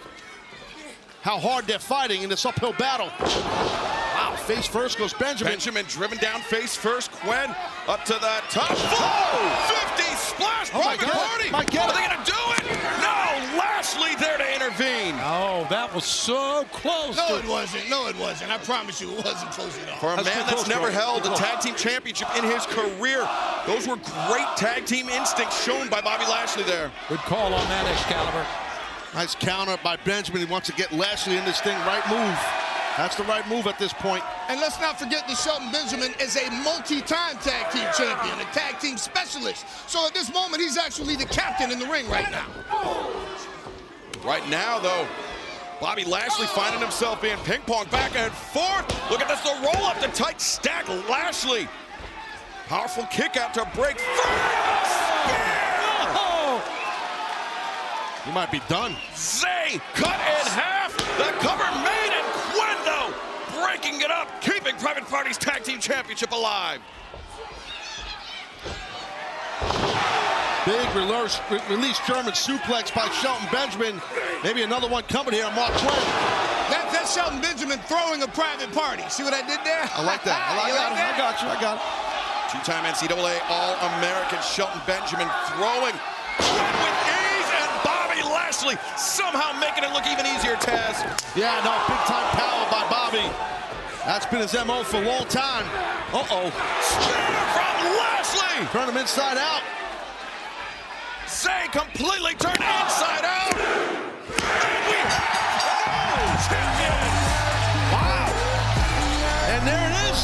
How hard they're fighting in this uphill battle. Wow, face first goes Benjamin. Benjamin driven down face first. Quen up to the top. Oh, 50 splash. Private Party. Are they going to do it? No, Lashley there to intervene. Oh, that was so close. No, it wasn't. No, it wasn't. I promise you, it wasn't close at all. For a man that's never held a tag team championship in his career, those were great tag team instincts shown by Bobby Lashley there. Good call on that, Excalibur. Nice counter by Benjamin. He wants to get Lashley in this thing. Right move. That's the right move at this point. And let's not forget that Shelton Benjamin is a multi-time tag team champion, a tag team specialist. So at this moment, he's actually the captain in the ring right now. Right now, though, Bobby Lashley finding himself being ping-pong back and forth. Look at this, the roll up, the tight stack. Lashley, powerful kick out to break free. He might be done. Zay cut in half. The cover made, and Quen, though, breaking it up, keeping Private Party's tag team championship alive. Big release German suplex by Shelton Benjamin. Maybe another one coming here on Mark Quinn. That's Shelton Benjamin throwing a Private Party. See what I did there? I like that. I got you. I got it. Two-time NCAA All-American Shelton Benjamin throwing with ease, and Bobby Lashley somehow making it look even easier, Taz. Yeah, no, big-time power by Bobby. That's been his MO for a long time. Uh-oh. Spear from Lashley. Turn him inside out. Zay completely turned inside out. And we have champion. Wow. And there it is.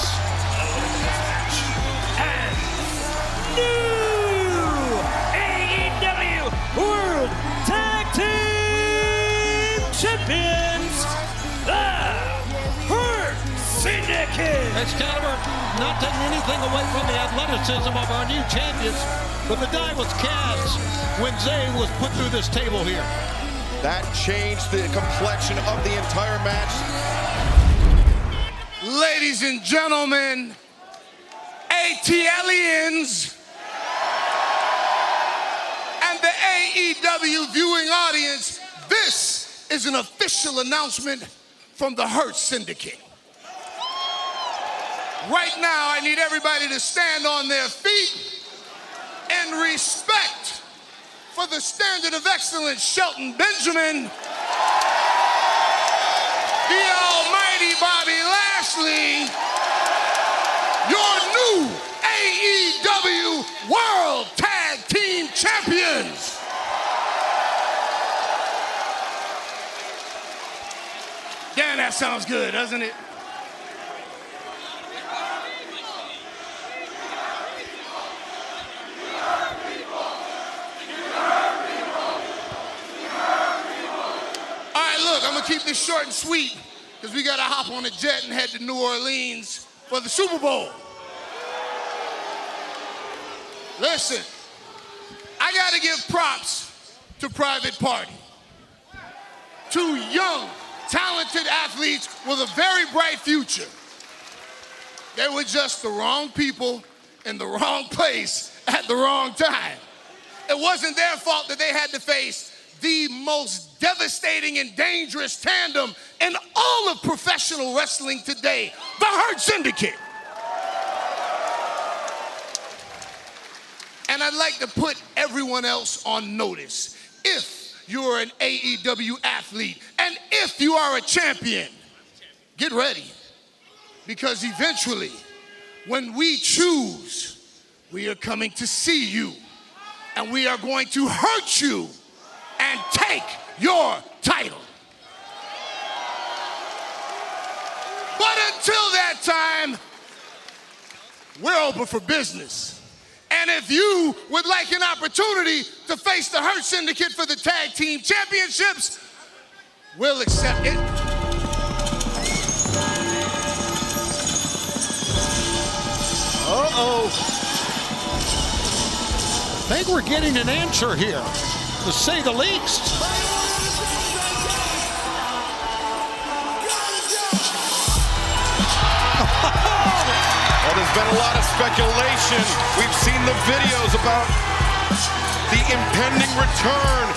And new AEW World Tag Team Champions, the Hurt Syndicate. Excalibur, not taking anything away from the athleticism of our new champions, but the die was cast when Zay was put through this table here. That changed the complexion of the entire match. Ladies and gentlemen, ATLians and the AEW viewing audience, this is an official announcement from the Hurt Syndicate. Right now, I need everybody to stand on their feet in respect for the standard of excellence, Shelton Benjamin, the almighty Bobby Lashley, your new AEW World Tag Team Champions. Damn, that sounds good, doesn't it? keep this short and sweet because we got to hop on a jet and head to New Orleans for the Super Bowl. Listen, I got to give props to Private Party. Two young, talented athletes with a very bright future. They were just the wrong people in the wrong place at the wrong time. It wasn't their fault that they had to face the most devastating and dangerous tandem in all of professional wrestling today, the Hurt Syndicate. And I'd like to put everyone else on notice. If you're an AEW athlete and if you are a champion, get ready. Because eventually, when we choose, we are coming to see you. And we are going to hurt you and take your title. But until that time, we're open for business. And if you would like an opportunity to face the Hurt Syndicate for the Tag Team Championships, we'll accept it. Uh-oh. I think we're getting an answer here, to say the least. Well, there's been a lot of speculation. We've seen the videos about the impending return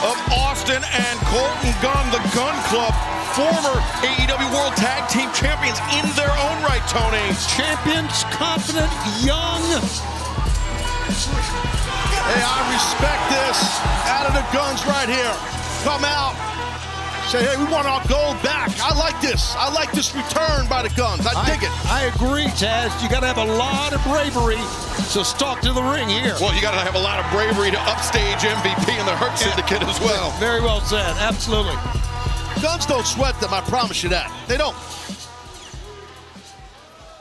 of Austin and Colton Gunn, the Gun Club, former AEW World Tag Team Champions in their own right, Tony. Champions, confident, young. Hey, I respect this. Out of the Guns right here. Come out. Say, hey, we want our gold back. I like this. I like this return by the Guns. I dig it. I agree, Taz. You got to have a lot of bravery to stalk to the ring here. Well, you got to have a lot of bravery to upstage MVP in the Hurt Syndicate as well. Very well said. Absolutely. Guns don't sweat them. I promise you that. They don't.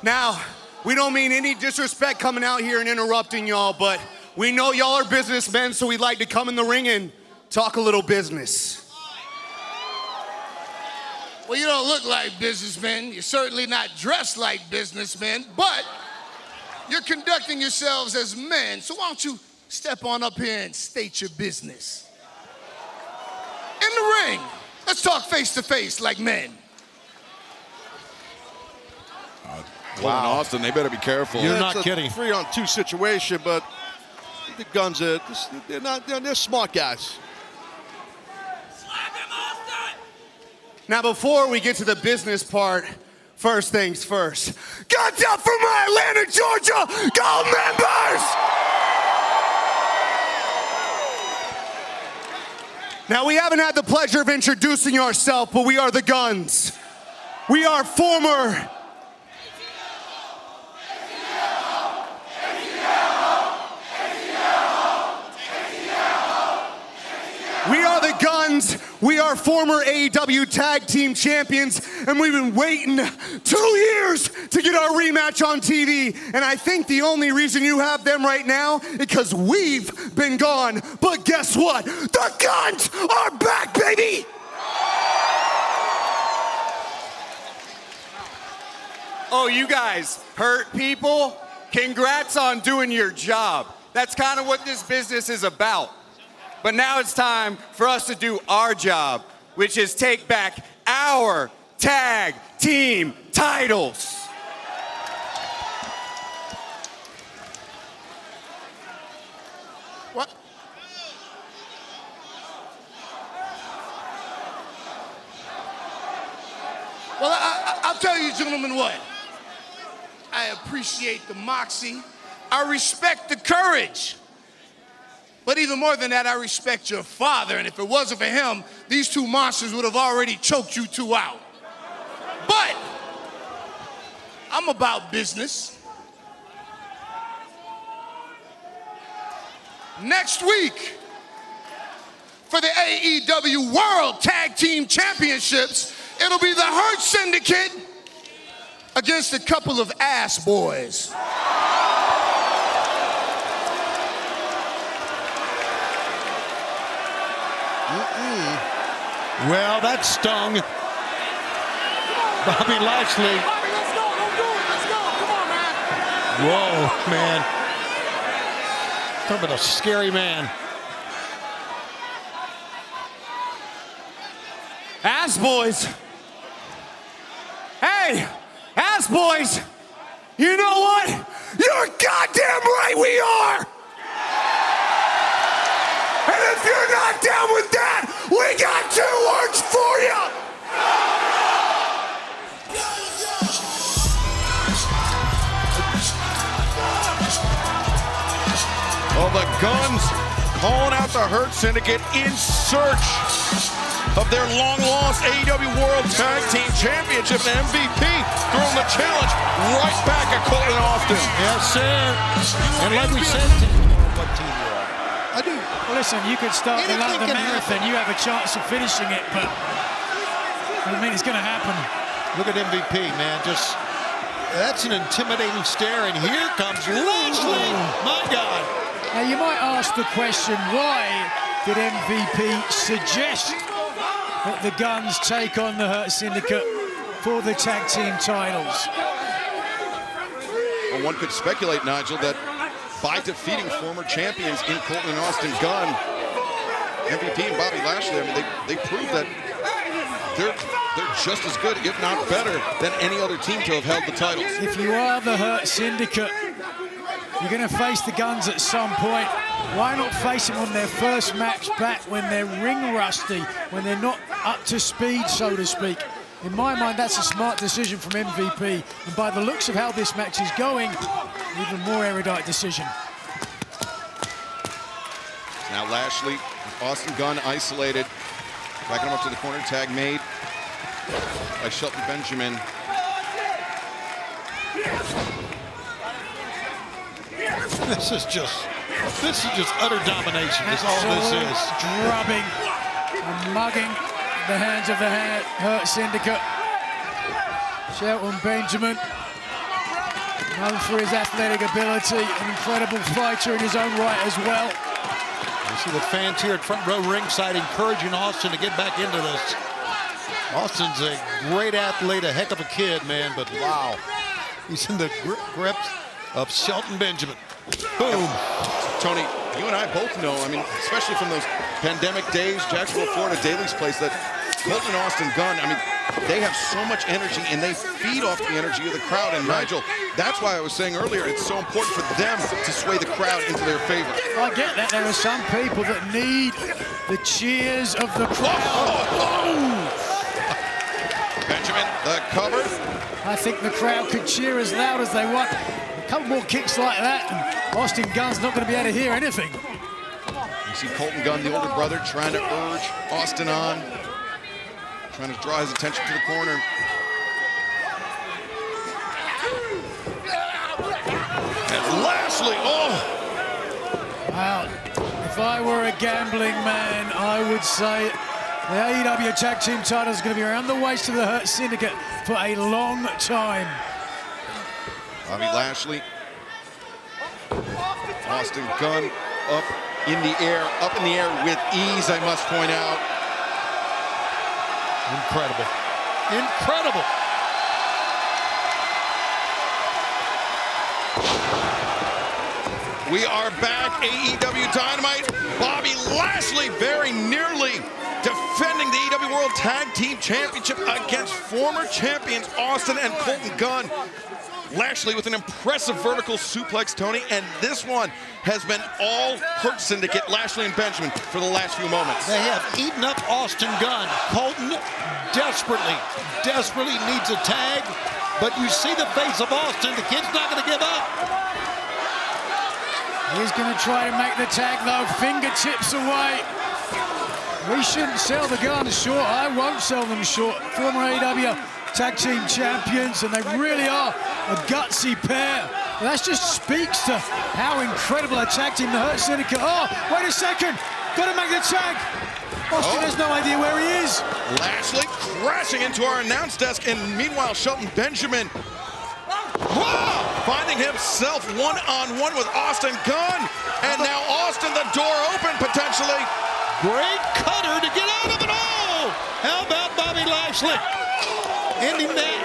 Now, we don't mean any disrespect coming out here and interrupting y'all, but we know y'all are businessmen, so we'd like to come in the ring and talk a little business. Well, you don't look like businessmen. You're certainly not dressed like businessmen, but you're conducting yourselves as men. So why don't you step on up here and state your business? In the ring, let's talk face to face like men. Cole and Austin, they better be careful. You're not kidding. 3-on-2 situation, but the Guns, they're smart guys. Now, before we get to the business part, first things first. Guns up for my Atlanta, Georgia Gold members! Now, we haven't had the pleasure of introducing ourselves, but we are the Guns. We are former... We are the Guns. We are former AEW Tag Team Champions, and we've been waiting 2 years to get our rematch on TV. And I think the only reason you have them right now is because we've been gone. But guess what? The Guns are back, baby! Oh, you guys, Hurt people, congrats on doing your job. That's kind of what this business is about. But now it's time for us to do our job, which is take back our tag team titles. What? Well, I'll tell you, gentlemen, what? I appreciate the moxie. I respect the courage. But even more than that, I respect your father. And if it wasn't for him, these two monsters would have already choked you two out. But I'm about business. Next week, for the AEW World Tag Team Championships, it'll be the Hurt Syndicate against a couple of ass boys. Well, that stung Bobby Lashley. Bobby, let's go. Don't do it. Let's go. Come on, man. Whoa, man. Talk about a scary man. Ass boys. Hey, ass boys. You know what? You're goddamn right we are. And if you're not down with that, we got 2 words for you. Well, the Guns calling out the Hurt Syndicate in search of their long-lost AEW World Tag Team Championship and MVP, throwing the challenge right back at Cole and Austin. Yes, sir. And like we said, what team you are? I do. Well, listen, you could start the London Marathon. You have a chance of finishing it, but I mean, it's going to happen. Look at MVP, man. Just, that's an intimidating stare. And here comes Lashley. My God. Now, you might ask the question, why did MVP suggest that the Guns take on the Hurt Syndicate for the tag team titles? Well, one could speculate, Nigel, that by defeating former champions in Colton and Austin Gunn, MVP and Bobby Lashley, I mean, they proved that they're just as good, if not better, than any other team to have held the titles. If you are the Hurt Syndicate, you're going to face the Guns at some point. Why not face them on their first match back when they're ring rusty, when they're not up to speed, so to speak? In my mind, that's a smart decision from MVP. And by the looks of how this match is going, even more erudite decision. Now Lashley, Austin Gunn isolated. Backing him up to the corner, tag made by Shelton Benjamin. This is just utter domination. That's all this is. Drubbing and mugging the hands of the Hurt Syndicate. Shelton Benjamin, known for his athletic ability, an incredible fighter in his own right as well. You see the fans here at front row ringside encouraging Austin to get back into this. Austin's a great athlete, a heck of a kid, man, but wow. He's in the grips of Shelton Benjamin. Boom. Tony, you and I both know, I mean, especially from those pandemic days, Jacksonville, Florida, Daly's place, that Colton and Austin Gunn, I mean, they have so much energy and they feed off the energy of the crowd. And Nigel, that's why I was saying earlier, it's so important for them to sway the crowd into their favor. I get that. There are some people that need the cheers of the crowd. Benjamin, the cover. I think the crowd could cheer as loud as they want. A couple more kicks like that, and Austin Gunn's not going to be able to hear anything. You see Colton Gunn, the older brother, trying to urge Austin on, trying to draw his attention to the corner. And Lashley, oh! Wow, if I were a gambling man, I would say the AEW Tag Team title is going to be around the waist of the Hurt Syndicate for a long time. Bobby Lashley, Austin Gunn up in the air with ease, I must point out. Incredible. Incredible. We are back, AEW Dynamite. Bobby Lashley very nearly defending the AEW World Tag Team Championship against former champions Austin and Colton Gunn. Lashley with an impressive vertical suplex, Tony, and this one has been all Hurt Syndicate, Lashley and Benjamin, for the last few moments. They have eaten up Austin Gunn. Colton desperately needs a tag, but you see the face of Austin. The kid's not going to give up. He's going to try to make the tag, though, fingertips away. We shouldn't sell the Guns short. I won't sell them short. Former AEW Tag Team Champions, and they really are a gutsy pair. And that just speaks to how incredible a tag team the Hurt Syndicate are. Wait a second, got to make the tag. Austin has no idea where he is. Lashley crashing into our announce desk, and meanwhile, Shelton Benjamin finding himself one-on-one with Austin Gunn. And now Austin, the door open potentially. Great cutter to get out of it all. How about Bobby Lashley? Ending that.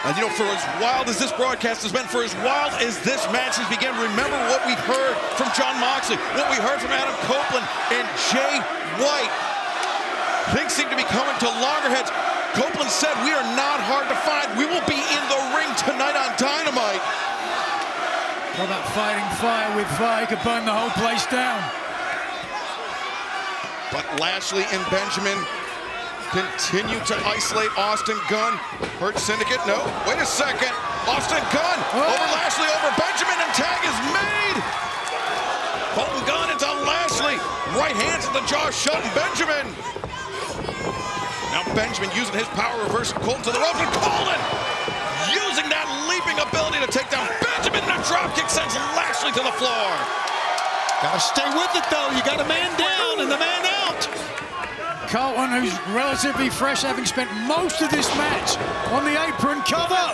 And you know, for as wild as this broadcast has been, for as wild as this match has begun, remember what we heard from Jon Moxley, what we heard from Adam Copeland and Jay White. Things seem to be coming to loggerheads. Copeland said, we are not hard to find. We will be in the ring tonight on Dynamite. All that fighting fire with fire could burn the whole place down. But Lashley and Benjamin continue to isolate Austin Gunn. Hurt Syndicate, no, wait a second. Austin Gunn over Lashley, over Benjamin, and tag is made. Colton Gunn into Lashley. Right hand to the jaw, shutting Benjamin. Now Benjamin using his power, reversing Colton to the ropes, and Colton using that leaping ability to take down Benjamin, and a dropkick sends Lashley to the floor. Gotta stay with it, though. You got a man down and the man out. Colton, who's relatively fresh, having spent most of this match on the apron, cover.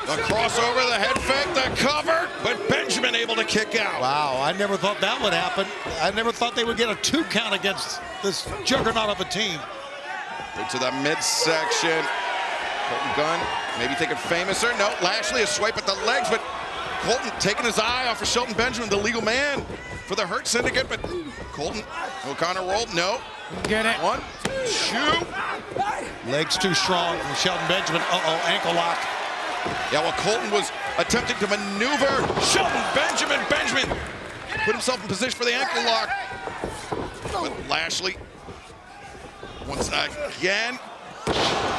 The crossover, the head fake, the cover, but Benjamin able to kick out. Wow, I never thought that would happen. I never thought they would get a 2 count against this juggernaut of a team. Into the midsection. Colton Gunn, maybe thinking famouser. No, Lashley a swipe at the legs, but Colton taking his eye off of Shelton Benjamin, the legal man for the Hurt Syndicate, but Colton, O'Connor rolled, no. Get it. 1, 2. Legs too strong from Shelton Benjamin. Uh-oh, ankle lock. Yeah, well, Colton was attempting to maneuver Shelton Benjamin. Benjamin put himself in position for the ankle lock. But Lashley, once again.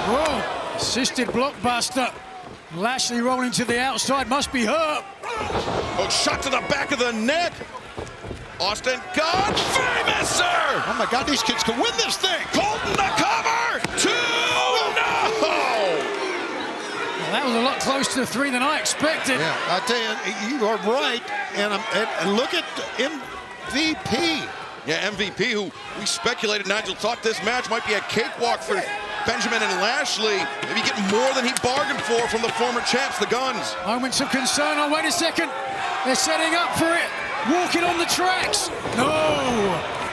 Whoa, assisted blockbuster. Lashley rolling to the outside, must be hurt. Oh, shot to the back of the neck. Austin Gunn, famouser! Oh my God, these kids can win this thing. Colton the cover, 2, no! Well, that was a lot closer to 3 than I expected. Yeah, I tell you, you are right. And look at MVP. Yeah, MVP, who we speculated, Nigel, thought this match might be a cakewalk for Benjamin and Lashley. Maybe get more than he bargained for from the former champs, the Guns. Moments of concern. Oh, wait a second. They're setting up for it. Walking on the tracks. No.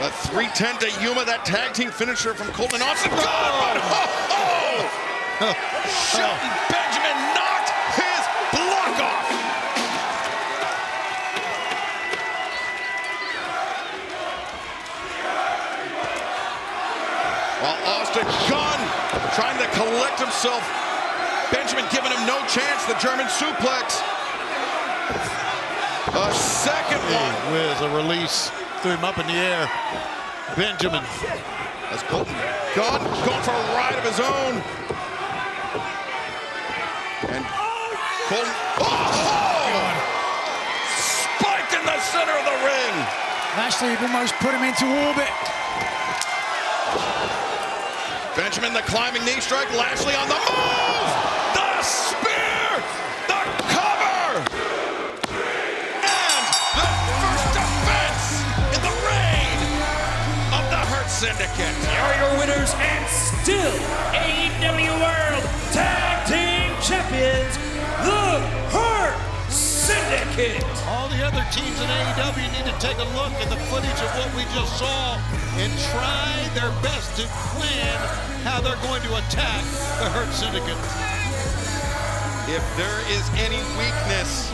A 310 to Yuma, that tag team finisher from Colton Austin. Shelton Benjamin knocked his block off. While Austin Gunn trying to collect himself. Benjamin giving him no chance. The German suplex. A second one. With a release, threw him up in the air. Benjamin. As Colton Gunn going for a ride of his own. And Colton, spiked in the center of the ring. Lashley almost put him into orbit. Benjamin, the climbing knee strike. Lashley on the move. The spear. The cover. And the first defense in the reign of the Hurt Syndicate. Here are your winners and still AEW World Tag Team Champions, the Hurt Syndicate. All the other teams in AEW need to take a look at the footage of what we just saw and try their best to plan how they're going to attack the Hurt Syndicate. If there is any weakness,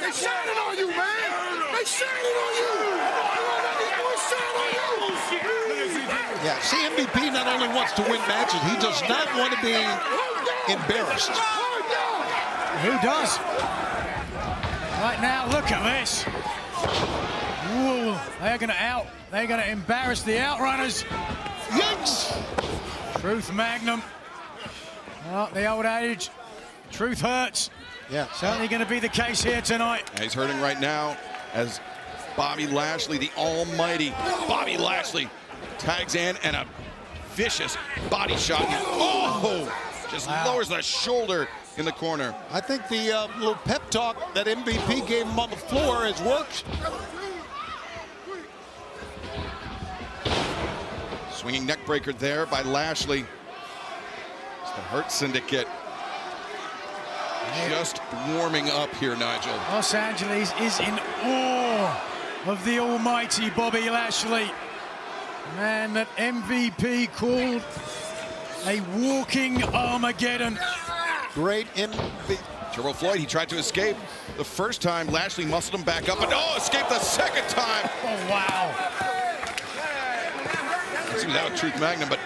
They shining on you, man! They shining on you! Yeah, see, MVP not only wants to win matches, he does not want to be embarrassed. Who does? Right now, look at this. Ooh, they're going to embarrass the Outrunners. Yikes! Truth Magnum. Oh, the old adage, truth hurts. Yeah. Certainly going to be the case here tonight. He's hurting right now as Bobby Lashley, the almighty Bobby Lashley, tags in and a vicious body shot. Just lowers the shoulder in the corner. I think the little pep talk that MVP gave him on the floor has worked. Swinging neck breaker there by Lashley. It's the Hurt Syndicate just warming up here, Nigel. Los Angeles is in awe of the almighty Bobby Lashley. Man that MVP called a walking Armageddon. Great MVP. Turbo Floyd, he tried to escape the first time. Lashley muscled him back up, but escaped the second time. Oh, wow. Let's see without Truth Magnum, but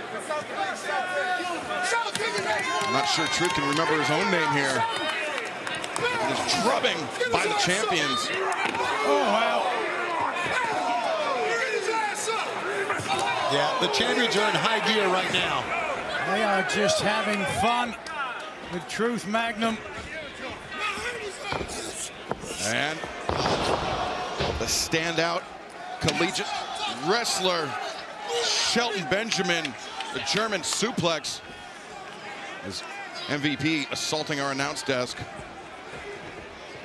I'm not sure Truth can remember his own name here. This drubbing by the champions. Oh, wow. Yeah, the champions are in high gear right now. They are just having fun with Truth Magnum. And the standout collegiate wrestler, Shelton Benjamin, the German suplex. As MVP assaulting our announce desk. Why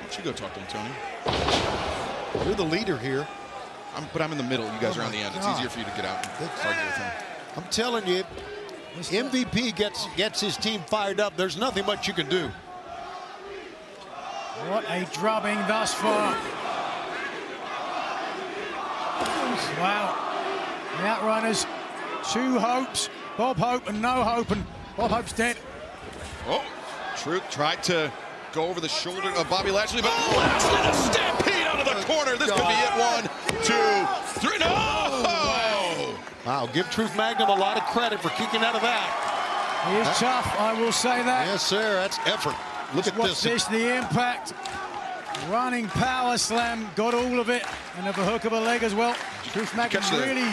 don't you go talk to him, Tony? You're the leader here. But I'm in the middle. You guys are on the end. It's easier for you to get out and argue with him. I'm telling you, MVP gets his team fired up. There's nothing much you can do. What a drubbing thus far. Wow. The Outrunners, two Hopes, Bob Hope and no Hope, and Bob Hope's dead. Oh, Truth tried to go over the shoulder of Bobby Lashley, but Lashley, a stampede out of the corner. This could be it. 1, 2, 3, no! Wow, give Truth Magnum a lot of credit for kicking out of that. He is tough, I will say that. Yes, sir, that's effort. Look at Watch this, the impact. Running power slam, got all of it, and of a hook of a leg as well. Truth Magnum really...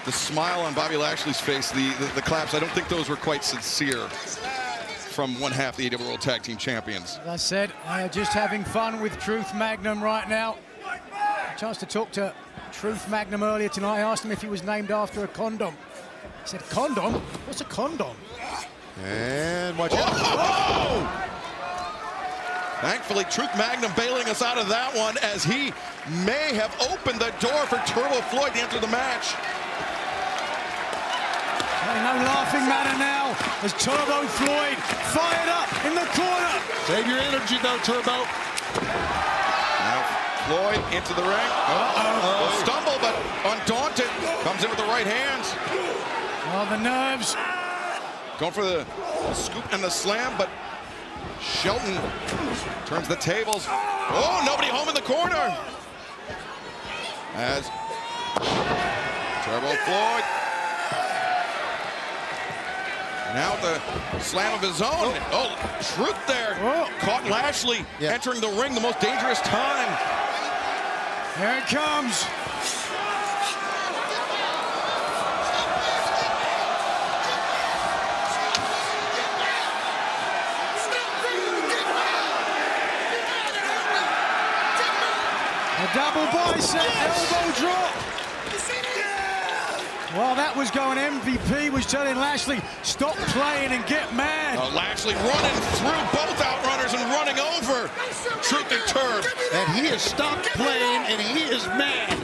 The smile on Bobby Lashley's face, the claps, I don't think those were quite sincere from one half the AEW World Tag Team Champions. As I said, they are just having fun with Truth Magnum right now. A chance to talk to Truth Magnum earlier tonight. I asked him if he was named after a condom. He said, condom? What's a condom? And watch out. Oh! Thankfully, Truth Magnum bailing us out of that one, as he may have opened the door for Turbo Floyd to enter the match. No laughing matter now as Turbo Floyd fired up in the corner. Save your energy though, Turbo. Now Floyd into the ring. A stumble, but undaunted. Comes in with the right hands. Oh, the nerves. Going for the scoop and the slam, but Shelton turns the tables. Oh, nobody home in the corner. As Turbo Floyd. Now the slam of his own. Oh, Truth there. Caught Lashley entering the ring, the most dangerous time. Here it comes. A double bicep elbow drop. While that was going, MVP was telling Lashley, stop playing and get mad. Lashley running through both Outrunners and running over Truth and Turb. And he has stopped playing and he is mad.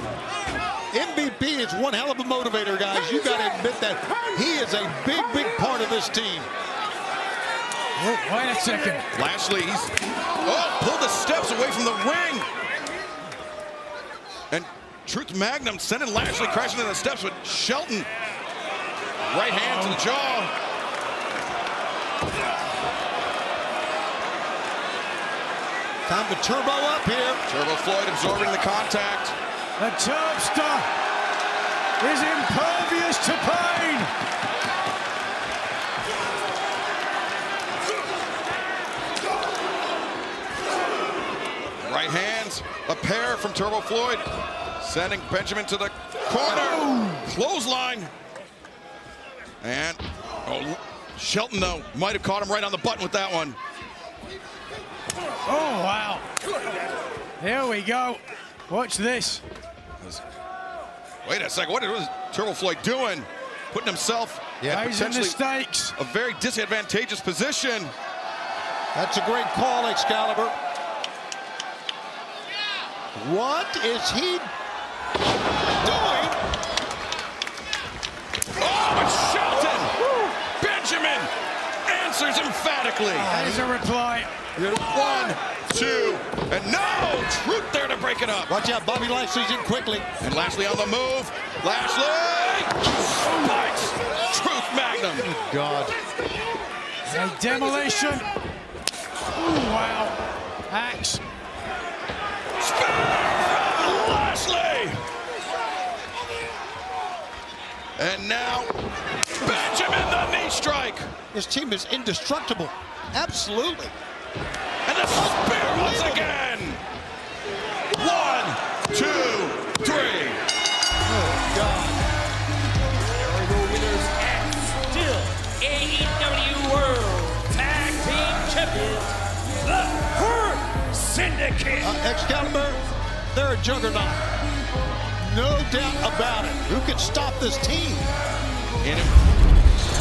MVP is one hell of a motivator, guys. You got to admit that. He is a big, big part of this team. Oh, wait a second. Lashley, he's pulled the steps away from the ring. And Truth Magnum sending Lashley crashing into the steps with Shelton. Right hand to the jaw. Time to turbo up here. Turbo Floyd absorbing the contact. The Turbster is impervious to pain. Right hands, a pair from Turbo Floyd. Sending Benjamin to the corner. Clothesline. And, Shelton, though, might have caught him right on the button with that one. Oh, wow. Here we go. Watch this. Wait a second. What is Turbo Floyd doing? Putting himself in potentially a very disadvantageous position. That's a great call, Excalibur. What is he doing? Oh, but Shelton! Benjamin wrestlers emphatically. There's a reply. 1, 2, and no! Truth there to break it up. Watch out, Bobby Lashley's in quickly. And Lashley on the move. Lashley! Spikes! Truth Magnum. Good God. A demolition. Ooh, wow. Axe. Lashley! And now, Benjamin the knee strike. This team is indestructible. Absolutely. And the spear once again. 1, 2, 3. Oh, God. Winners and still AEW World Tag Team Champions, the Hurt Syndicate. Excalibur, they're a juggernaut. No doubt about it. Who can stop this team?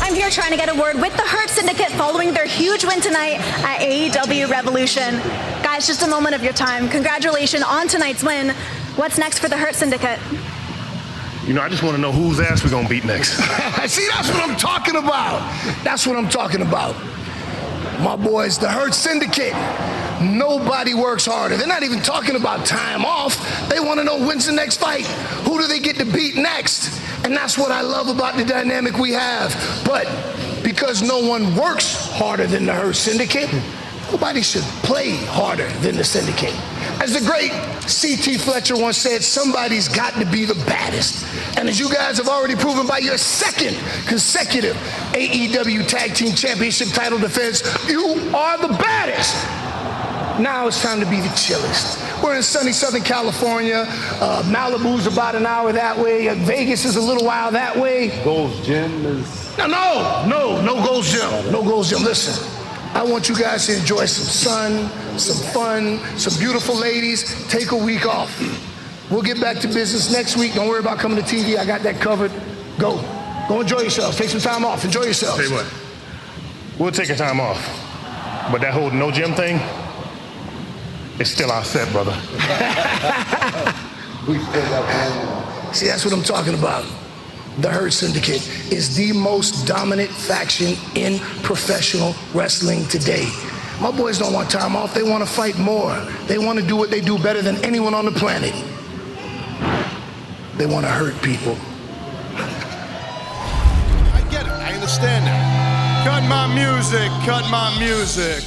I'm here trying to get a word with the Hurt Syndicate following their huge win tonight at AEW Revolution. Guys, just a moment of your time. Congratulations on tonight's win. What's next for the Hurt Syndicate? You know, I just want to know whose ass we're going to beat next. See, that's what I'm talking about. That's what I'm talking about. My boys, the Hurt Syndicate. Nobody works harder. They're not even talking about time off. They want to know when's the next fight. Who do they get to beat next? And that's what I love about the dynamic we have. But because no one works harder than the Hurt Syndicate, nobody should play harder than the Syndicate. As the great C.T. Fletcher once said, somebody's got to be the baddest. And as you guys have already proven by your second consecutive AEW Tag Team Championship title defense, you are the baddest. Now it's time to be the chillest. We're in sunny Southern California. Malibu's about an hour that way. Vegas is a little while that way. Gold's Gym is... No Gold's Gym. No Gold's Gym. Listen, I want you guys to enjoy some sun, some fun, some beautiful ladies. Take a week off. We'll get back to business next week. Don't worry about coming to TV. I got that covered. Go enjoy yourselves. Take some time off. Enjoy yourselves. Tell you what, we'll take a time off. But that whole no gym thing, it's still our set, brother. See, that's what I'm talking about. The Hurt Syndicate is the most dominant faction in professional wrestling today. My boys don't want time off. They want to fight more. They want to do what they do better than anyone on the planet. They want to hurt people. I get it. I understand that. Cut my music. Cut my music.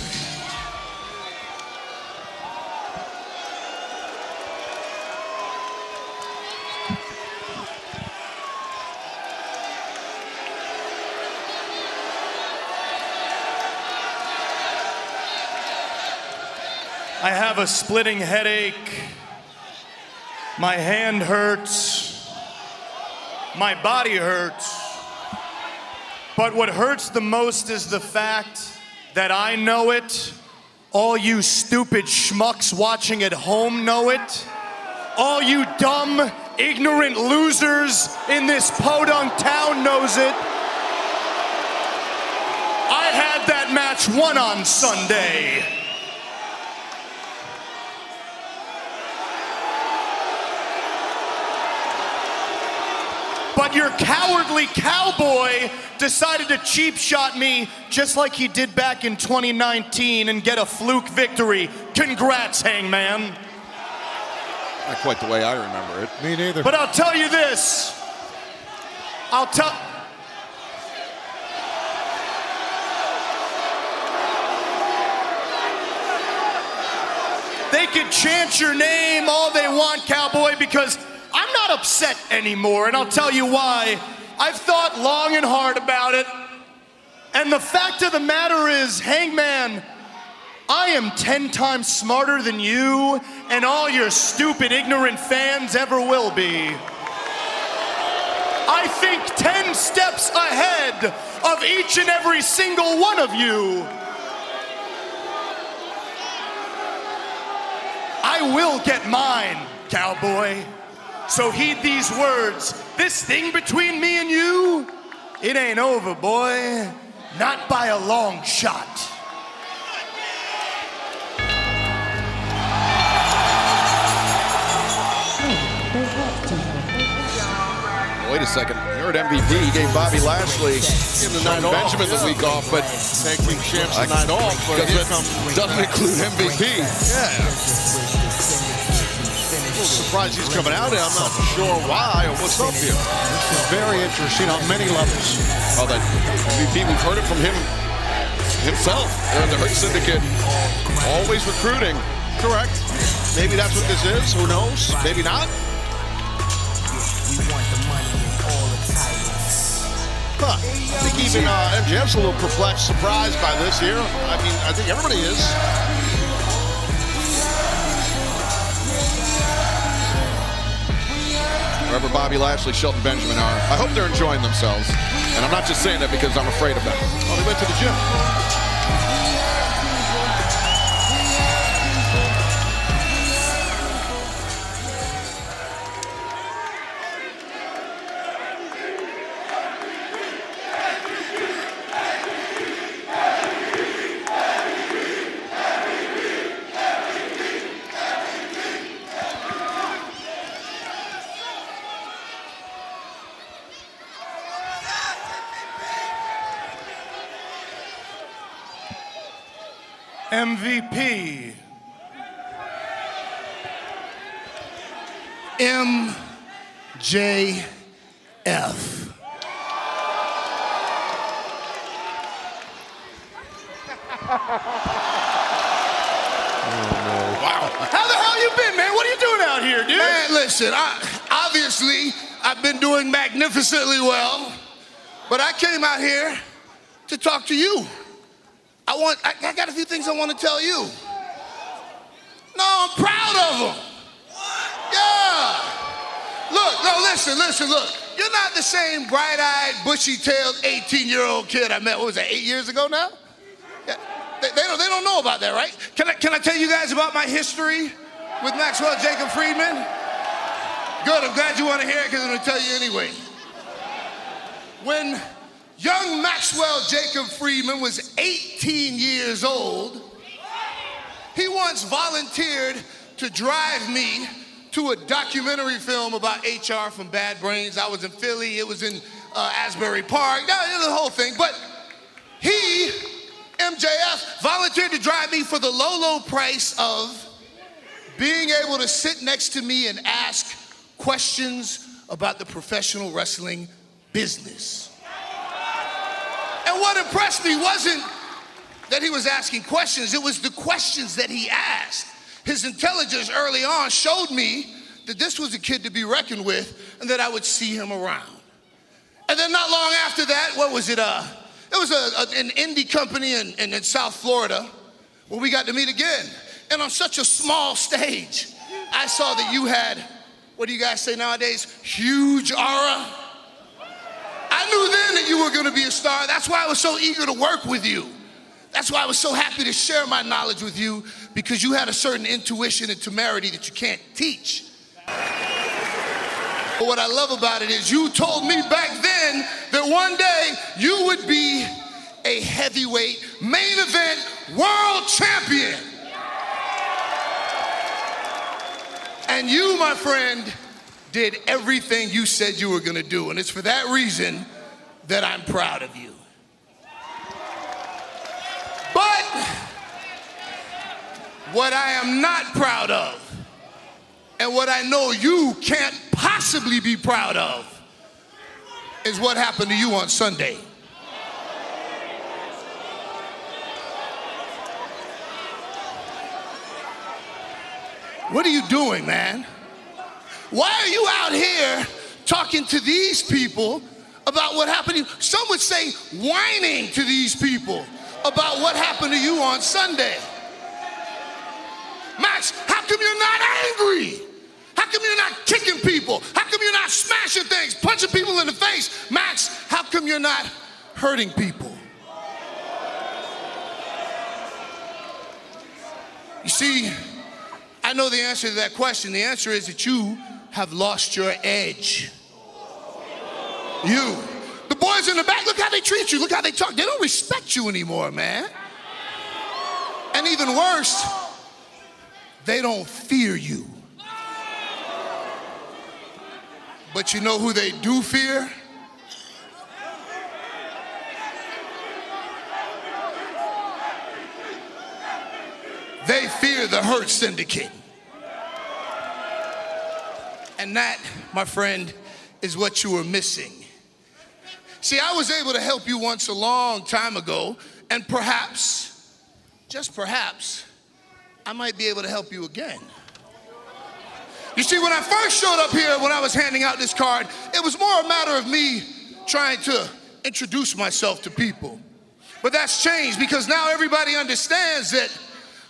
I have a splitting headache. My hand hurts. My body hurts. But what hurts the most is the fact that I know it. All you stupid schmucks watching at home know it. All you dumb, ignorant losers in this podunk town knows it. I had that match won on Sunday. But your cowardly cowboy decided to cheap shot me just like he did back in 2019 and get a fluke victory. Congrats, Hangman. Not quite the way I remember it. Me neither. But I'll tell you this. They could chant your name all they want, cowboy, because I'm not upset anymore, and I'll tell you why. I've thought long and hard about it, and the fact of the matter is, Hangman, I am 10 times smarter than you and all your stupid, ignorant fans ever will be. I think 10 steps ahead of each and every single one of you. I will get mine, cowboy. So heed these words. This thing between me and you, it ain't over, boy. Not by a long shot. Wait a a second. You heard MVP. He gave Bobby Lashley and Benjamin the week off, but tag team champs the night off, but it doesn't include MVP. Yeah. A little surprised he's coming out here. I'm not sure why or what's up here. This is very interesting on many levels. Oh, that MVP, we've heard it from him himself. The Hurt Syndicate, always recruiting. Correct. Maybe that's what this is. Who knows? Maybe not. Huh. I think even MJF's a little perplexed, surprised by this here. I mean, I think everybody is. Wherever Bobby Lashley, Shelton Benjamin are, I hope they're enjoying themselves. And I'm not just saying that because I'm afraid of them. Oh, they went to the gym. MVP. MJF. Wow. How the hell you been, man? What are you doing out here, dude? Man, listen, obviously, I've been doing magnificently well, but I came out here to talk to you. I got a few things I want to tell you. No, I'm proud of them. Yeah. Look, no, listen, look. You're not the same bright-eyed, bushy-tailed 18-year-old kid I met, what was that, 8 years ago now? Yeah. They don't know about that, right? Can I tell you guys about my history with Maxwell Jacob Friedman? Good, I'm glad you want to hear it because I'm going to tell you anyway. When young Maxwell Jacob Friedman was 18 years old, he once volunteered to drive me to a documentary film about HR from Bad Brains. I was in Philly, it was in Asbury Park, the whole thing. But he, MJF, volunteered to drive me for the low price of being able to sit next to me and ask questions about the professional wrestling business. And what impressed me wasn't that he was asking questions, it was the questions that he asked. His intelligence early on showed me that this was a kid to be reckoned with and that I would see him around. And then not long after that, what was it? It was an indie company in South Florida where we got to meet again. And on such a small stage, I saw that you had, what do you guys say nowadays? Huge aura. I knew then that you were going to be a star. That's why I was so eager to work with you. That's why I was so happy to share my knowledge with you, because you had a certain intuition and temerity that you can't teach. But what I love about it is you told me back then that one day you would be a heavyweight main event world champion. And you, my friend, did everything you said you were going to do. And it's for that reason that I'm proud of you. But what I am not proud of, and what I know you can't possibly be proud of, is what happened to you on Sunday. What are you doing, man? Why are you out here talking to these people about what happened to you? Some would say whining to these people about what happened to you on Sunday. Max, how come you're not angry? How come you're not kicking people? How come you're not smashing things, punching people in the face? Max, how come you're not hurting people? You see, I know the answer to that question. The answer is that you have lost your edge. You. The boys in the back, look how they treat you. Look how they talk. They don't respect you anymore, man. And even worse, they don't fear you. But you know who they do fear? They fear the Hurt Syndicate. And that, my friend, is what you were missing. See, I was able to help you once a long time ago, and perhaps, just perhaps, I might be able to help you again. You see, when I first showed up here, when I was handing out this card, it was more a matter of me trying to introduce myself to people. But that's changed because now everybody understands that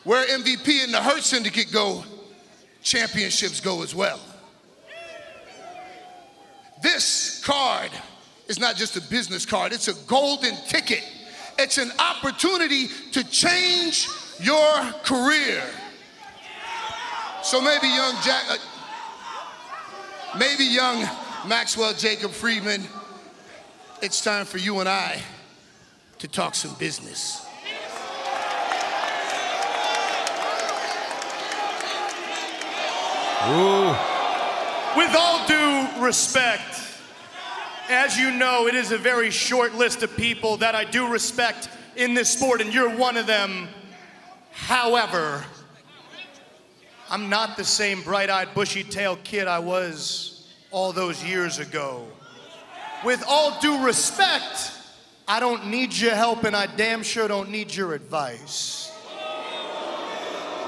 where MVP and the Hurt Syndicate go, championships go as well. This card is not just a business card, it's a golden ticket. It's an opportunity to change your career. So maybe young Maxwell Jacob Friedman, it's time for you and I to talk some business. Ooh. With all due respect, as you know, it is a very short list of people that I do respect in this sport, and you're one of them. However, I'm not the same bright-eyed, bushy-tailed kid I was all those years ago. With all due respect, I don't need your help, and I damn sure don't need your advice.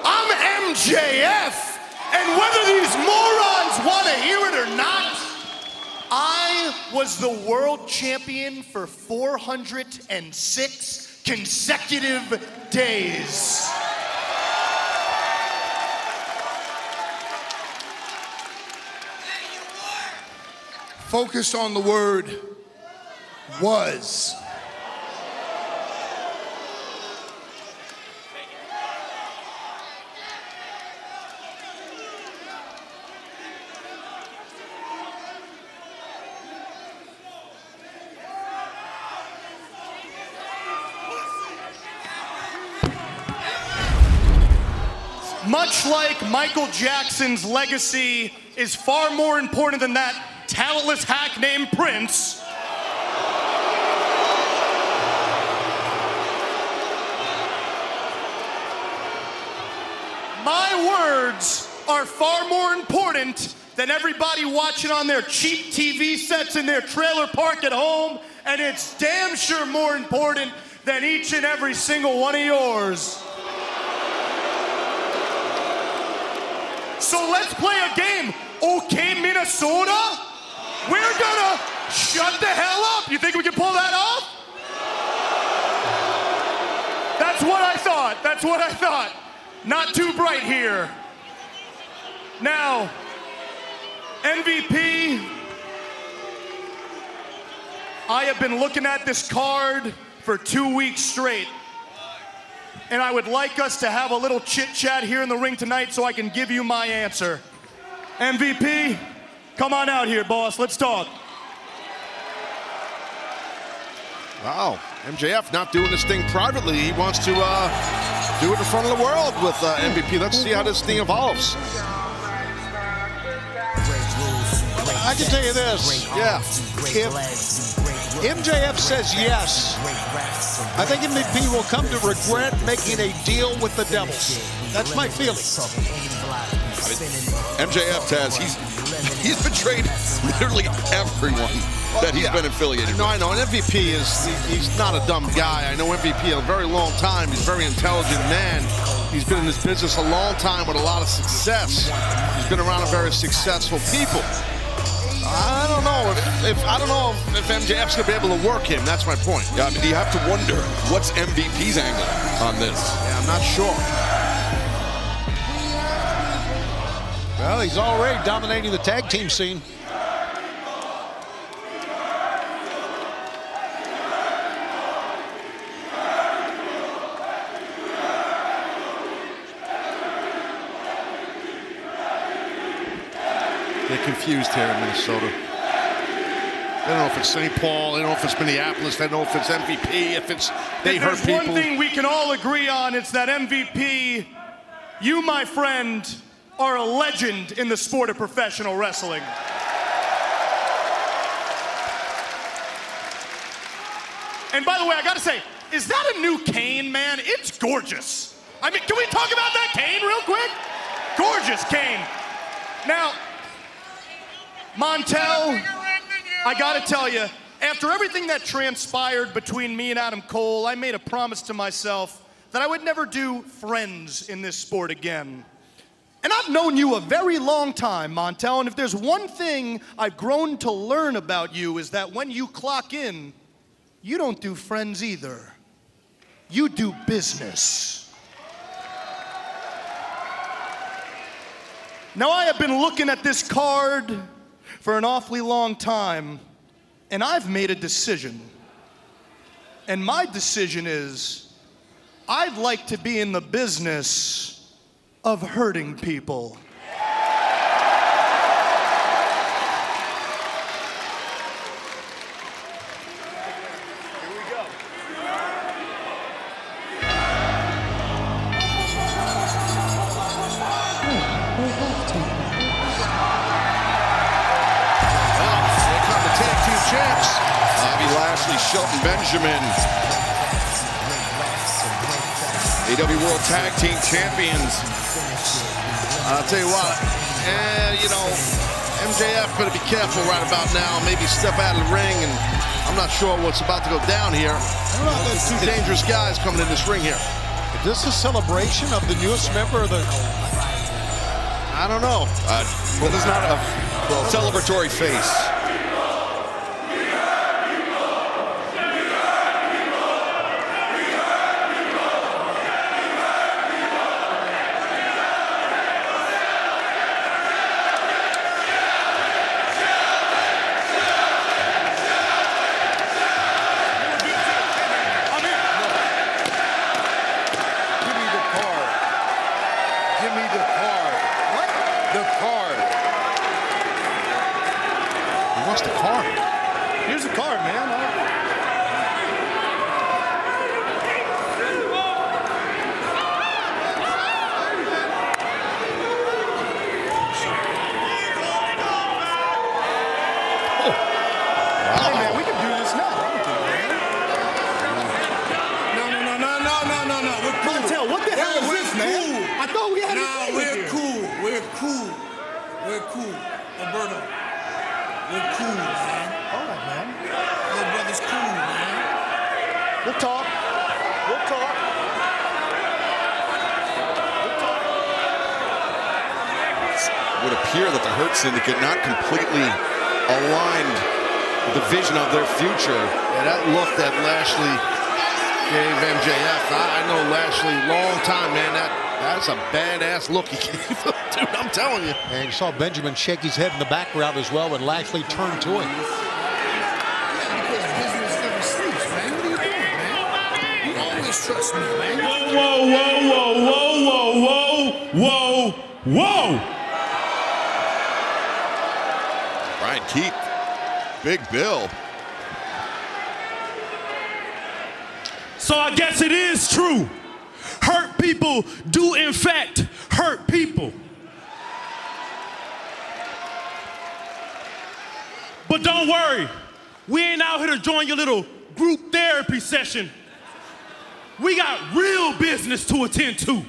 I'm MJF! And whether these morons want to hear it or not, I was the world champion for 406 consecutive days. Focus on the word was. Much like Michael Jackson's legacy is far more important than that talentless hack named Prince, my words are far more important than everybody watching on their cheap TV sets in their trailer park at home, and it's damn sure more important than each and every single one of yours. So let's play a game, okay, Minnesota? We're gonna shut the hell up. You think we can pull that off? That's what I thought, that's what I thought. Not too bright here. Now, MVP, I have been looking at this card for 2 weeks straight. And I would like us to have a little chit-chat here in the ring tonight so I can give you my answer. MVP, come on out here, boss. Let's talk. Wow, MJF not doing this thing privately. He wants to do it in front of the world with MVP. Let's see how this thing evolves. I can tell you this. Yeah. If MJF says yes, I think MVP will come to regret making a deal with the devil. That's my feeling. MJF, Taz, he's betrayed literally everyone that he's been affiliated with. No, I know. And MVP he's not a dumb guy. I know MVP a very long time. He's a very intelligent man. He's been in this business a long time with a lot of success. He's been around very successful people. I don't know if MJF's gonna be able to work him. That's my point. Yeah, I mean, you have to wonder what's MVP's angle on this. Yeah, I'm not sure. Well, he's already dominating the tag team scene. They're confused here in Minnesota. They don't know if it's St. Paul, they don't know if it's Minneapolis, they don't know if it's MVP, if it's they hurt people. There's one thing we can all agree on, it's that MVP, you, my friend, are a legend in the sport of professional wrestling. And by the way, I gotta say, is that a new cane, man? It's gorgeous. I mean, can we talk about that cane real quick? Gorgeous cane. Now, Montel, I gotta tell you, after everything that transpired between me and Adam Cole, I made a promise to myself that I would never do friends in this sport again. And I've known you a very long time, Montel, and if there's one thing I've grown to learn about you is that when you clock in, you don't do friends either. You do business. Now, I have been looking at this card for an awfully long time, and I've made a decision. And my decision is, I'd like to be in the business of hurting people. Shelton Benjamin, AEW World Tag Team Champions. I'll tell you what, MJF better be careful right about now. Maybe step out of the ring, and I'm not sure what's about to go down here. There's two dangerous guys coming in this ring here. Is this a celebration of the newest member of the... I don't know. Well, there's not a celebratory face. Syndicate not completely aligned with the vision of their future. Yeah, that look that Lashley gave MJF, I know Lashley long time, man. That's a badass look he gave him, dude, I'm telling you. And you saw Benjamin shake his head in the background as well when Lashley turned to him. Yeah, because business never sleeps, man. What are you doing, man? You always trust me, man. Whoa, whoa, whoa, whoa, whoa, whoa, whoa, whoa. Keith, Big Bill. So I guess it is true. Hurt people do in fact hurt people. But don't worry, we ain't out here to join your little group therapy session. We got real business to attend to.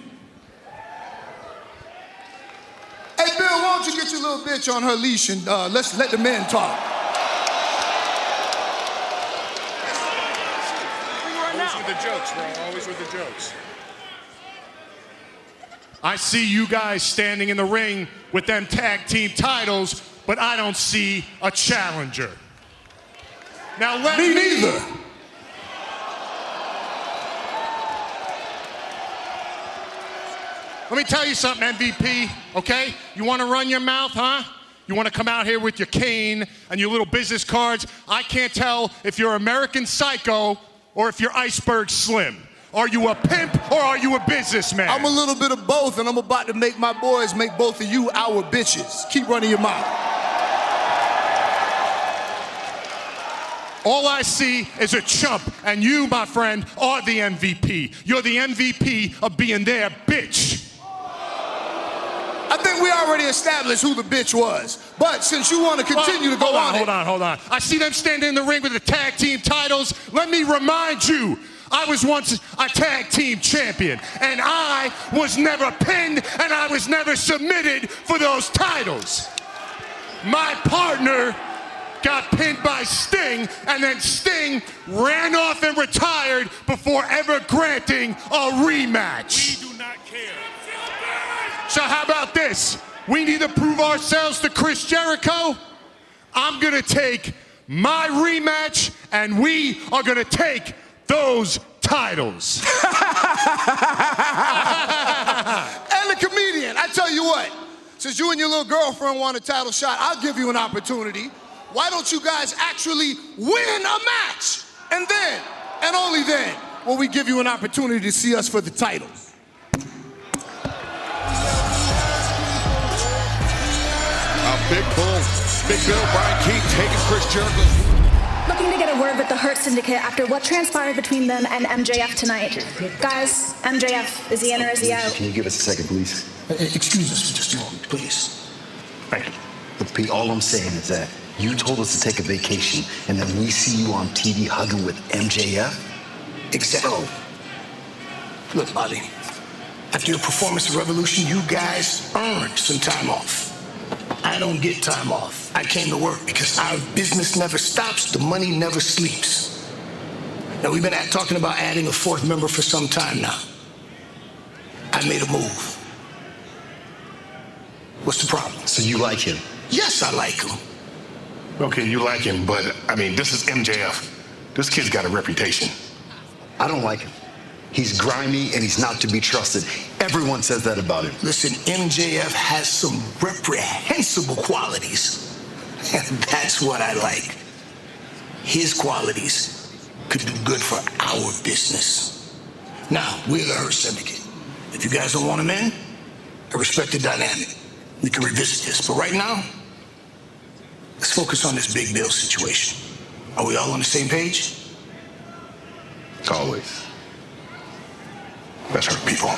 Hey, Bill, why don't you get your little bitch on her leash and let's let the men talk. Always with the jokes, bro. Always with the jokes. I see you guys standing in the ring with them tag team titles, but I don't see a challenger. Now let me neither. Let me tell you something, MVP, okay? You want to run your mouth, huh? You want to come out here with your cane and your little business cards? I can't tell if you're American Psycho or if you're Iceberg Slim. Are you a pimp or are you a businessman? I'm a little bit of both, and I'm about to make my boys make both of you our bitches. Keep running your mouth. All I see is a chump, and you, my friend, are the MVP. You're the MVP of being their bitch. I think we already established who the bitch was. But since you want to continue to go on it. Hold on. I see them standing in the ring with the tag team titles. Let me remind you, I was once a tag team champion, and I was never pinned, and I was never submitted for those titles. My partner got pinned by Sting, and then Sting ran off and retired before ever granting a rematch. We do not care. So how about this? We need to prove ourselves to Chris Jericho. I'm gonna take my rematch, and we are gonna take those titles. And the comedian, I tell you what, since you and your little girlfriend want a title shot, I'll give you an opportunity. Why don't you guys actually win a match? And then, and only then, will we give you an opportunity to see us for the titles. Big Bill, Brian Keith taking Chris Jericho. Looking to get a word with the Hurt Syndicate after what transpired between them and MJF tonight. Guys, MJF, is he in or is he out? Can you give us a second, please? Excuse us for just a moment, please. Thank you. Look, Pete, all I'm saying is that you told us to take a vacation, and then we see you on TV hugging with MJF? Exactly. Look, Bobby, after your performance of Revolution, you guys earned some time off. I don't get time off. I came to work because our business never stops, the money never sleeps. Now, we've been talking about adding a fourth member for some time now. I made a move. What's the problem? So you like him? Yes, I like him. Okay, you like him, but I mean, this is MJF. This kid's got a reputation. I don't like him. He's grimy and he's not to be trusted. Everyone says that about him. Listen, MJF has some reprehensible qualities. And that's what I like. His qualities could do good for our business. Now, we're the Hurt Syndicate. If you guys don't want him in, I respect the dynamic. We can revisit this. But right now, let's focus on this Big Bill situation. Are we all on the same page? Always. Let's hurt people.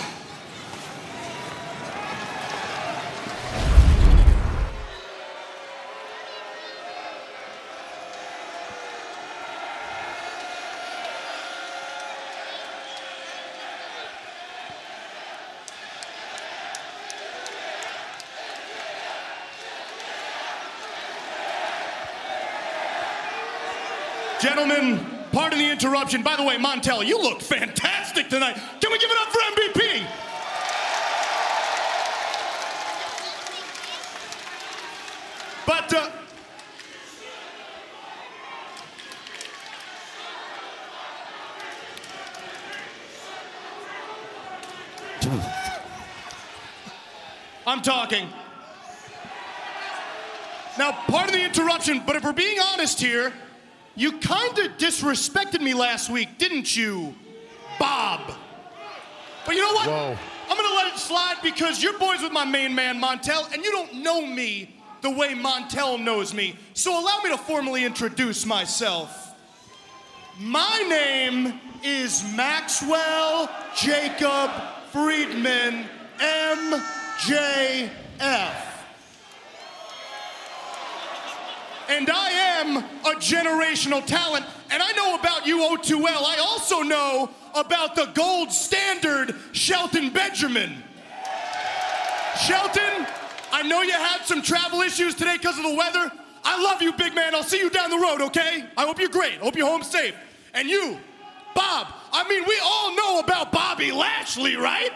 Gentlemen, pardon the interruption. By the way, Montel, you look fantastic tonight. Can we give it up for MVP? But, I'm talking. Now, pardon the interruption, but if we're being honest here, you kind of disrespected me last week, didn't you, Bob? But you know what? Whoa. I'm gonna let it slide because you're boys with my main man, Montel, and you don't know me the way Montel knows me. So allow me to formally introduce myself. My name is Maxwell Jacob Friedman, MJF. And I am a generational talent, and I know about you oh too well. I also know about the gold standard, Shelton Benjamin. Shelton, I know you had some travel issues today because of the weather. I love you, big man. I'll see you down the road, okay? I hope you're great. I hope you're home safe. And you, Bob, I mean, we all know about Bobby Lashley, right?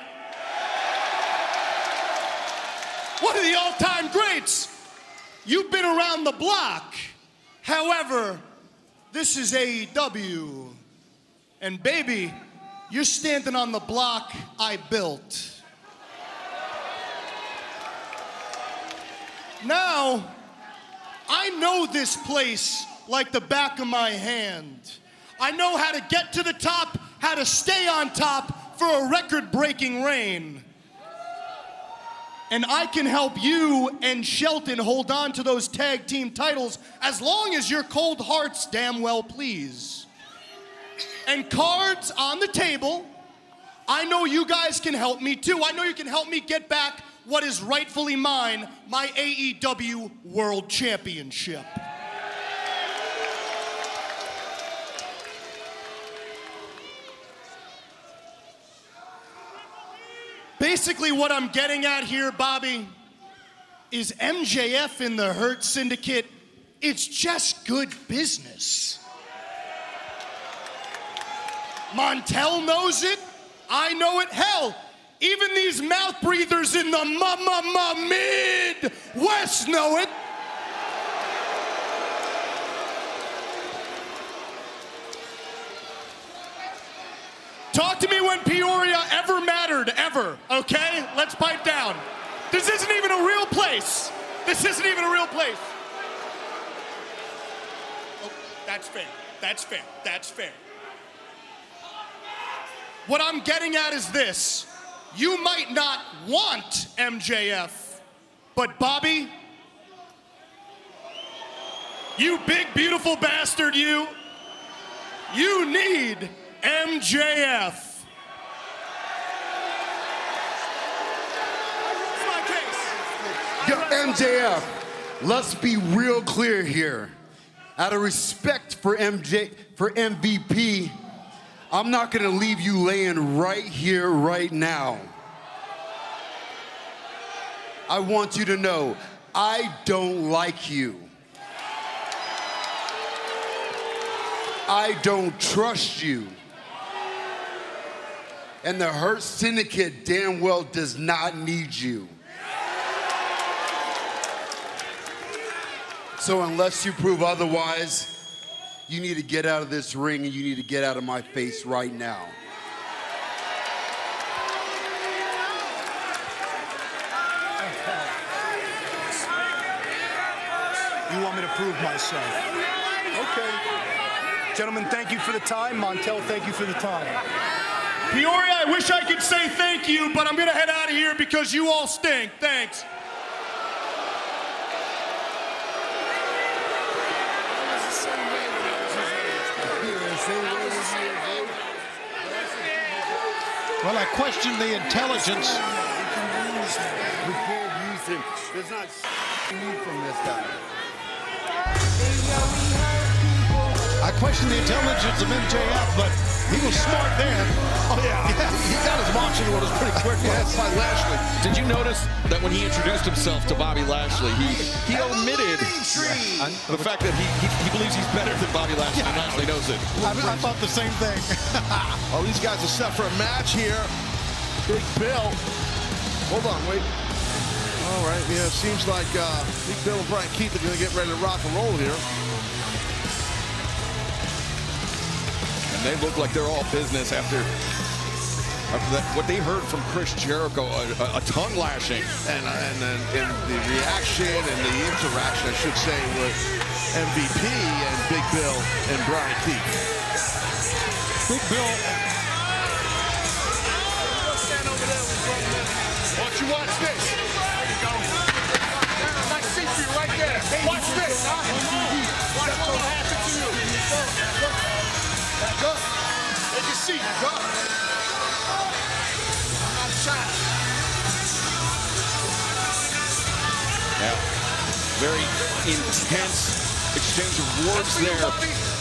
One of the all-time greats. You've been around the block. However, this is AEW. And baby, you're standing on the block I built. Now, I know this place like the back of my hand. I know how to get to the top, how to stay on top for a record-breaking reign. And I can help you and Shelton hold on to those tag team titles as long as your cold hearts damn well please. And cards on the table, I know you guys can help me too. I know you can help me get back what is rightfully mine, my AEW World Championship. Basically, what I'm getting at here, Bobby, is MJF in the Hurt Syndicate. It's just good business. Montel knows it. I know it. Hell, even these mouth breathers in the Midwest know it. Talk to me when Peoria ever mattered, ever, okay? Let's pipe down. This isn't even a real place. This isn't even a real place. Oh, that's fair. That's fair. That's fair. What I'm getting at is this. You might not want MJF, but Bobby, you big, beautiful bastard, you need MJF. Yo, MJF, let's be real clear here. Out of respect for MVP, I'm not gonna leave you laying right here, right now. I want you to know, I don't like you. I don't trust you. And the Hurt Syndicate damn well does not need you. So unless you prove otherwise, you need to get out of this ring and you need to get out of my face right now. You want me to prove myself? Okay. Gentlemen, thank you for the time. Montel, thank you for the time. Peoria, I wish I could say thank you, but I'm gonna head out of here because you all stink. Thanks. Well, I question the intelligence. We can't use him. There's not need from this guy. I question the intelligence of MJF, but he was smart there. Oh, yeah. He got his marching orders pretty quick by Lashley. Did you notice that when he introduced himself to Bobby Lashley, he omitted the fact that he believes he's better than Bobby Lashley, and Lashley knows it. I thought the same thing. Oh, these guys are set for a match here. Big Bill. Hold on, wait. All right, yeah, it seems like Big Bill and Brian Keith are going to get ready to rock and roll here. And they look like they're all business after that, what they heard from Chris Jericho, a tongue lashing. And the reaction and the interaction, I should say, with MVP and Big Bill and Brian Keith. Big Bill. Why don't you watch this? There you go. Nice seat for you right there. Watch this. Watch what's going to happen to you. Back up. Take your seat. Back up. I'm not shy. Yeah, very intense exchange of words there.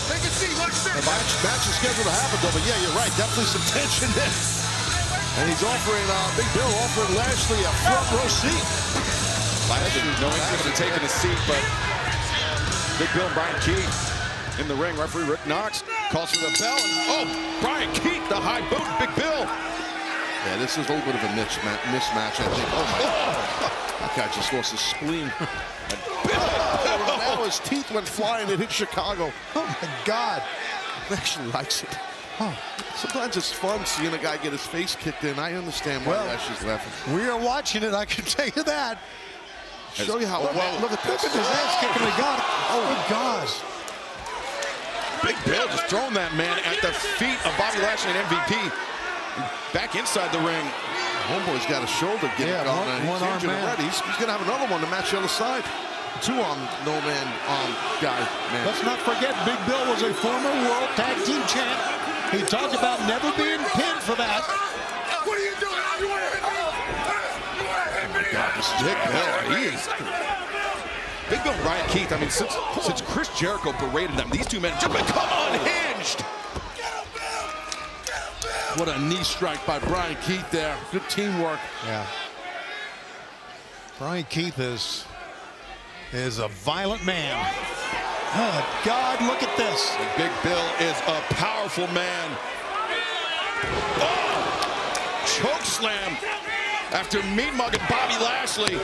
Take a seat. Watch this. The match is scheduled to happen, though, but yeah, you're right. Definitely some tension there. And he's offering, Big Bill offering Lashley a front row seat. Lashley, no interest in taking a seat, but Big Bill and Brian Keith in the ring. Referee Rick Knox calls for the bell. And, Brian Keith, the high boot, Big Bill. Yeah, this is a little bit of a mismatch, I think. Oh, my God. That guy just lost his spleen. Now his teeth went flying and hit Chicago. Oh, my God. He actually likes it. Oh. Sometimes it's fun seeing a guy get his face kicked in. I understand why Lashley's laughing. We are watching it, I can tell you that. Show you how well. Look at this. Look at his ass kicking. We got it. Oh, my God. Big Bill just throwing that man at the feet of Bobby Lashley and MVP. Back inside the ring. Homeboy's got a shoulder getting on. One arm man. Already. He's going to have another one to match the other side. Two-arm, no-man guy. Man. Let's not forget, Big Bill was a former World Tag Team Champ. He talked about never being pinned for that. What are you doing? You want to hit me? You want to hit me? This is Big Bill. He is Big Bill and Brian Keith. I mean, since Chris Jericho berated them, these two men just become unhinged. What a knee strike by Brian Keith there. Good teamwork. Yeah. Brian Keith is a violent man. Oh, God, look at this. And Big Bill is a powerful man. Oh! Choke slam after meat-mugging Bobby Lashley.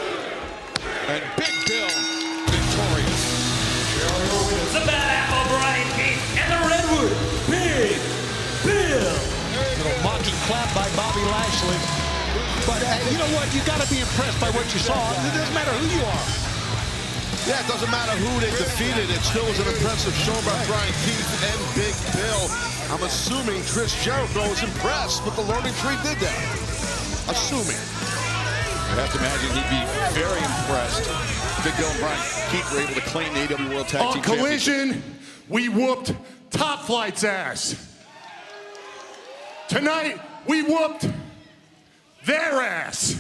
And Big Bill victorious. The Bad Apple, Brian Keith, and the Redwood, Big Bill. Little mocking clap by Bobby Lashley. But you know what? You got to be impressed by what you saw. It doesn't matter who you are. Yeah, it doesn't matter who they defeated. It still was an impressive show by Brian Keith and Big Bill. I'm assuming Chris Jericho was impressed with the learning tree did that. Assuming. I have to imagine he'd be very impressed. Big Bill and Brian Keith were able to claim the AEW World Tag Team On Collision, we whooped Top Flight's ass. Tonight, we whooped their ass.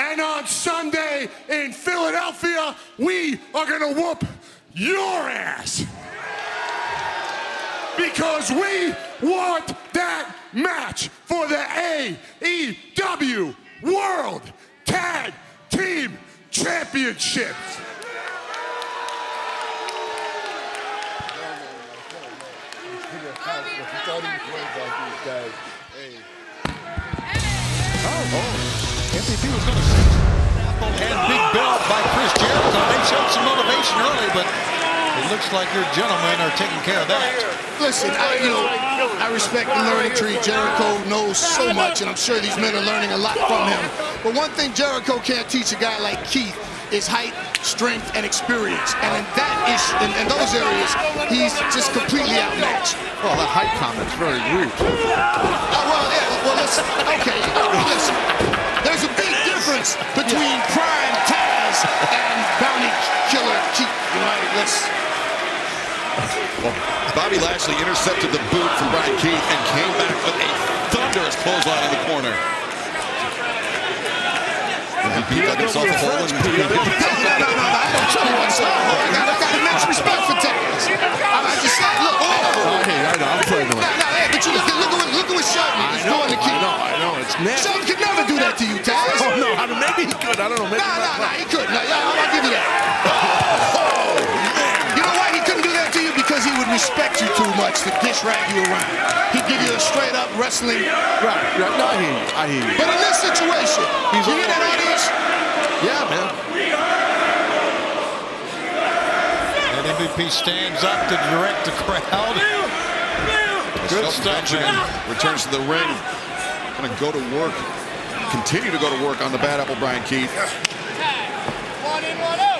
And on Sunday in Philadelphia, we are gonna whoop your ass. Because we want that match for the AEW World Tag Team Championships. MVP was going to see Apple and Big Bill by Chris Jericho. They showed some motivation early, but it looks like your gentlemen are taking care of that. Listen, I respect the learning tree. Jericho knows so much, and I'm sure these men are learning a lot from him. But one thing Jericho can't teach a guy like Keith is height, strength, and experience. And in those areas, he's just completely outmatched. Well, that height comment's very rude. Listen, okay, listen. There's a big difference between Prime Taz and Bounty Killer Keith. You know, Well, Bobby Lashley intercepted the boot from Brian Keith and came back with a thunderous clothesline in the corner. MVP dug himself a hole in the No, I don't tell you what's up. I got immense respect for Taz. I just said, look. Okay, I know, I'm playing the But you look at what Shelton is doing to Keith. I know, it's nasty. Shelton could never do that to you, Taz. Oh, no, maybe he could. I don't know. Maybe he couldn't. I'll give you that. You know why he couldn't do that to you? Because he would respect you too much to dish rag you around. He'd give you a straight up wrestling. Right. No, I hear you. But in this situation, you hear that audience? Yeah, man. And MVP stands up to direct the crowd. Good stuff, man. Returns to the ring. Gonna go to work. Continue to go to work on the Bad Apple Brian Keith.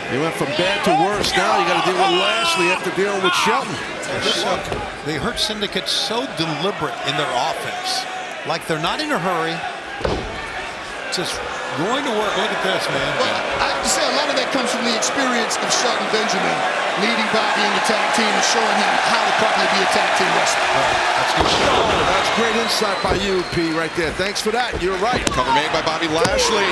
You went from bad to worse. Now you got to deal with Lashley after dealing with Shelton. They hurt Syndicate so deliberate in their offense. Like they're not in a hurry. Just going to work. Look at this, man. Well, I have to say a lot of that comes from the experience of Shelton Benjamin leading Bobby in the tag team and showing him how to properly be a tag team wrestler. That's good. That's great insight by you, P, right there. Thanks for that. You're right. Cover made by Bobby Lashley.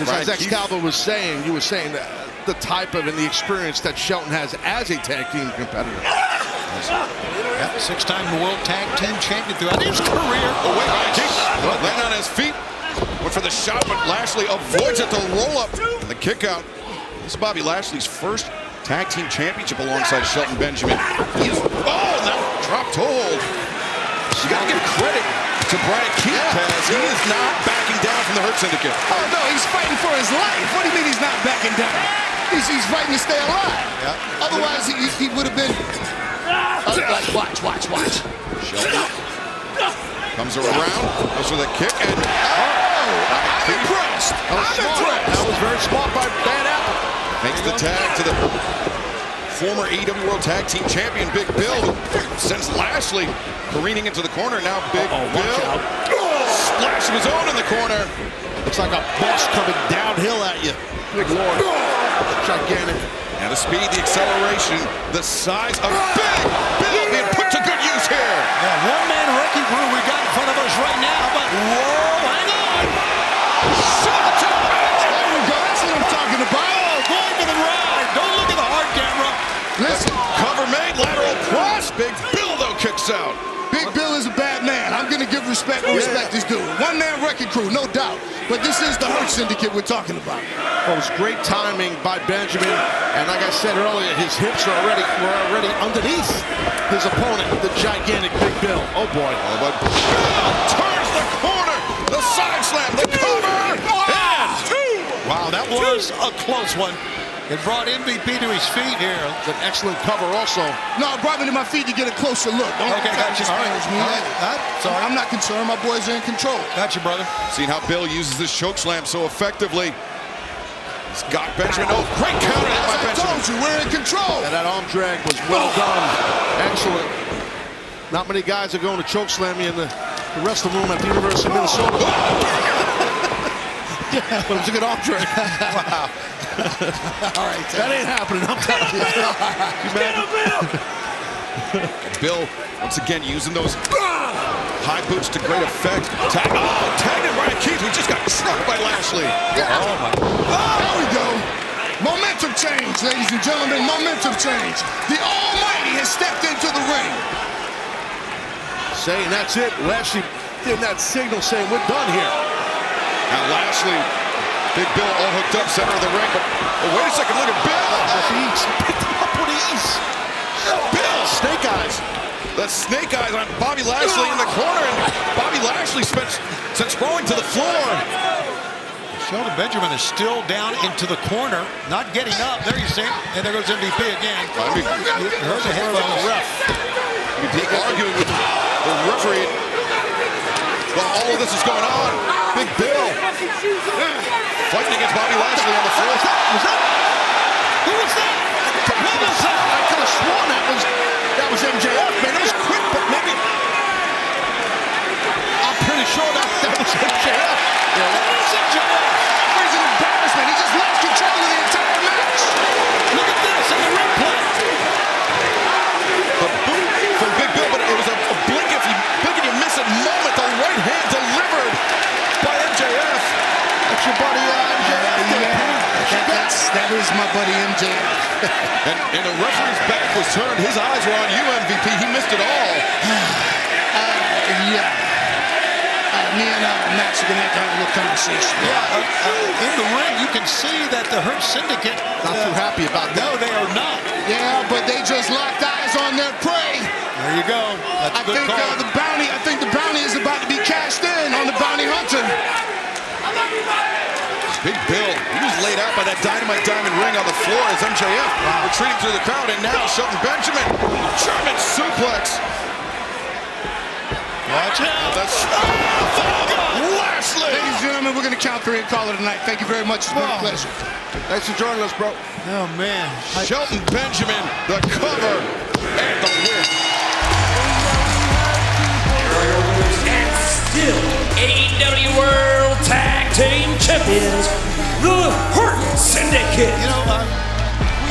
As Excalibur was saying, you were saying that the type of and the experience that Shelton has as a tag team competitor. Yeah, six-time world tag team champion throughout his career. Oh, wait, land on his feet. Went for the shot, but Lashley avoids it. The roll-up and the kick-out. This is Bobby Lashley's first tag team championship alongside Shelton Benjamin. Now dropped hold. You got to give credit to Brian Keith, Taz. He is not backing down from the Hurt Syndicate. Oh, no, he's fighting for his life. What do you mean he's not backing down? He's fighting to stay alive. Yeah. Otherwise, he would have been like, watch. Shelton comes around, goes for the kick, and I'm impressed. That was very smart by Bad Apple. Makes the tag to the former AEW World Tag Team Champion, Big Bill. Sends Lashley careening into the corner. Now Big Bill. Splash of his own in the corner. Looks like a bus coming downhill at you. Good Lord. Gigantic. And the speed, the acceleration, the size of Big Bill being put to good use here. Yeah, one-man wrecking crew we got in front of us right now, but whoa, hang on. kicks out. Big Bill is a bad man. I'm going to give respect where respect is due. One-man wrecking crew, no doubt. But this is the Hurt Syndicate we're talking about. Well, it was great timing by Benjamin. And like I said earlier, his hips were already underneath his opponent, the gigantic Big Bill. Oh, boy. Oh, but Bill turns the corner. The side slam, the cover. And wow, that was a close one. It brought MVP to his feet here. It's an excellent cover also. No, it brought me to my feet to get a closer look. Don't Gotcha. me. Sorry. I'm not concerned. My boys are in control. Gotcha, brother. Seeing how Bill uses this choke slam so effectively. He's got Benjamin. Oh, great counter hit by Benjamin. I told you, we're in control. And that arm drag was well done. Excellent. Not many guys are going to choke slam me in the rest of the room at the University of Minnesota. But it was a good arm drag. Wow. All right. That ain't happening, I'm telling you. Bill, once again, using those high boots to great effect. Tagged in Ryan Keith, who just got struck by Lashley. Yeah. Oh, my. There we go. Momentum change, ladies and gentlemen. Momentum change. The Almighty has stepped into the ring. Saying that's it. Lashley did that signal saying we're done here. Now Lashley, Big Bill all hooked up, center of the ring, but wait a second, look at Bill! He picked him up with ease. Bill! Snake eyes. The snake eyes on Bobby Lashley in the corner, and Bobby Lashley sent sprawling to the floor. Shelton Benjamin is still down into the corner, not getting up. There you see it. And there goes MVP again. Here's a hit by the ref. MVP arguing with the referee while all of this is going on. Big Bill fighting against Bobby Lashley on the floor. Who was that? What was that? I could have sworn that was MJF, man. It was quick, but maybe I'm pretty sure that was MJF. That is MJF. It's an embarrassment. He just lost control of the entire match. Look at this in the replay. The boot from Big Bill, but it was a blink if you miss it moment. The right hand delivered by MJF. That's your buddy MJF. That is my buddy MJF. and the referee's back was turned. His eyes were on you, MVP. He missed it all. Me and Max are going to have a little conversation. In the ring, you can see that the Hurt Syndicate... Not too happy about that. No, they are not. Yeah, but they just locked eyes on their prey. There you go. That's a good call. I think the bounty is about to be cashed in on the bounty hunter. Big Bill, he was laid out by that Dynamite Diamond ring on the floor as MJF retreating through the crowd, and now Shelton Benjamin, German suplex. Watch out. Lashley. Ladies and gentlemen, we're going to count 3 and call it a night. Thank you very much. It's been a pleasure. Thanks for joining us, bro. Oh, man. Shelton Benjamin, the cover, and the win. And still AEW World Tag Team Champions, the Hurt Syndicate. You know,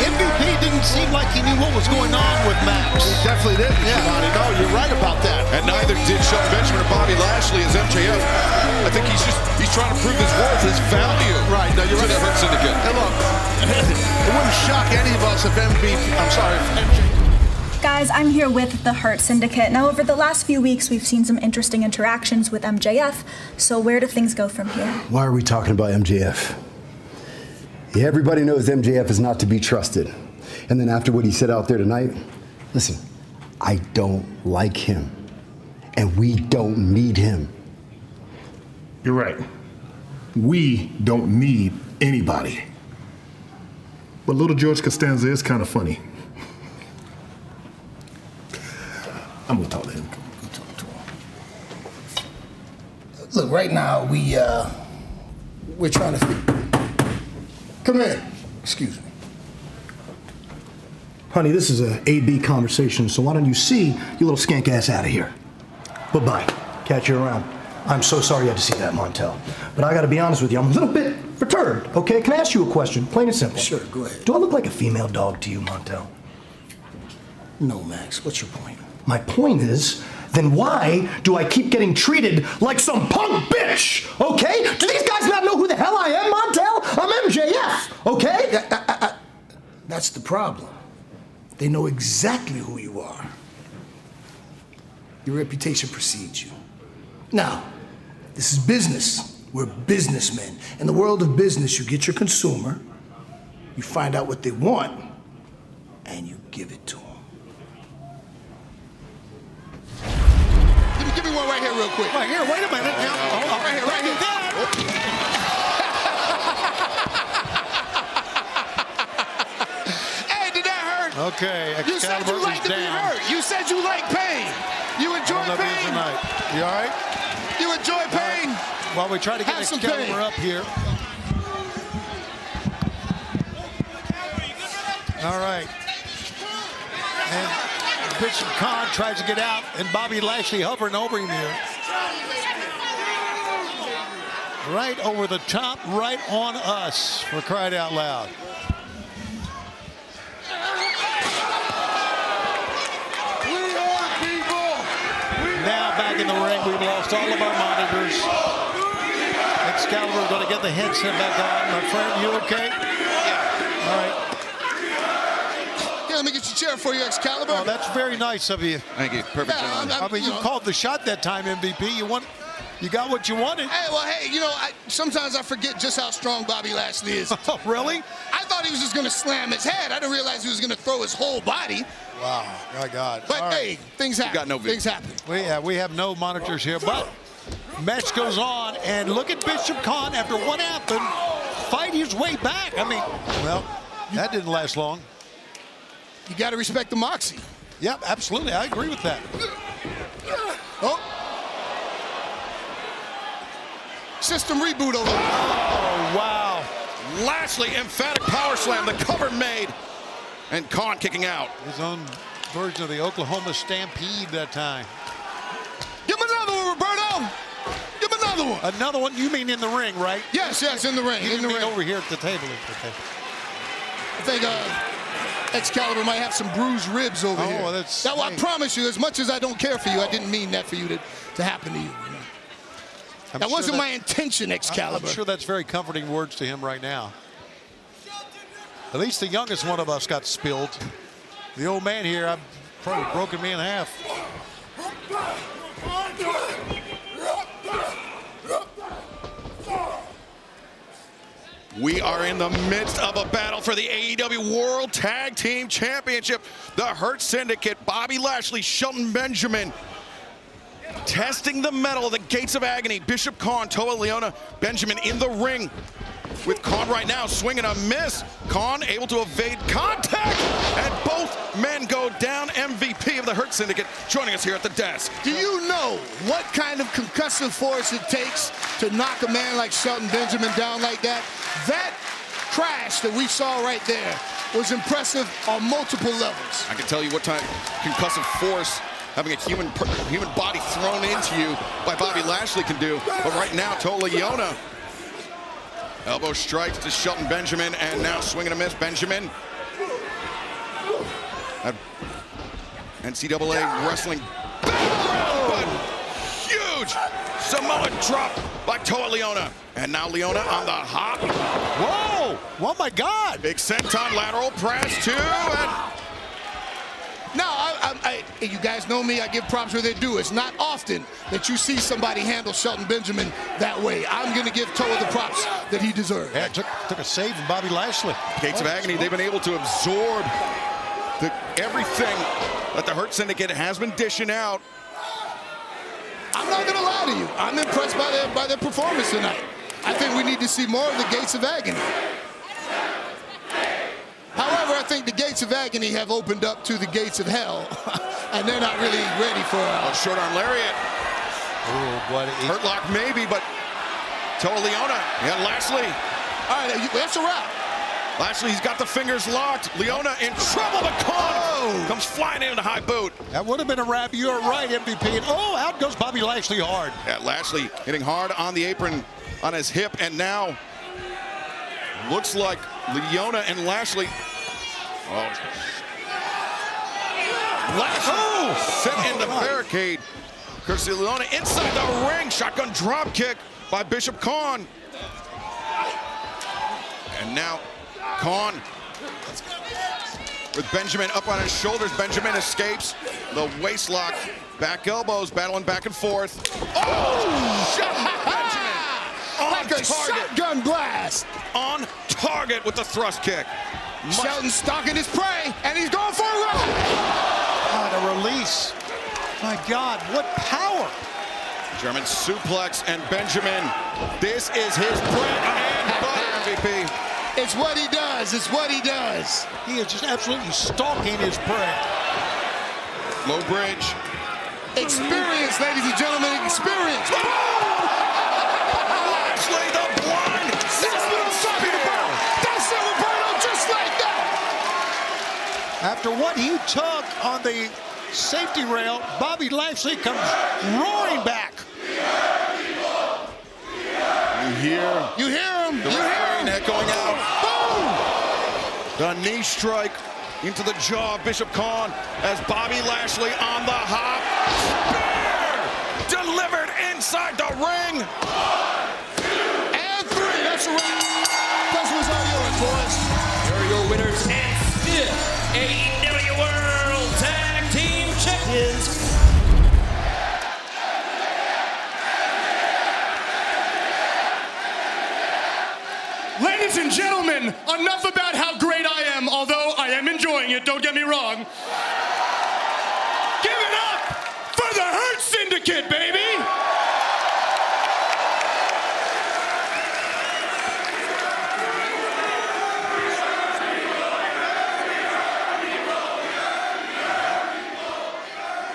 MVP didn't seem like he knew what was going on with Max. He definitely didn't. Yeah, no, you're right about that. And neither did Shelton Benjamin or Bobby Lashley as MJF. I think he's trying to prove his worth, his value. Right, no, you're to the Hurt Syndicate. Hey, look, it wouldn't shock any of us if MJF. Guys, I'm here with the Hurt Syndicate. Now, over the last few weeks, we've seen some interesting interactions with MJF. So where do things go from here? Why are we talking about MJF? Yeah, everybody knows MJF is not to be trusted. And then after what he said out there tonight, listen, I don't like him. And we don't need him. You're right. We don't need anybody. But little George Costanza is kind of funny. I'm gonna talk to him. Look, right now, we're trying to come in. Excuse me. Honey, this is a AB conversation, so why don't you see your little skank ass out of here? Bye-bye. Catch you around. I'm so sorry you had to see that, Montel. But I gotta be honest with you, I'm a little bit perturbed, okay? Can I ask you a question? Plain and simple. Sure, go ahead. Do I look like a female dog to you, Montel? No, Max. What's your point? My point is, then why do I keep getting treated like some punk bitch, okay? Do these guys not know who the hell I am, Montel? I'm MJF, okay? That's the problem. They know exactly who you are. your reputation precedes you. Now, this is business. We're businessmen. In the world of business, you get your consumer, you find out what they want, and you give it to them. Give me one right here real quick. Right here, wait a minute. Now, hold on. Right here, right here. Hey, did that hurt? Okay, You said you like to be hurt. You said you like pain. You enjoy pain. Tonight. You all right? You enjoy pain. While we try to get Excalibur up here. All right. And Bishop Khan tries to get out, and Bobby Lashley hovering over him here. Right over the top, right on us, for crying out loud. Now back in the ring, we've lost all of our monitors. Excalibur going to get the headset back on. My friend, you okay? Yeah. All right. Yeah, let me get your chair for you, Excalibur. Oh, that's very nice of you. Thank you. Perfect. Yeah, I mean, you called the shot that time, MVP. You got what you wanted. Hey, you know, sometimes I forget just how strong Bobby Lashley is. Oh, really? I thought he was just going to slam his head. I didn't realize he was going to throw his whole body. Wow, my God. But hey, things happen. Got no video. Things happen. We have no monitors here, but match goes on, and look at Bishop Khan after what happened, fight his way back. I mean, well, that didn't last long. You got to respect the moxie. Yep, absolutely. I agree with that. Oh. System reboot over there. Oh, wow. Lashley, emphatic power slam. The cover made. And Khan kicking out. His own version of the Oklahoma Stampede that time. Give him another one, Roberto. Give him another one. Another one? You mean in the ring, right? Yes, in the ring. You in the mean ring. over here at the table. Okay. I think Excalibur might have some bruised ribs over here. Oh, that's... Now, I promise you, as much as I don't care for you, I didn't mean that for you to happen to you. That wasn't my intention, Excalibur. I'm sure that's very comforting words to him right now. At least the youngest one of us got spilled. The old man here, I've probably broken me in half. We are in the midst of a battle for the AEW World Tag Team Championship. The Hurt Syndicate, Bobby Lashley, Shelton Benjamin, testing the metal of the Gates of Agony. Bishop Khan, Toa Leona, Benjamin in the ring with Khan right now swinging a miss. Khan able to evade contact, and both men go down. MVP of the Hurt Syndicate joining us here at the desk. Do you know what kind of concussive force it takes to knock a man like Shelton Benjamin down like that? That crash that we saw right there was impressive on multiple levels. I can tell you what type concussive force having a human body thrown into you by Bobby Lashley can do. But right now, Toa Leona, elbow strikes to Shelton Benjamin, and now swinging a miss. Benjamin. NCAA wrestling. But huge Samoa drop by Toa Leona. And now Leona on the hop. Whoa! Oh my God! Big senton lateral press too. And now, you guys know me, I give props where they do. It's not often that you see somebody handle Shelton Benjamin that way. I'm going to give Toa the props that he deserved. Yeah, took a save from Bobby Lashley. Gates of Agony, they've been able to absorb everything that the Hurt Syndicate has been dishing out. I'm not going to lie to you. I'm impressed by their performance tonight. I think we need to see more of the Gates of Agony. However, I think the Gates of Agony have opened up to the Gates of Hell, and they're not really ready for a short arm lariat. Oh, boy. Hurt lock maybe, but Toa Leona and Lashley. All right, that's a wrap. Lashley's got the fingers locked. Leona in trouble, but Khan comes flying into the high boot. That would have been a wrap. You're right, MVP. And out goes Bobby Lashley hard. Yeah, Lashley hitting hard on the apron on his hip, and now looks like Leona and Lashley. Lashley set in the barricade. Courtesy Leona inside the ring. Shotgun drop kick by Bishop Khan. And now Khan with Benjamin up on his shoulders. Benjamin escapes the waist lock. Back elbows, battling back and forth. Oh! Benjamin! Like a shotgun blast. On target with the thrust kick. Shelton stalking his prey, and he's going for a run. God, a release. My God, what power. German suplex, and Benjamin. This is his bread and butter, MVP. It's what he does. It's what he does. He is just absolutely stalking his prey. Low bridge. Experience, ladies and gentlemen, experience. Lashley, the blind. That's what I'm talking about. That's it, Roberto, just like that. After what he took on the safety rail, Bobby Lashley comes roaring back. You hear him. The refrain echoing out. Boom! The knee strike into the jaw of Bishop Khan as Bobby Lashley on the hop. Spear! Delivered inside the ring. And 3. That's a wrap. Those was all yours, boys. Here are your winners and still AEW World Tag Team Champions. Ladies and gentlemen, enough about how great I am, although I am enjoying it, don't get me wrong. Give it up for the Hurt Syndicate, baby!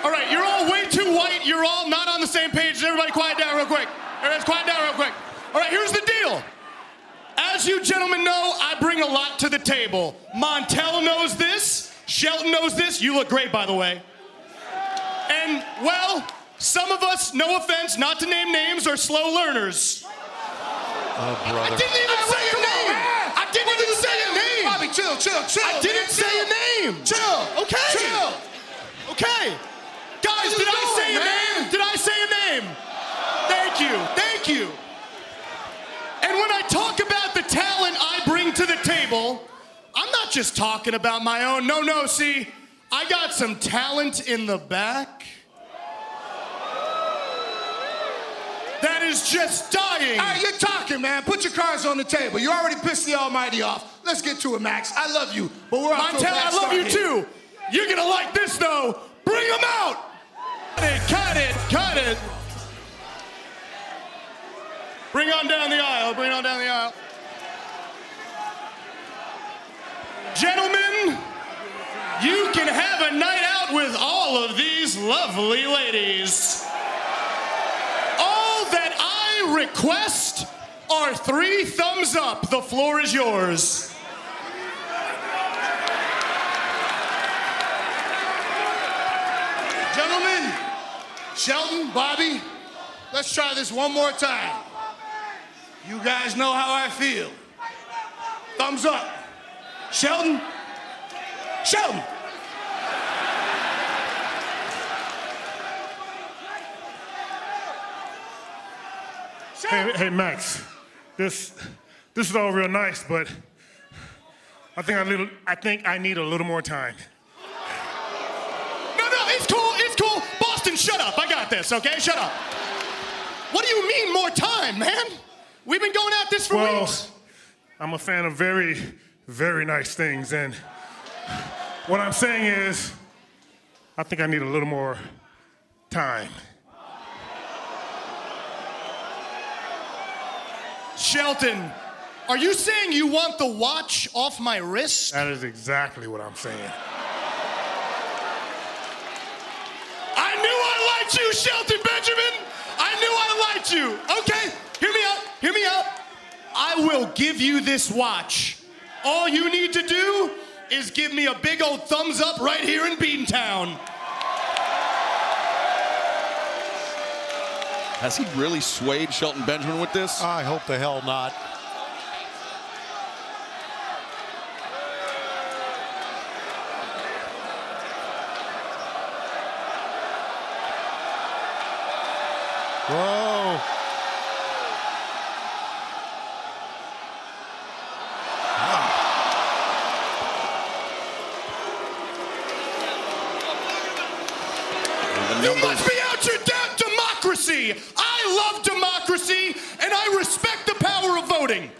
All right, you're all way too white. You're all not on the same page. Everybody quiet down real quick. Everybody quiet down real quick. All right, here's the deal. As you gentlemen know, I bring a lot to the table. Montel knows this. Shelton knows this. You look great, by the way. And, well, some of us, no offense, not to name names, are slow learners. Oh, brother. I didn't even say your name. I didn't even say your name. Bobby, chill. I didn't say your name. Chill. Okay. Chill. Okay. Guys, did I say your name? Did I say your name? Thank you. And when I talk about the talent I bring to the table, I'm not just talking about my own. No, see, I got some talent in the back that is just dying. All right, you're talking, man. Put your cards on the table. You already pissed the Almighty off. Let's get to it, Max. I love you, but we're off to a Montel, bad I love start you here. too. You're gonna like this though. Bring them out. Cut it. Bring on down the aisle. Gentlemen, you can have a night out with all of these lovely ladies. All that I request are 3 thumbs up. The floor is yours. Gentlemen, Shelton, Bobby, let's try this one more time. You guys know how I feel. Thumbs up. Shelton. Hey, Max. This is all real nice, but I think I need a little more time. No, it's cool. Boston, shut up. I got this, okay? Shut up. What do you mean more time, man? We've been going at this for weeks. I'm a fan of very, very nice things, and what I'm saying is, I think I need a little more time. Shelton, are you saying you want the watch off my wrist? That is exactly what I'm saying. I knew I liked you, Shelton Benjamin. I knew I liked you. Okay, hear me out. I will give you this watch. All you need to do is give me a big old thumbs up right here in Beantown. Has he really swayed Shelton Benjamin with this? I hope the hell not. Whoa. The numbers free. I love democracy, and I respect the power of voting.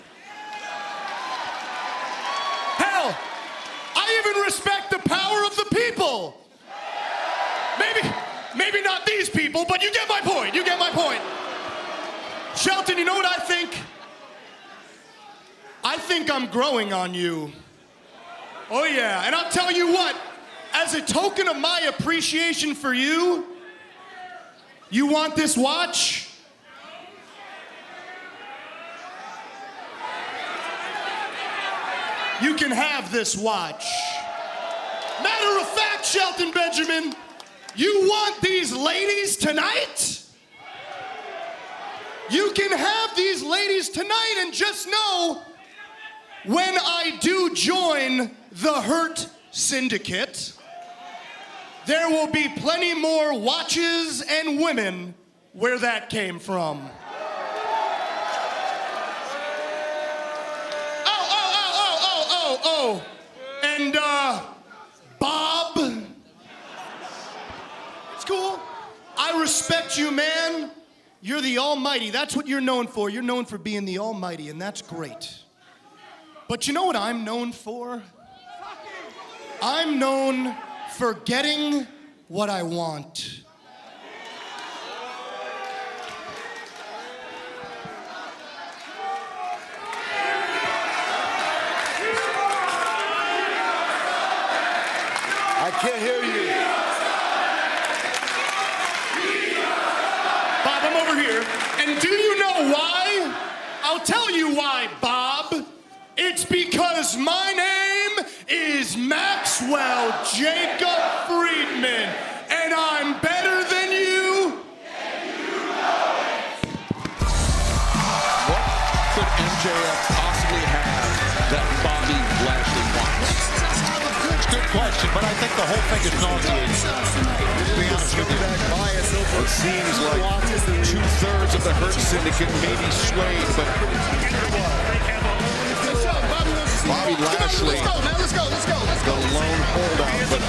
Hell, I even respect the power of the people. Maybe not these people, but you get my point. You get my point. Shelton, you know what I think? I think I'm growing on you. Oh yeah, and I'll tell you what, as a token of my appreciation for you, you want this watch? You can have this watch. Matter of fact, Shelton Benjamin, you want these ladies tonight? You can have these ladies tonight, and just know, when I do join the Hurt Syndicate, there will be plenty more watches and women where that came from. Oh, and Bob, it's cool. I respect you, man. You're the almighty. That's what you're known for. You're known for being the almighty, and that's great. But you know what I'm known for? I'm known for getting what I want. I can't hear you. Bob, I'm over here. And do you know why? I'll tell you why, Bob. It's because my name is Maxwell Jacob Friedman, and I'm better than you. What could MJF possibly have that Bobby Lashley wants? Good question, but I think the whole thing is nauseating. To be honest with you. It seems like 2/3 of the Hurt Syndicate may be swayed, but Bobby Lashley, Let's go. the lone holdout. But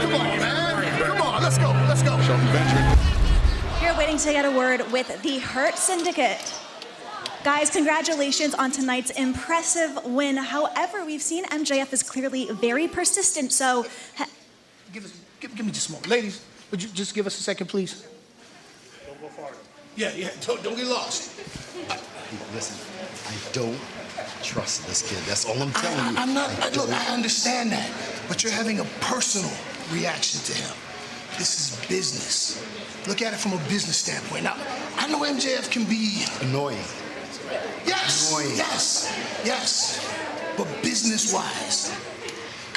Come on, man. Come on, let's go. Shelton Benjamin. You're waiting to get a word with the Hurt Syndicate. Guys, congratulations on tonight's impressive win. However, we've seen MJF is clearly very persistent, so... Give me just a moment. Ladies, would you just give us a second, please? Don't go farther. Yeah, don't get lost. Listen, I don't trust this kid. That's all I'm telling you. Look, I understand that, but you're having a personal reaction to him. This is business. Look at it from a business standpoint. Now, I know MJF can be Annoying. Yes, Annoying. yes. But business-wise,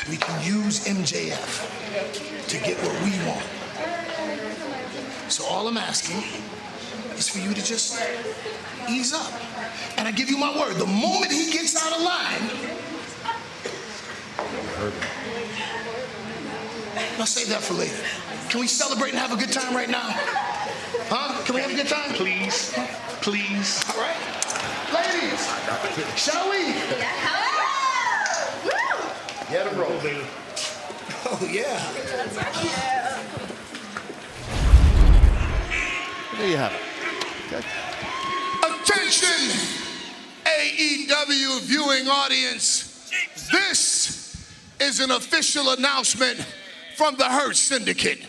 we can use MJF to get what we want. So all I'm asking is for you to just ease up. And I give you my word, the moment he gets out of line, I'll save that for later. Can we celebrate and have a good time right now? Huh? Can we have a good time? Please. All right. Ladies, shall we? Get a roll. Oh, yeah. There you have it. Okay. Attention, AEW viewing audience. This is an official announcement from the Hurt Syndicate.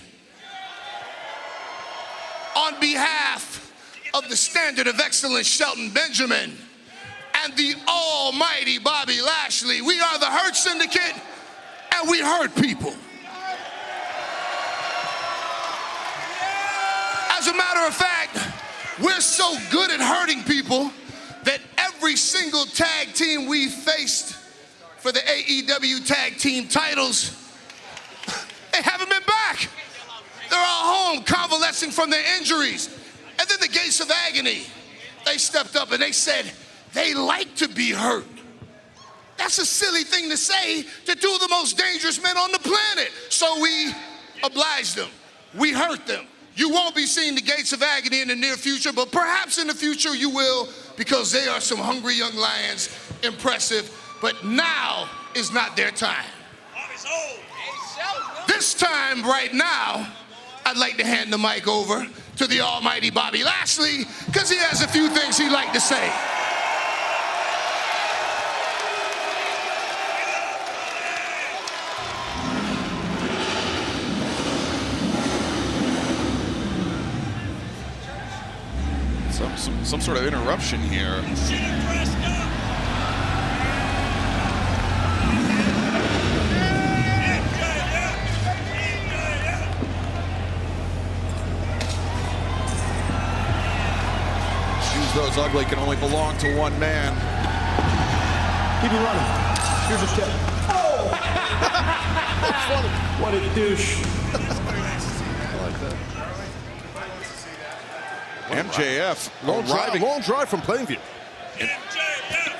On behalf of the Standard of Excellence, Shelton Benjamin, and the almighty Bobby Lashley, we are the Hurt Syndicate, and we hurt people. As a matter of fact, we're so good at hurting people that every single tag team we faced for the AEW tag team titles, they haven't been back. They're all home convalescing from their injuries. And then the Gates of Agony, they stepped up and they said they like to be hurt. That's a silly thing to say to two of the most dangerous men on the planet. So we obliged them. We hurt them. You won't be seeing the Gates of Agony in the near future, but perhaps in the future you will, because they are some hungry young lions, impressive, but now is not their time. This time, right now, I'd like to hand the mic over to the almighty Bobby Lashley because he has a few things he'd like to say. Some sort of interruption here. Shoes those ugly can only belong to one man. Keep it running. Here's a tip. Oh! What a douche. I like that. MJF long drive from Plainview.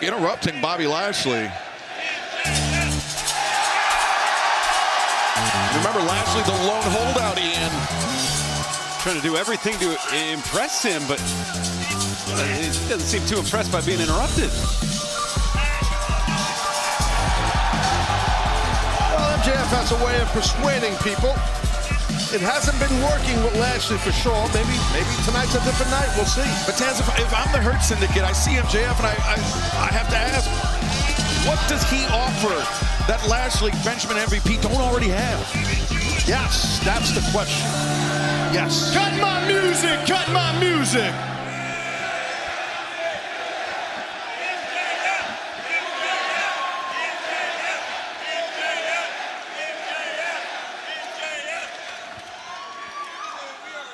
Interrupting Bobby Lashley. Remember Lashley, the lone holdout, Ian. Trying to do everything to impress him, but he doesn't seem too impressed by being interrupted. Well, MJF has a way of persuading people. It hasn't been working with Lashley for sure. Maybe tonight's a different night. We'll see. But Taz, if I'm the Hurt Syndicate, I see MJF and I have to ask, what does he offer that Lashley, Benjamin MVP don't already have? Yes, that's the question. Yes. Cut my music! Cut my music!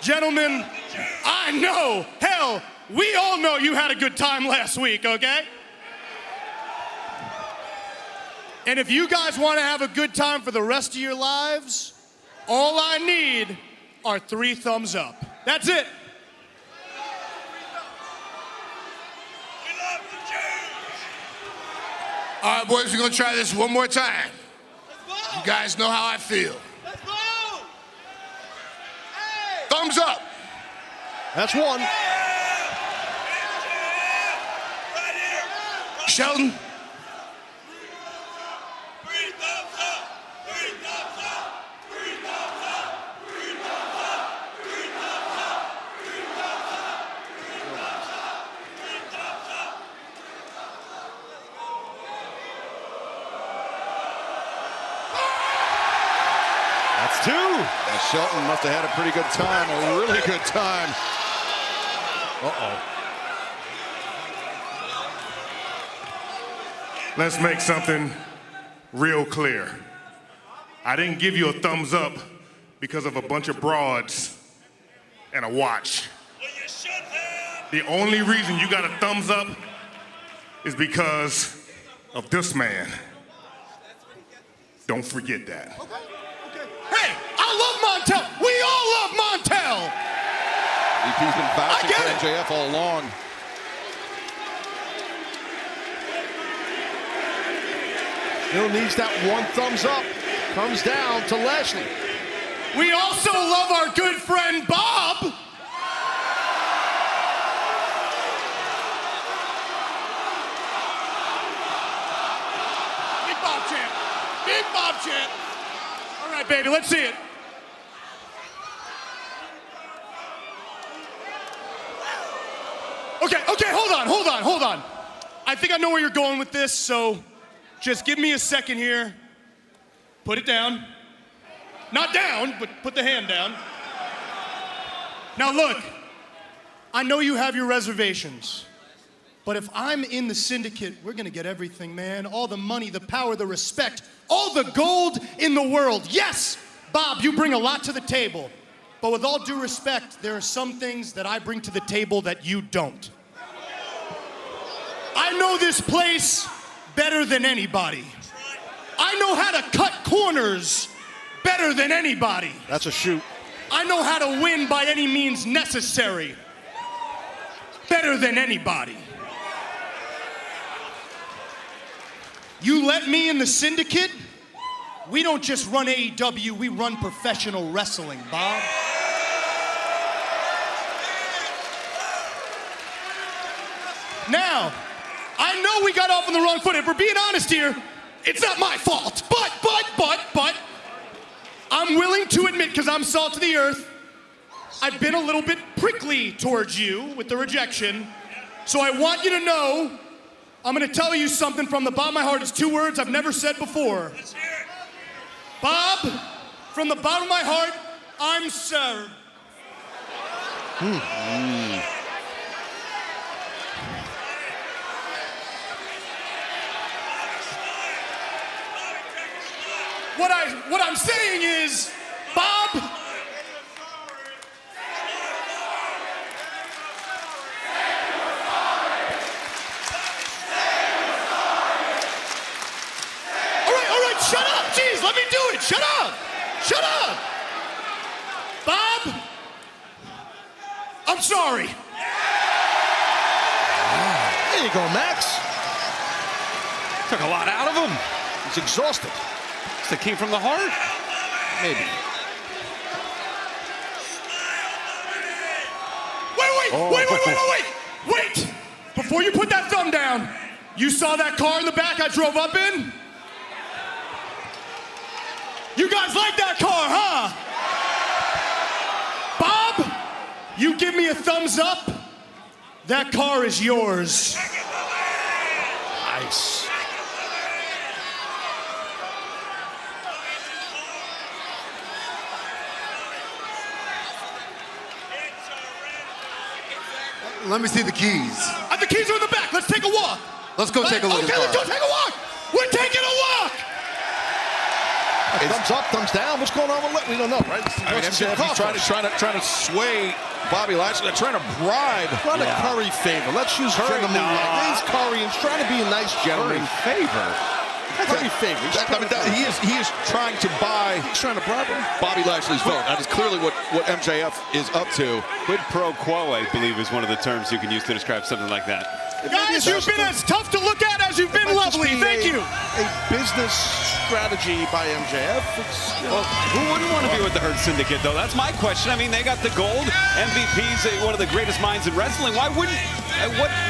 Gentlemen, I know, hell, we all know you had a good time last week, okay? And if you guys want to have a good time for the rest of your lives, all I need are 3 thumbs up. That's it. All right, boys, we're going to try this one more time. You guys know how I feel. Thumbs up. That's one. Sheldon. That's 2. Shelton must have had a pretty good time, a really good time. Uh-oh. Let's make something real clear. I didn't give you a thumbs up because of a bunch of broads and a watch. The only reason you got a thumbs up is because of this man. Don't forget that. Hey, I love Montel. We all love Montel. VP's been vouching for MJF all along. Still needs that one thumbs up. Comes down to Lashley. We also love our good friend Bob. Big Bob chant. Big Bob chant. All right, baby, let's see it. Okay, hold on. I think I know where you're going with this, so just give me a second here. Put it down. Not down, but put the hand down. Now look, I know you have your reservations, but if I'm in the Syndicate, we're gonna get everything, man. All the money, the power, the respect, all the gold in the world. Yes, Bob, you bring a lot to the table, but with all due respect, there are some things that I bring to the table that you don't. I know this place better than anybody. I know how to cut corners better than anybody. That's a shoot. I know how to win by any means necessary better than anybody. You let me in the Syndicate, we don't just run AEW, we run professional wrestling, Bob. Now, I know we got off on the wrong foot. If we're being honest here, it's not my fault. But, I'm willing to admit, because I'm salt of the earth, I've been a little bit prickly towards you with the rejection. So I want you to know, I'm gonna tell you something from the bottom of my heart. It's 2 words I've never said before. Let's hear it. Bob, from the bottom of my heart, I'm sorry. What I'm saying is, Bob, all right, shut up. Jeez, let me do it. Shut up. Shut up. Bob, I'm sorry. There you go, Max. Took a lot out of him. He's exhausted. That came from the heart? Maybe. Wait! Before you put that thumb down, you saw that car in the back I drove up in? You guys like that car, huh? Bob, you give me a thumbs up, that car is yours. Nice. Let me see the keys. The keys are in the back. Let's take a walk. Let's go take a look at the Okay, car. let's go take a walk. We're taking a walk. Thumbs up, thumbs down. What's going on with it? We don't know, right? I mean, MJF is trying to sway Bobby Lashley. They're trying to bribe. Trying to curry favor. Let's use gentleman. He's currying. He's trying to be a nice gentleman. Favor. Curry favor. He is trying to buy. He's trying to bribe him. Bobby Lashley's vote. That is clearly what MJF is up to. Quid pro quo, I believe, is one of the terms you can use to describe something like that. Guys, you've been as tough to look at as you've been lovely. Thank you. A business strategy by MJF. Well, who wouldn't want to be with the Hurt Syndicate, though? That's my question. I mean, they got the gold. MVP's one of the greatest minds in wrestling. Why wouldn't?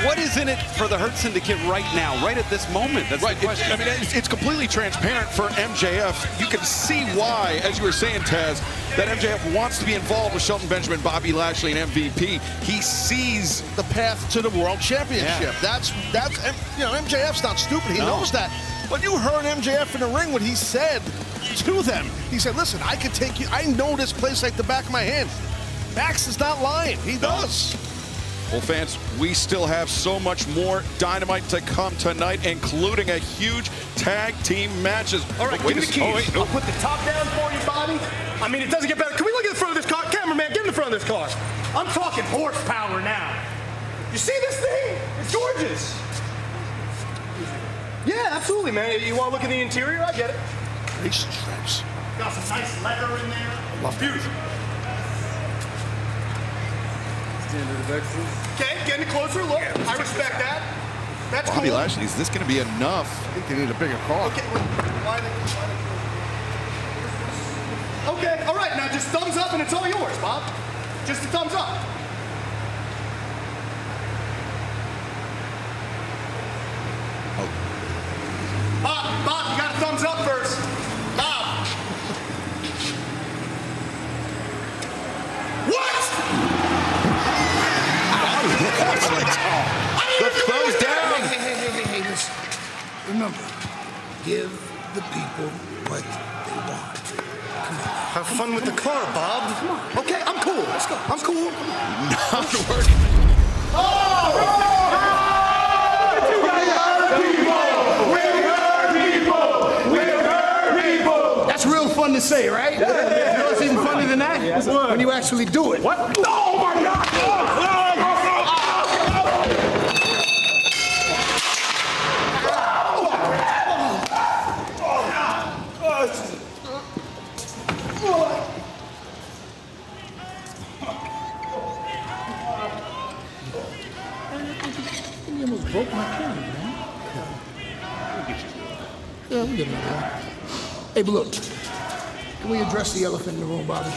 What is in it for the Hurt Syndicate right now, right at this moment? That's right. The question. I mean, it's completely transparent for MJF. You can see why, as you were saying, Taz, that MJF wants to be involved with Shelton Benjamin, Bobby Lashley, and MVP. He sees the path to the World Championship. Yeah. That's MJF's not stupid. He knows that. But you heard MJF in the ring what he said to them. He said, listen, I can take you. I know this place like the back of my hand. Max is not lying. He does. Well, fans, we still have so much more Dynamite to come tonight, including a huge tag team matches. All right, give me the keys. I'll put the top down for you, Bobby. I mean, it doesn't get better. Can we look at the front of this car? Cameraman, get in the front of this car. I'm talking horsepower now. You see this thing? It's gorgeous. Yeah, absolutely, man. You want to look at the interior? I get it. Nice straps. Got some nice leather in there. Love beautiful. Okay, getting a closer look. I respect that. That's Bobby cool. Lashley, is this going to be enough? I think they need a bigger car. Okay, okay, all right. Now just thumbs up and it's all yours, Bob. Just a thumbs up. Bob, you got a thumbs up first. Bob. What? The thumbs down. Hey, listen. Remember, give the people what they want. Come on. Have fun with the car, Bob. Come on. Okay, I'm cool. Let's go. I'm cool. Not working. That's real fun to say, right? You know what's even funnier than that? When you actually do it. What? Oh my God! You almost broke my camera, man. Yeah, we get it, man. Hey, but look, can we address the elephant in the room, Bobby?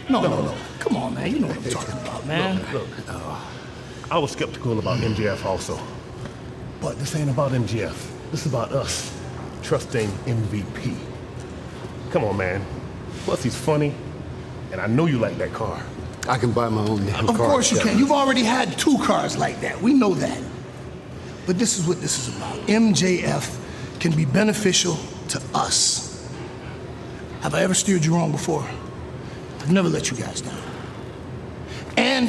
No. Come on, man. You know what I'm talking about, man. Look, I was skeptical about MJF also. But this ain't about MJF. This is about us trusting MVP. Come on, man. Plus, he's funny. And I know you like that car. I can buy my own damn Of car. course you can. You've already had 2 cars like that. We know that. But this is what this is about. MJF can be beneficial to us. Have I ever steered you wrong before? I've never let you guys down. And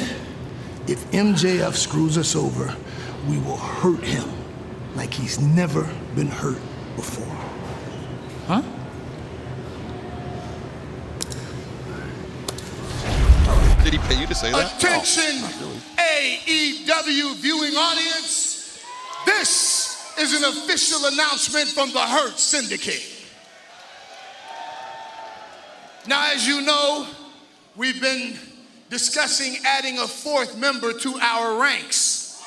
if MJF screws us over, we will hurt him like he's never been hurt before. Huh? Did he pay you to say that? Attention, AEW viewing audience. This is an official announcement from the Hurt Syndicate. Now, as you know, we've been discussing adding a 4th member to our ranks.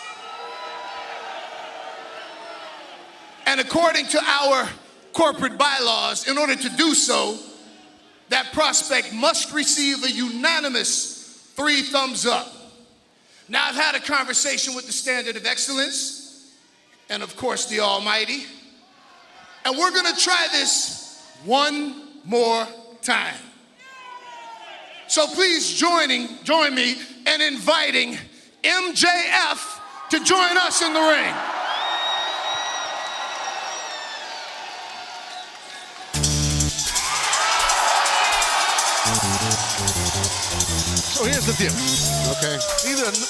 And according to our corporate bylaws, in order to do so, that prospect must receive a unanimous 3 thumbs up. Now, I've had a conversation with the Standard of Excellence and, of course, the Almighty, and we're going to try this one more time. So please join me in inviting MJF to join us in the ring. So here's the deal. Okay.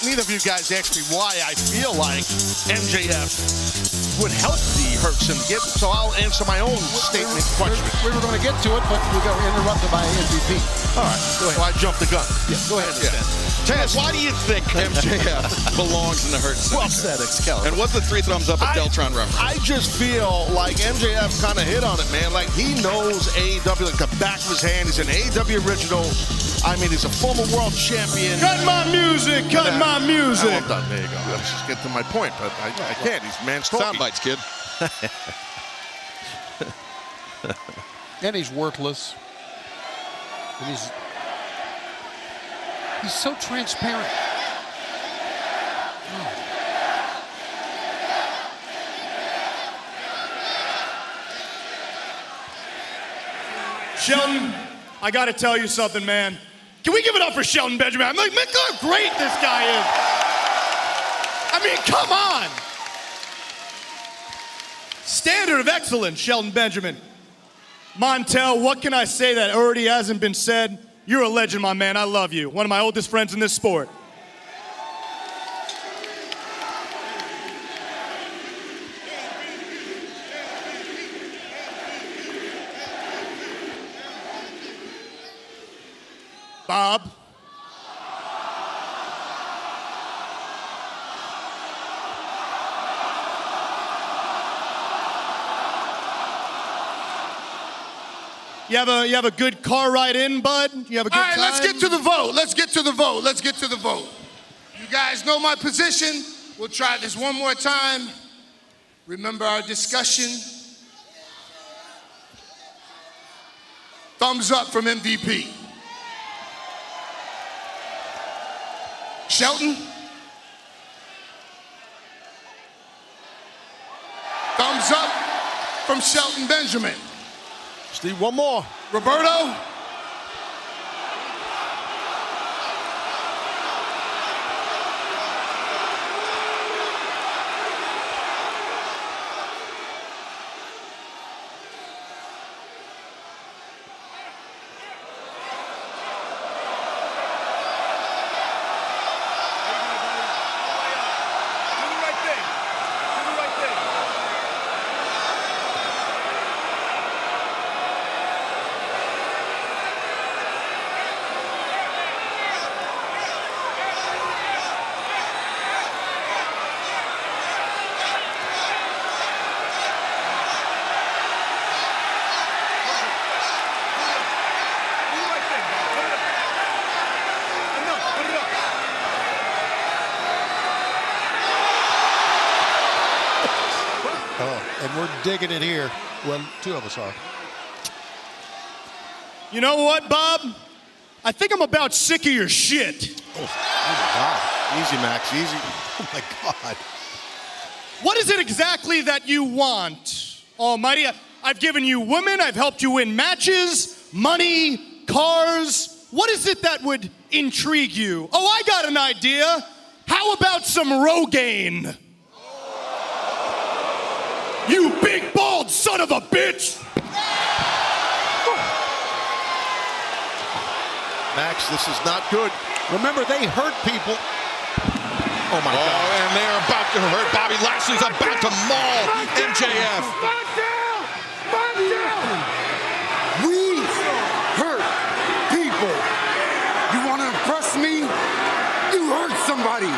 Neither of you guys asked me why I feel like MJF would help the Hurt Syndicate, so I'll answer my own statement question. We were going to get to it, but we got interrupted by MVP. All right, go ahead. So I jumped the gun. Yeah, go ahead. Taz, why do you think MJF belongs in the Hurt Syndicate? Well said, Excalibur. And what's the 3 thumbs up at Deltron reference? I just feel like MJF kind of hit on it, man. Like, he knows AEW like the back of his hand. He's an AEW original. I mean, he's a former world champion. Cut my music, cut my music. Well done, there you go. Let's just get to my point, but I can't. He's man's talking. Sound bites, kid. And he's worthless. And he's so transparent. Shelton, I got to tell you something, man. Can we give it up for Shelton Benjamin? I'm like, man, look how great this guy is. I mean, come on. Standard of excellence, Shelton Benjamin. Montel, what can I say that already hasn't been said? You're a legend, my man. I love you. One of my oldest friends in this sport. Bob. You have a good car ride in, bud? You have a good time? All right, let's get to the vote. Let's get to the vote. You guys know my position. We'll try this one more time. Remember our discussion. Thumbs up from MVP. Shelton? Thumbs up from Shelton Benjamin. Steve, one more. Roberto? And we're digging it here. Well, 2 of us are. You know what, Bob? I think I'm about sick of your shit. Oh my God. Easy, Max, easy. Oh my God. What is it exactly that you want, Almighty? I've given you women, I've helped you win matches, money, cars. What is it that would intrigue you? Oh, I got an idea. How about some Rogaine? You big bald son of a bitch! Max, this is not good. Remember, they hurt people. Oh my God. And they're about to hurt. Bobby Lashley's about to maul MJF. We hurt people. You want to impress me? You hurt somebody.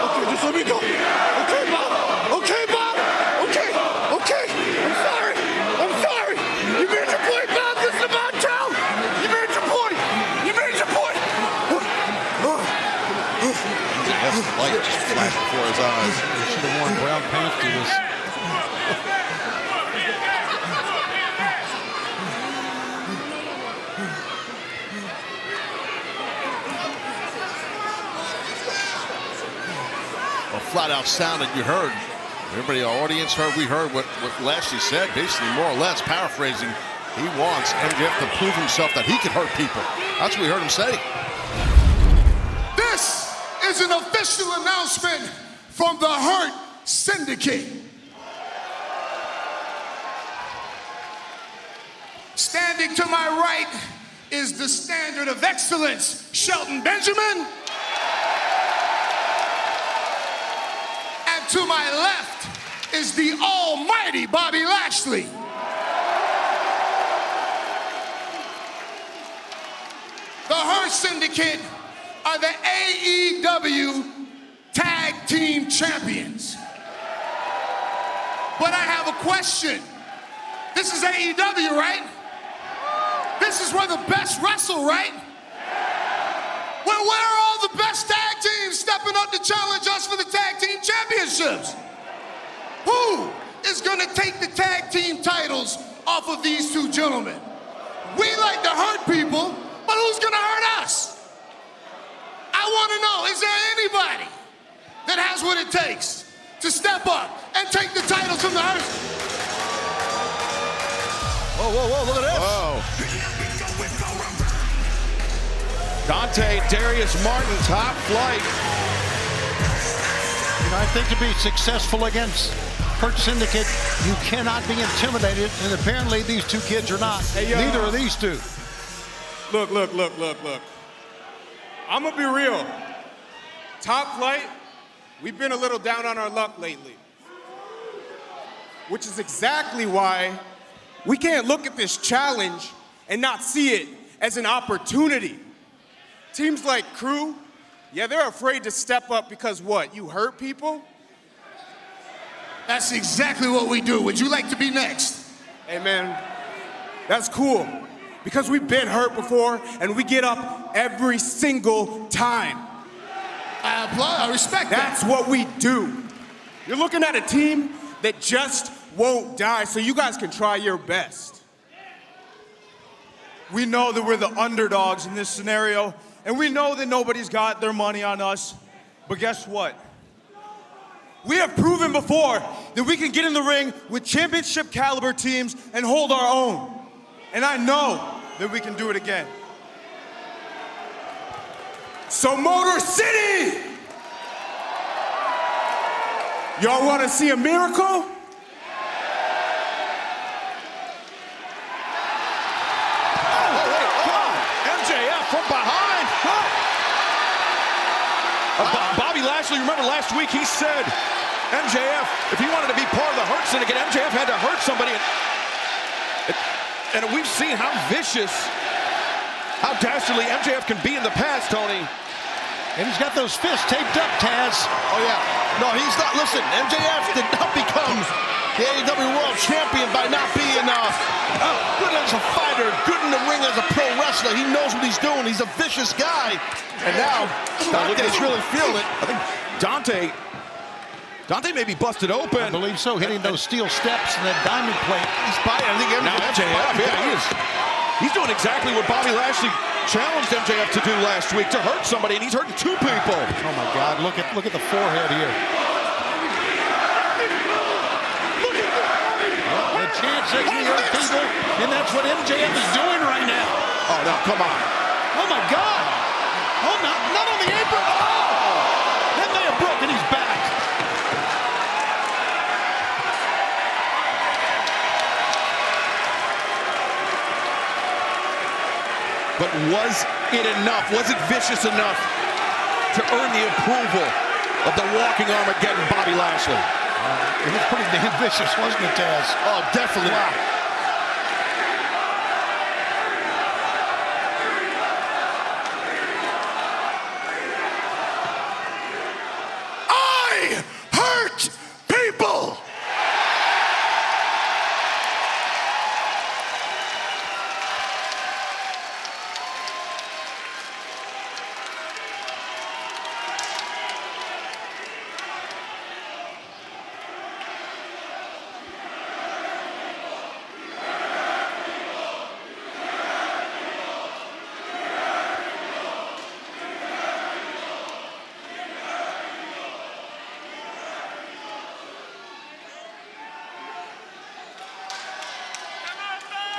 Okay, just let me go. Okay, Bob. Okay, Bob. Okay. I'm sorry. You made your point, Bob. This is about town. You made your point. That's the light just flashed before his eyes. He should have worn brown pants to this. A flat out sound that you heard. Everybody in the audience heard, we heard what Lashley said, basically more or less paraphrasing. He wants MJF to prove himself that he can hurt people. That's what we heard him say. This is an official announcement from the Hurt Syndicate. Standing to my right is the standard of excellence, Shelton Benjamin. And to my left is the almighty Bobby Lashley. The Hurt Syndicate are the AEW Tag Team Champions. But I have a question. This is AEW, right? This is where the best wrestle, right? Well, where are all the best tag teams stepping up to challenge us for the tag team championships? Who is gonna take the tag team titles off of these two gentlemen? We like to hurt people, but who's gonna hurt us? I wanna know, is there anybody that has what it takes to step up and take the titles from the Hurt? Whoa, look at this. Whoa. Dante, Darius Martin, top flight. You know, I think to be successful against Hurt Syndicate, you cannot be intimidated, and apparently these two kids are not. Hey, neither are these two. Look. I'm gonna be real. Top Flight, we've been a little down on our luck lately. Which is exactly why we can't look at this challenge and not see it as an opportunity. Teams like Crew, yeah, they're afraid to step up because what? You hurt people? That's exactly what we do. Would you like to be next? Hey man, that's cool. Because we've been hurt before and we get up every single time. I applaud, I respect that. That's what we do. You're looking at a team that just won't die, so you guys can try your best. We know that we're the underdogs in this scenario, and we know that nobody's got their money on us. But guess what? We have proven before that we can get in the ring with championship caliber teams and hold our own. And I know that we can do it again. So Motor City! Y'all want to see a miracle? MJF from behind. Bobby Lashley, remember last week he said MJF, if he wanted to be part of the Hurt Syndicate, MJF had to hurt somebody. And we've seen how vicious, how dastardly MJF can be in the past, Tony. And he's got those fists taped up, Taz. Oh, yeah. No, he's not. Listen, MJF did not become the AEW World Champion by not being good as a fighter, good in the ring as a pro wrestler. He knows what he's doing. He's a vicious guy. And now, Dante's really feeling it. I think Dante may be busted open. I believe so, hitting those steel steps and that diamond plate. He's biting. I think MJF, he's doing exactly what Bobby Lashley challenged MJF to do last week, to hurt somebody, and he's hurting two people. Oh my God, look at the forehead here. Well, chance as we hurt people, and that's what MJF is doing right now. Oh, no, come on. Oh, my God. Oh, not on the apron. Oh! That may have broken his back. But was it enough? Was it vicious enough to earn the approval of the walking Armageddon, Bobby Lashley? It was pretty damn vicious, wasn't it, Taz? Oh, definitely. Wow. I hurt people.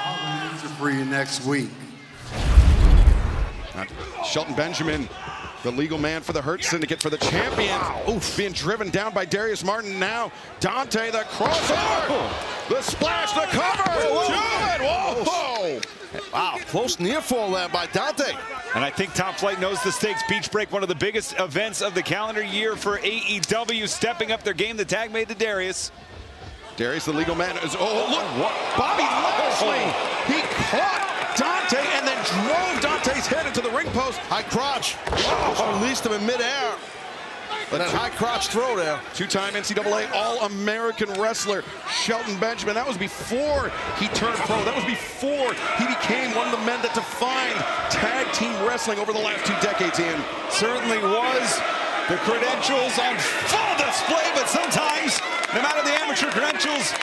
I'll answer for you next week. Shelton Benjamin, the legal man for the Hurt Syndicate, for the champion. Oof, being driven down by Darius Martin now. Dante, the crossover. The splash, the cover. Whoa. Wow, close near fall there by Dante. And I think Top Flight knows the stakes. Beach Break, one of the biggest events of the calendar year for AEW, stepping up their game. The tag made to Darius. Darius, the legal man, is, oh, look, Bobby Lashley. He caught Dante and then drove Dante's head into the ring post. High crotch. Just released him in midair. But that high crotch throw there. Two-time NCAA All-American wrestler, Shelton Benjamin. That was before he turned pro. That was before he became one of the men that defined tag team wrestling over the last 2 decades, Ian. Certainly was. The credentials on full display, but sometimes, no matter the amateur credentials,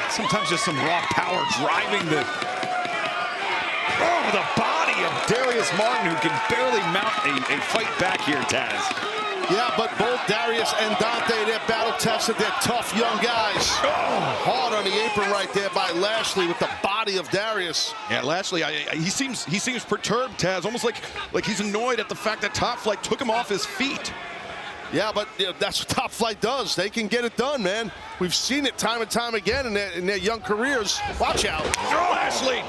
sometimes just some raw power driving the body of Darius Martin, who can barely mount a fight back here, Taz. Yeah, but both Darius and Dante, they're battle-tested. They're tough young guys. Hard on the apron right there by Lashley with the body of Darius. Yeah, Lashley, he seems perturbed, Taz, almost like he's annoyed at the fact that Top Flight took him off his feet. Yeah, but that's what Top Flight does. They can get it done, man. We've seen it time and time again in their young careers. Watch out. Lashley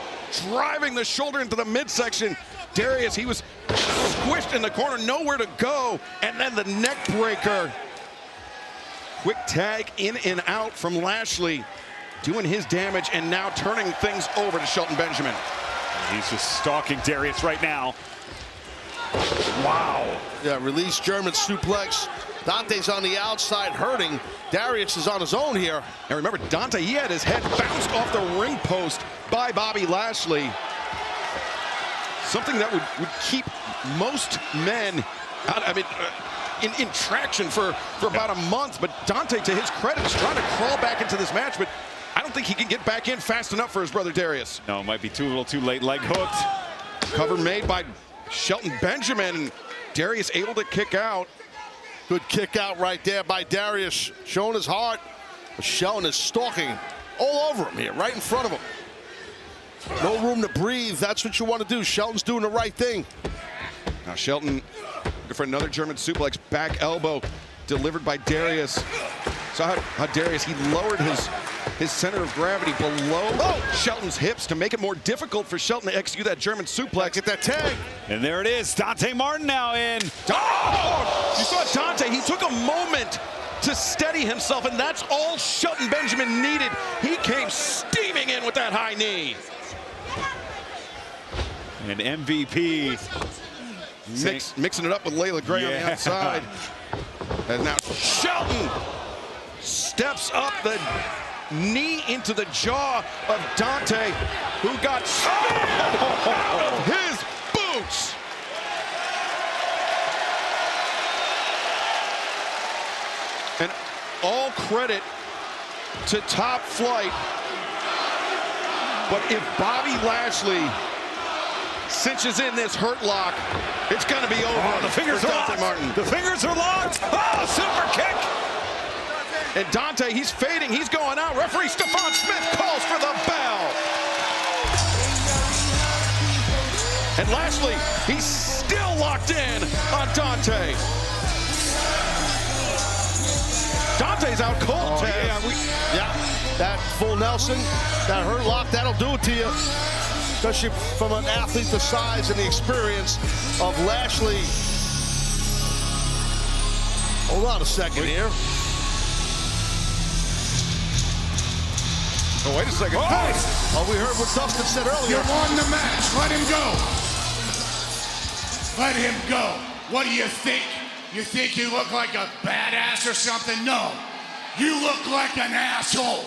driving the shoulder into the midsection. Darius, he was squished in the corner, nowhere to go. And then the neck breaker. Quick tag in and out from Lashley, doing his damage and now turning things over to Shelton Benjamin. He's just stalking Darius right now. Wow. Yeah, release German suplex. Dante's on the outside hurting. Darius is on his own here. And remember, Dante, he had his head bounced off the ring post by Bobby Lashley. Something that would keep most men out, in traction for about a month. But Dante, to his credit, is trying to crawl back into this match, but I don't think he can get back in fast enough for his brother Darius. No, might be a little too late. Leg hooked. Cover made by Shelton Benjamin, and Darius able to kick out. Good kick out right there by Darius, showing his heart. But Shelton is stalking all over him here, right in front of him. No room to breathe. That's what you want to do. Shelton's doing the right thing. Now Shelton looking for another German suplex, back elbow delivered by Darius. Saw how Darius, he lowered his center of gravity below Shelton's hips to make it more difficult for Shelton to execute that German suplex. Get that tag. And there it is. Dante Martin now in. Oh! You saw Dante. He took a moment to steady himself, and that's all Shelton Benjamin needed. He came steaming in with that high knee. And MVP mixing it up with Layla Gray on the outside. And now Shelton steps up, the knee into the jaw of Dante, who got of his boots. And all credit to Top Flight. But if Bobby Lashley cinches in this hurt lock, it's going to be over. Oh, the fingers are locked. Martin. The fingers are locked. Oh, super kick. And Dante, he's fading, he's going out. Referee Stephon Smith calls for the bell. And Lashley, he's still locked in on Dante. Dante's out cold, Ted. Yeah, that full Nelson, that hurt lock, that'll do it to you. Especially from an athlete the size and the experience of Lashley. Hold on a second here. Oh, wait a second. Oh, we heard what Dustin said earlier. You won the match. Let him go. Let him go. What do you think? You think you look like a badass or something? No. You look like an asshole.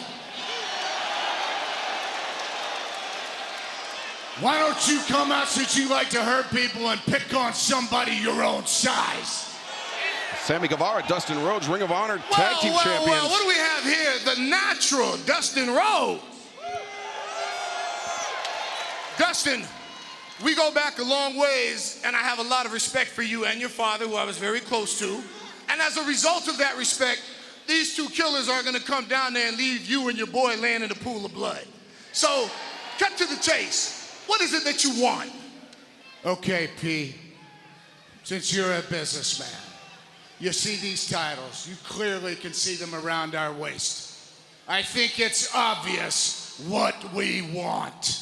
Why don't you come out, since you like to hurt people, and pick on somebody your own size? Sammy Guevara, Dustin Rhodes, Ring of Honor Tag Team Champions. Well, what do we have here? The natural, Dustin Rhodes. Dustin, we go back a long ways, and I have a lot of respect for you and your father, who I was very close to. And as a result of that respect, these two killers are going to come down there and leave you and your boy laying in a pool of blood. So, cut to the chase. What is it that you want? Okay, P, since you're a businessman, you see these titles. You clearly can see them around our waist. I think it's obvious what we want.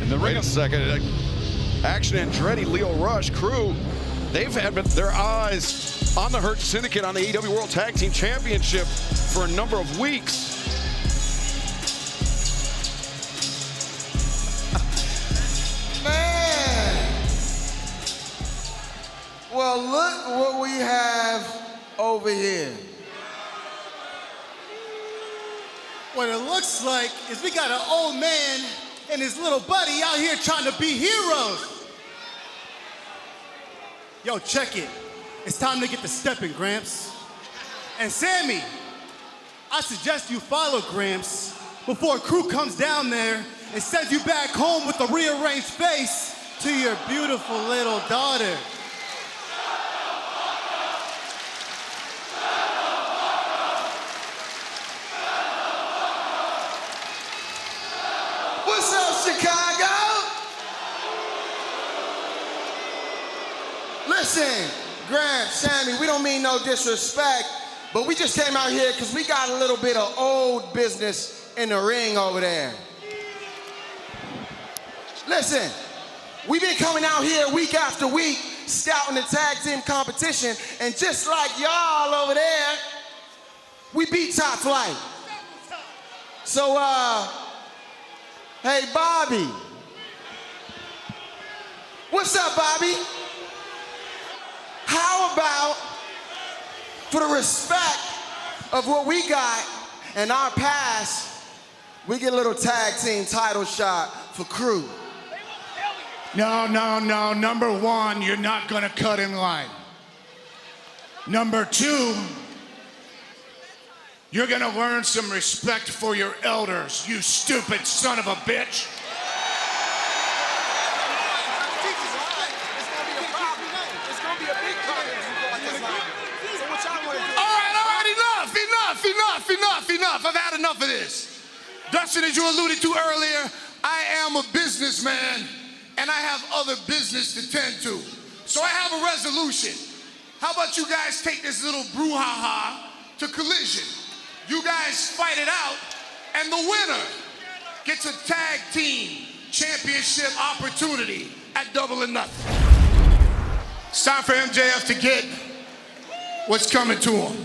In the ring, a second. Action Andretti, Lio Rush, crew, they've had their eyes on the Hurt Syndicate on the AEW World Tag Team Championship for a number of weeks. Man! Well, look what we have over here. What it looks like is we got an old man and his little buddy out here trying to be heroes. Yo, check it. It's time to get the stepping, Gramps. And Sammy, I suggest you follow Gramps before crew comes down there and sends you back home with a rearranged face to your beautiful little daughter. What's up, Chicago? Listen, Grant, Sammy, we don't mean no disrespect, but we just came out here because we got a little bit of old business in the ring over there. Listen, we've been coming out here week after week, scouting the tag team competition, and just like y'all over there, we beat Top Flight. So, hey, Bobby. What's up, Bobby? How about, for the respect of what we got and our past, we get a little tag team title shot for crew? No. Number one, you're not gonna cut in line. Number two, you're gonna learn some respect for your elders, you stupid son of a bitch. Enough. I've had enough of this. Dustin, as you alluded to earlier, I am a businessman and I have other business to tend to. So I have a resolution. How about you guys take this little brouhaha to Collision? You guys fight it out, and the winner gets a tag team championship opportunity at Double or Nothing. It's time for MJF to get what's coming to him.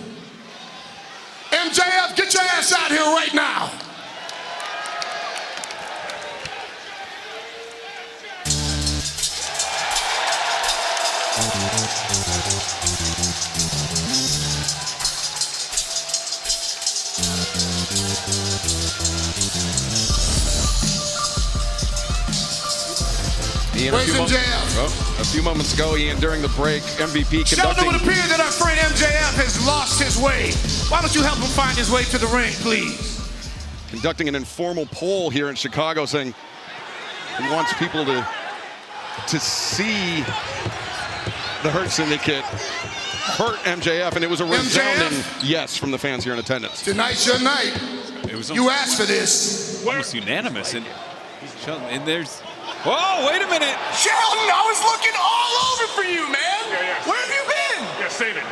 MJF, get your ass out here right now. Ian, a few moments ago, Ian, during the break, MVP Sheldon, conducting... it would appear that our friend MJF has lost his way. Why don't you help him find his way to the ring, please? conducting an informal poll here in Chicago saying he wants people to see the Hurt Syndicate hurt MJF, and it was a resounding yes from the fans here in attendance. Tonight's your night. It was You asked for this. almost unanimous. And there's... Whoa, wait a minute. Sheldon, I was looking all over for you, man. Where have you been? Yeah, save it.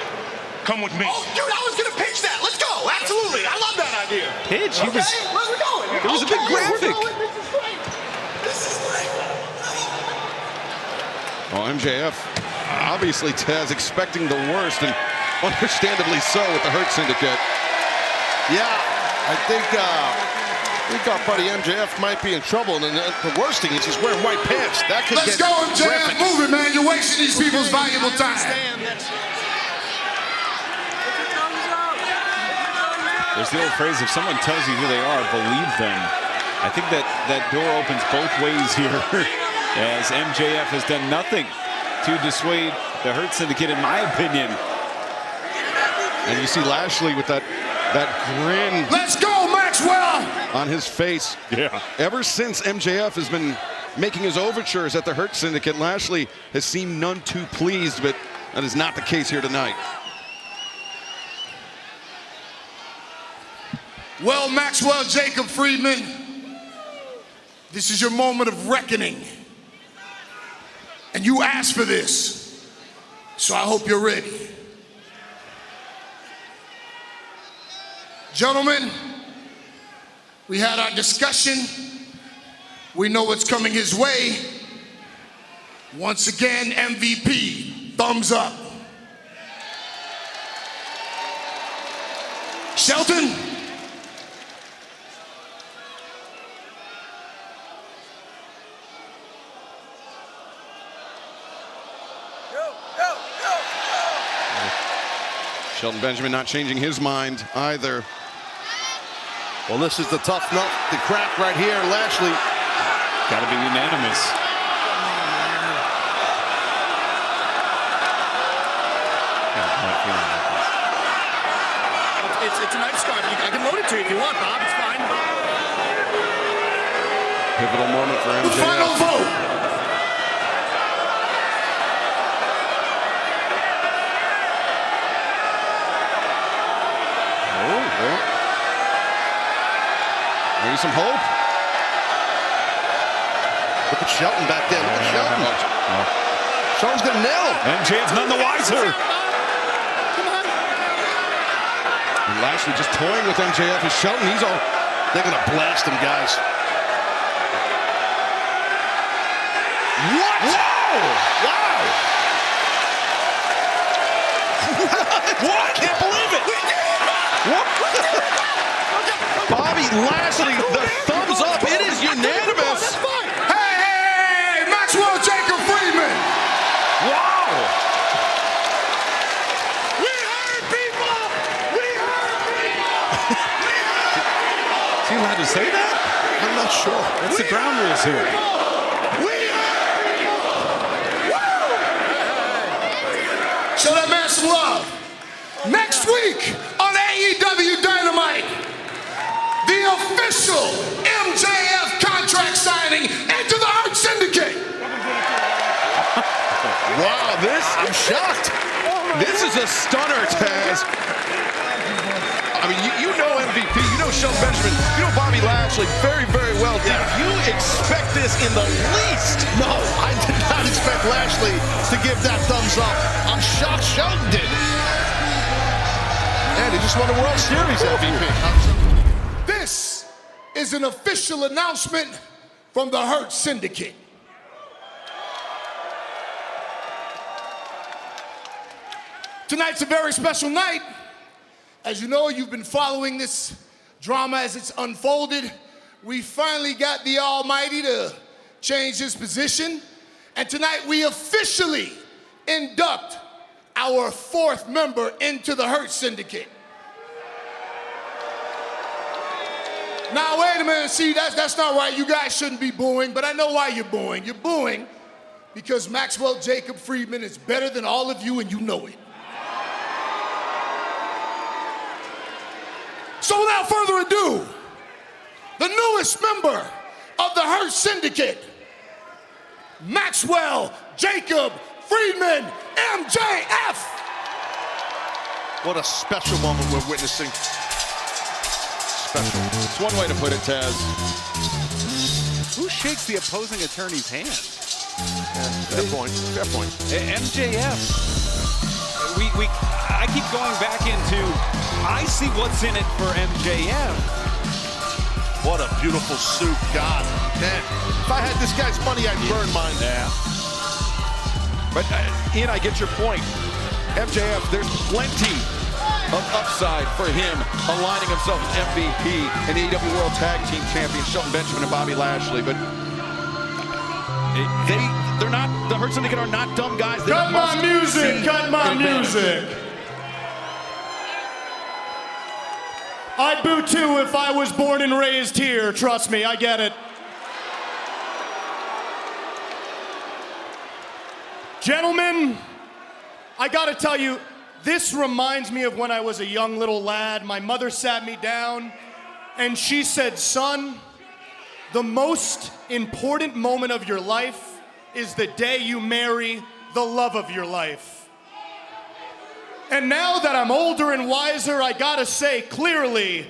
Come with me. Oh, dude, I was going to pitch that. Let's go. Absolutely. I love that idea. Pitch? Okay, where are we going? There was a big graphic. This is great. Well, MJF, obviously Taz expecting the worst, and understandably so with the Hurt Syndicate. Yeah, I think our buddy MJF might be in trouble, and the worst thing is he's wearing white pants. That could Let's get go, MJF. graphic. Move it, man. You're wasting these people's valuable time. There's the old phrase, if someone tells you who they are, believe them. I think that door opens both ways here, as MJF has done nothing to dissuade the Hurt Syndicate, in my opinion. And you see Lashley with that grin. Let's go, Maxwell! On his face. Yeah. Ever since MJF has been making his overtures at the Hurt Syndicate, Lashley has seemed none too pleased, but that is not the case here tonight. Well, Maxwell Jacob Friedman, this is your moment of reckoning. And you asked for this, so I hope you're ready. Gentlemen, we had our discussion. We know what's coming his way. Once again, MVP, thumbs up. Shelton? Shelton Benjamin not changing his mind either. Well, this is the tough nut to crack right here. Lashley. Got to be unanimous. It's a nice card. I can load it to you if you want, Bob. It's fine. Pivotal moment for MJF. Final vote. Maybe some hope. Look at Shelton back there. Look at Shelton. Shelton's gonna nail him. MJF's none the wiser. And Lashley just toying with MJF and Shelton. They're gonna blast him, guys. What? Whoa! Wow! What? I can't believe it. What? Bobby Lashley, the thumbs up. It is unanimous. Hey, Maxwell Jacob Friedman. Wow! We heard people. We heard people. Is he allowed to say that? I'm not sure. What's the ground rules here? We heard people. Show that man some love. Next week on AEW Dynamite, the official MJF contract signing into the Hurt Syndicate. Wow, I'm shocked. This is a stunner, Taz. I mean, you know MVP, you know Shelton Benjamin, you know Bobby Lashley very, very well. Did you expect this in the least? No, I did not expect Lashley to give that thumbs up. I'm shocked Shelton did. And he just won the World Series MVP. This is an official announcement from the Hurt Syndicate. Tonight's a very special night. As you know, you've been following this drama as it's unfolded. We finally got the Almighty to change his position. And tonight we officially induct our fourth member into the Hurt Syndicate. Now, wait a minute. See, that's not right. You guys shouldn't be booing, but I know why you're booing. You're booing because Maxwell Jacob Friedman is better than all of you, and you know it. So without further ado, the newest member of the Hurt Syndicate, Maxwell Jacob Friedman, MJF. What a special moment we're witnessing. Special. It's one way to put it, Taz. Who shakes the opposing attorney's hand? Fair point. Fair point. MJF. I keep going back into, I see what's in it for MJF. What a beautiful suit. God, man. If I had this guy's money, I'd burn mine. Yeah. But Ian, I get your point. MJF, there's plenty of upside for him aligning himself with MVP and AEW World Tag Team Champion Shelton Benjamin and Bobby Lashley. But they're not, the Hurt Syndicate are not dumb guys. They Cut my music, cut my advantage. music. I'd boo too if I was born and raised here, trust me, I get it. Gentlemen, I gotta tell you, this reminds me of when I was a young little lad. My mother sat me down and she said, son, the most important moment of your life is the day you marry the love of your life. And now that I'm older and wiser, I gotta say clearly,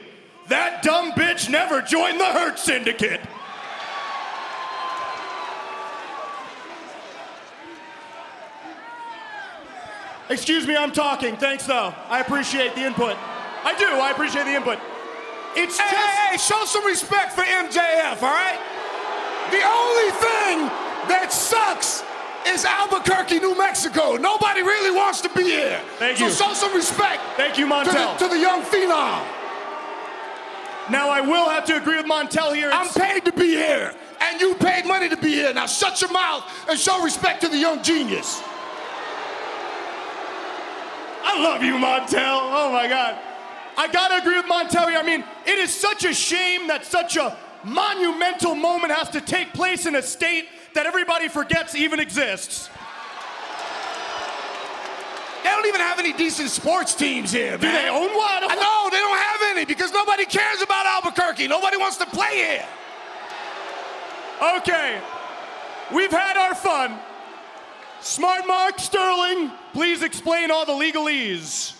that dumb bitch never joined the Hurt Syndicate. Excuse me, I'm talking. Thanks, though. I appreciate the input. I appreciate the input. It's just... Hey, show some respect for MJF, all right? The only thing that sucks is Albuquerque, New Mexico. Nobody really wants to be here. Thank you. So show some respect. Thank you, Montel. To the young phenom. Now, I will have to agree with Montel here. I'm paid to be here, and you paid money to be here. Now shut your mouth and show respect to the young genius. I love you, Montel. Oh, my God. I got to agree with Montel here. I mean, it is such a shame that such a monumental moment has to take place in a state that everybody forgets even exists. They don't even have any decent sports teams here, man. Do they own one? I know, they don't have any because nobody cares about Albuquerque. Nobody wants to play here. Okay, we've had our fun. Smart Mark Sterling, please explain all the legalese.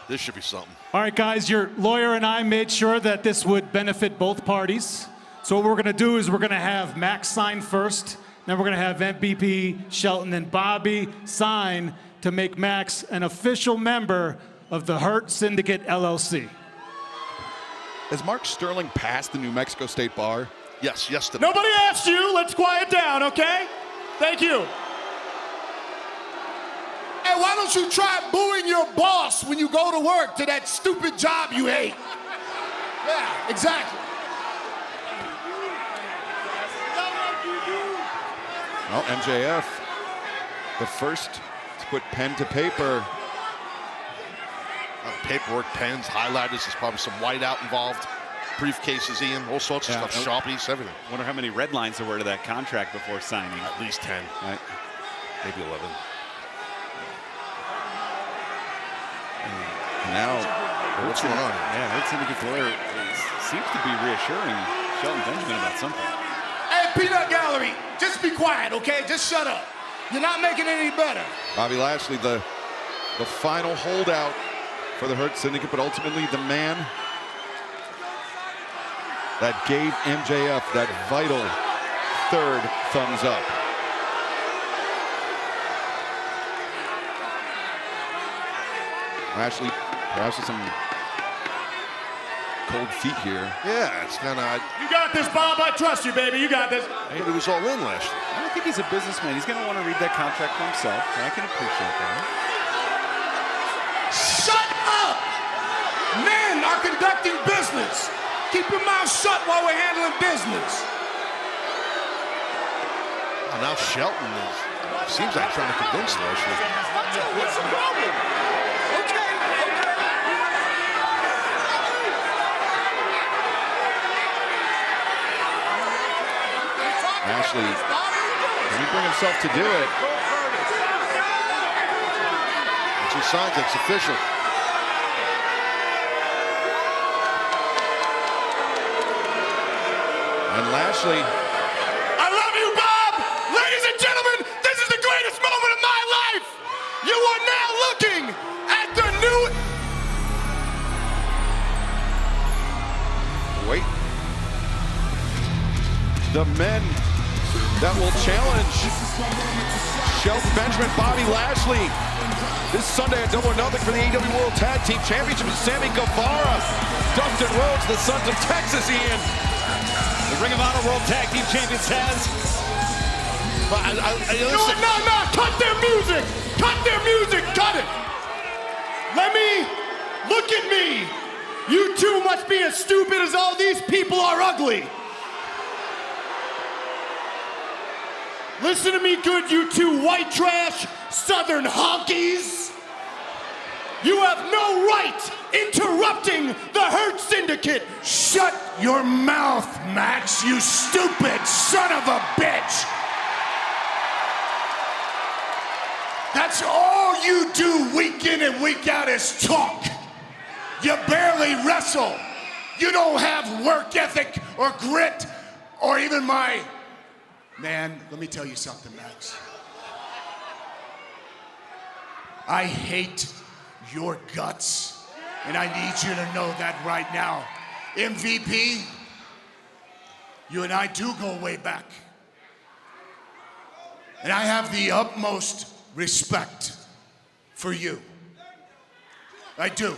This should be something. All right, guys, your lawyer and I made sure that this would benefit both parties. So what we're going to do is we're going to have Max sign first, then we're going to have MVP, Shelton, and Bobby sign to make Max an official member of the Hurt Syndicate, LLC. Has Mark Sterling passed the New Mexico State Bar? Yes, yesterday. Nobody asked you. Let's quiet down, okay? Thank you. Hey, why don't you try booing your boss when you go to work to that stupid job you hate? Yeah, exactly. Well, MJF, the first to put pen to paper. Paperwork, pens, highlighters, there's probably some whiteout involved. Briefcases, Ian, all sorts of stuff, Sharpies, everything. Wonder how many red lines there were to that contract before signing. At least 10. Right. Maybe 11. Now, what's going on? Yeah, Hurt Syndicate's lawyer seems to be reassuring Shelton Benjamin about something. Hey, Peanut Gallery, just be quiet, okay? Just shut up. You're not making it any better. Bobby Lashley, the final holdout for the Hurt Syndicate, but ultimately the man that gave MJF that vital third thumbs up. Lashley, perhaps with some cold feet here. Yeah, it's kind of... You got this, Bob. I trust you, baby. You got this. But it was all in last year. I don't think he's a businessman. He's going to want to read that contract for himself. I can appreciate that. Shut up! Men are conducting business. Keep your mouth shut while we're handling business. Oh, now Shelton seems like trying to convince Lashley. What's the problem? Okay. Lashley, can he bring himself to do it? Once he signs, it's official. And Lashley. I love you, Bob! Ladies and gentlemen, this is the greatest moment of my life! You are now looking at the new... Wait. The men that will challenge Shelton Benjamin, Bobby Lashley. This Sunday at Double or Nothing for the AEW World Tag Team Championship is Sammy Guevara, Dustin Rhodes, the Sons of Texas, Ian. The Ring of Honor World Tag Team Champions has... No, cut their music! Cut their music, cut it! Look at me! You two must be as stupid as all these people are ugly! Listen to me good, you two white trash, southern honkies! You have no right interrupting the Hurt Syndicate! Shut your mouth, Max, you stupid son of a bitch! That's all you do week in and week out is talk. You barely wrestle. You don't have work ethic or grit or even my... Man, let me tell you something, Max. I hate your guts, and I need you to know that right now. MVP, you and I do go way back. And I have the utmost respect for you. I do.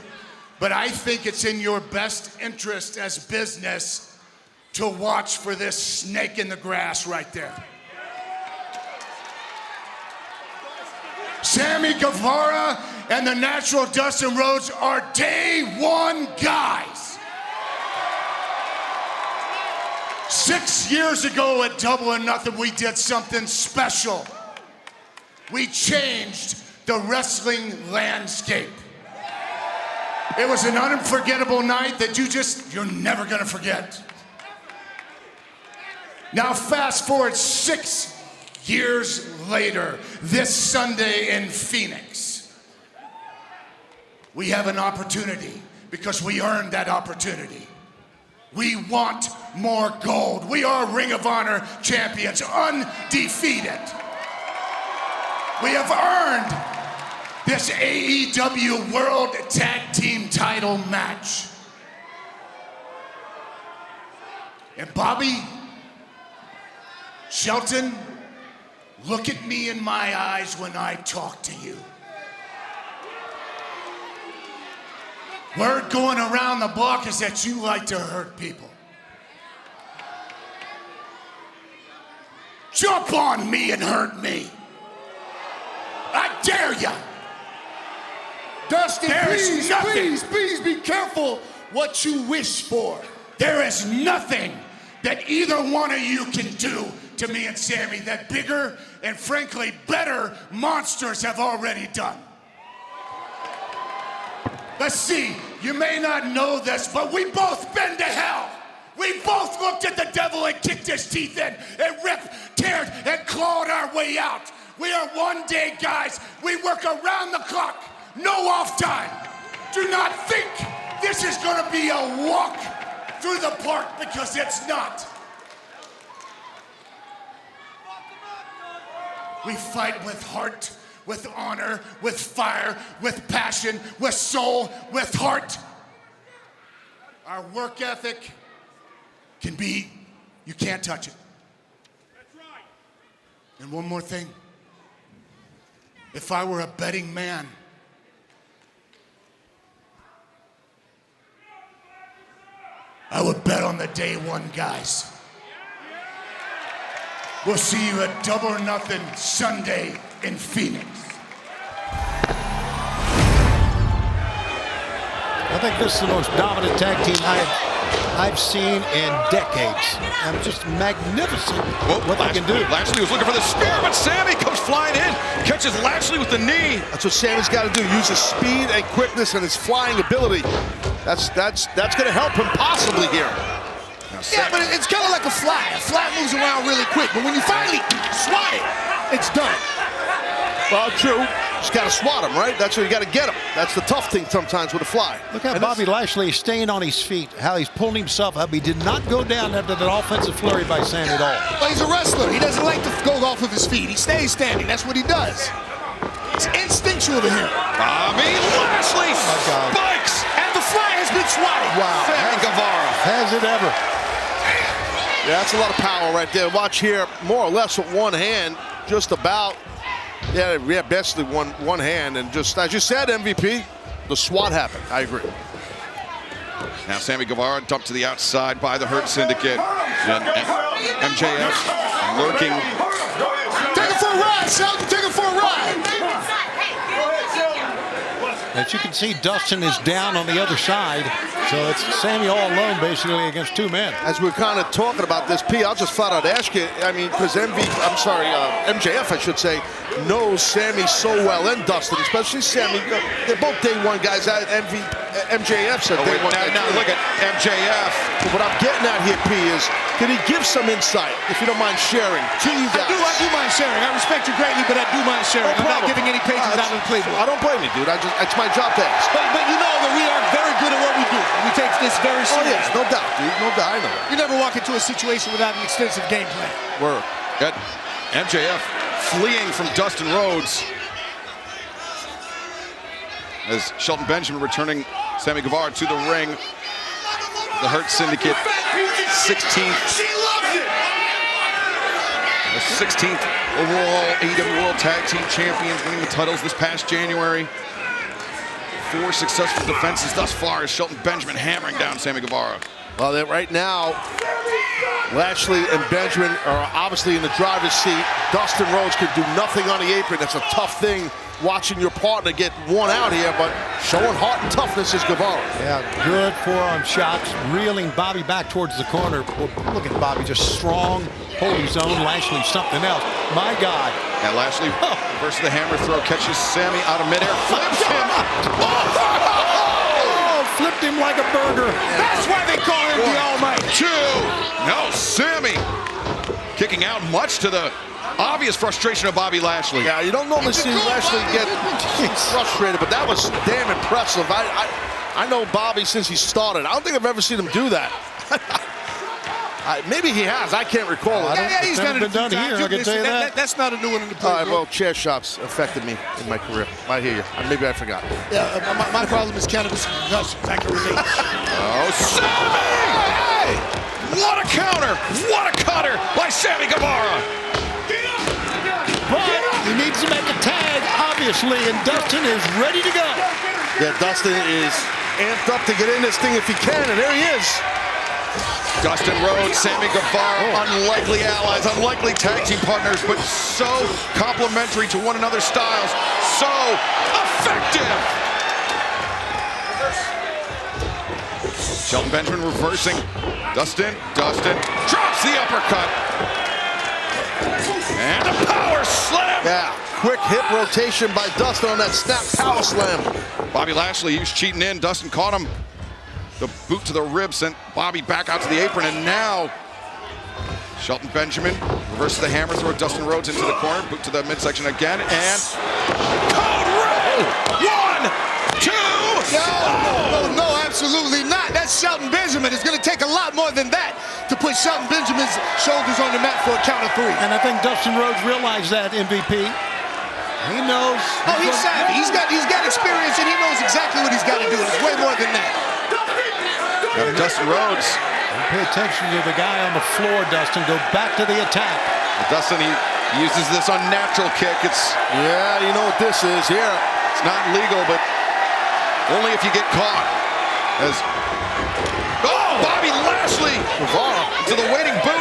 But I think it's in your best interest as business to watch for this snake in the grass right there. Sammy Guevara and the Natural Dustin Rhodes are day one guys. 6 years ago at Double or Nothing, we did something special. We changed the wrestling landscape. It was an unforgettable night that you're never gonna forget. Now fast forward 6 years later, this Sunday in Phoenix, we have an opportunity because we earned that opportunity. We want more gold. We are Ring of Honor champions, undefeated. We have earned this AEW World Tag Team title match. And Bobby, Shelton, look at me in my eyes when I talk to you. Word going around the block is that you like to hurt people. Jump on me and hurt me. I dare ya. Dustin, please be careful what you wish for. There is nothing that either one of you can do to me and Sammy that bigger and frankly better monsters have already done. Let's see, you may not know this, but we both been to hell. We both looked at the devil and kicked his teeth in and ripped, teared, and clawed our way out. We are one-day guys. We work around the clock, no off time. Do not think this is gonna be a walk through the park because it's not. We fight with heart, with honor, with fire, with passion, with soul, with heart. Our work ethic can be, you can't touch it. That's right. And one more thing. If I were a betting man, I would bet on the day one guys. We'll see you at Double or Nothing Sunday in Phoenix. I think this is the most dominant tag team I've seen in decades. And just magnificent what they can do. Lashley was looking for the spear, but Sammy comes flying in, catches Lashley with the knee. That's what Sammy's got to do. Use his speed and quickness and his flying ability. That's going to help him possibly here. Yeah, but it's kind of like a fly. A fly moves around really quick, but when you finally swat it, it's done. Well, true. Just got to swat him, right? That's where you got to get him. That's the tough thing sometimes with a fly. Look how Bobby Lashley is staying on his feet, how he's pulling himself up. He did not go down after that offensive flurry by Sammy at all. Well, he's a wrestler. He doesn't like to go off of his feet. He stays standing. That's what he does. It's instinctual to him. Bobby Lashley spikes, and the fly has been swatted. Wow, Sammy Guevara. Has it ever? Yeah, that's a lot of power right there. Watch here, more or less with one hand, just about. Yeah, basically one hand, and just as you said, MVP, the swat happened. I agree. Now Sammy Guevara dumped to the outside by the Hurt Syndicate. And MJF lurking. Take it for a ride, Shelton. Take it for a ride. As you can see, Dustin is down on the other side, so it's Sammy all alone basically against two men. As we're kind of talking about this, P, I'll just flat out ask you, I mean, because MJF, I should say, knows Sammy so well, and Dustin, especially Sammy. They're both day one guys. MJF said day one. Now look at MJF. But what I'm getting at here, P, is can he give some insight, if you don't mind sharing, to you guys? I do mind sharing. I respect you greatly, but I do mind sharing. I'm not giving any pages out of the playbook. I don't blame you, dude. It's my job to ask. But you know that we are very good at what we do. We take this very seriously. Oh, yeah, no doubt, dude. No doubt. I know. You never walk into a situation without an extensive game plan. Word. Got MJF fleeing from Dustin Rhodes. As Shelton Benjamin returning Sammy Guevara to the ring. The Hurt Syndicate, 16th. The 16th overall AEW World Tag Team Champions, winning the titles this past January. 4 successful defenses thus far as Shelton Benjamin hammering down Sammy Guevara. Well, right now, Lashley and Benjamin are obviously in the driver's seat. Dustin Rhodes could do nothing on the apron. That's a tough thing, watching your partner get one out here, but showing heart and toughness is Guevara. Yeah, good forearm shots, reeling Bobby back towards the corner. Look at Bobby, just strong, hold his own. Lashley, something else. My God. And Lashley versus the hammer throw, catches Sammy out of midair, flips him. Flipped him like a burger. That's why they call him the Almighty. 2. No, Sammy kicking out, much to the obvious frustration of Bobby Lashley. Yeah, you don't normally see Lashley get frustrated, but that was damn impressive. I know Bobby since he started. I don't think I've ever seen him do that. Maybe he has. I can't recall. He's done it done here. I can tell you that. That's not a new one in the playbook. All right, well, chair shots affected me in my career. I hear you. Maybe I forgot. Yeah, my problem is cannabis and concussions. I can relate. Oh, Sammy! Hey! What a counter! What a cutter by Sammy Guevara! But he needs to make a tag, obviously, and Dustin is ready to go. Yeah, Dustin is amped up to get in this thing if he can, and there he is. Dustin Rhodes, Sammy Guevara, unlikely allies, unlikely tag team partners, but so complementary to one another's styles, so effective! Shelton Benjamin reversing. Dustin drops the uppercut. And a power slam! Yeah, quick hip rotation by Dustin on that snap power slam. Bobby Lashley, he was cheating in. Dustin caught him. The boot to the ribs sent Bobby back out to the apron, and now Shelton Benjamin reverses the hammer throw. Dustin Rhodes into the corner, boot to the midsection again, and Code Red! 1, 2, No, absolutely not. That's Shelton Benjamin. It's going to take a lot more than that to put Shelton Benjamin's shoulders on the mat for a count of 3. And I think Dustin Rhodes realized that, MVP. He knows. Oh, he's savvy. He's got experience, and he knows exactly what he's got to do. It's way more than that. Dustin Rhodes. Pay attention to the guy on the floor, Dustin. Go back to the attack. Dustin, he uses this unnatural kick. Yeah, you know what this is here. It's not legal, but only if you get caught. Bobby Lashley to the waiting boot.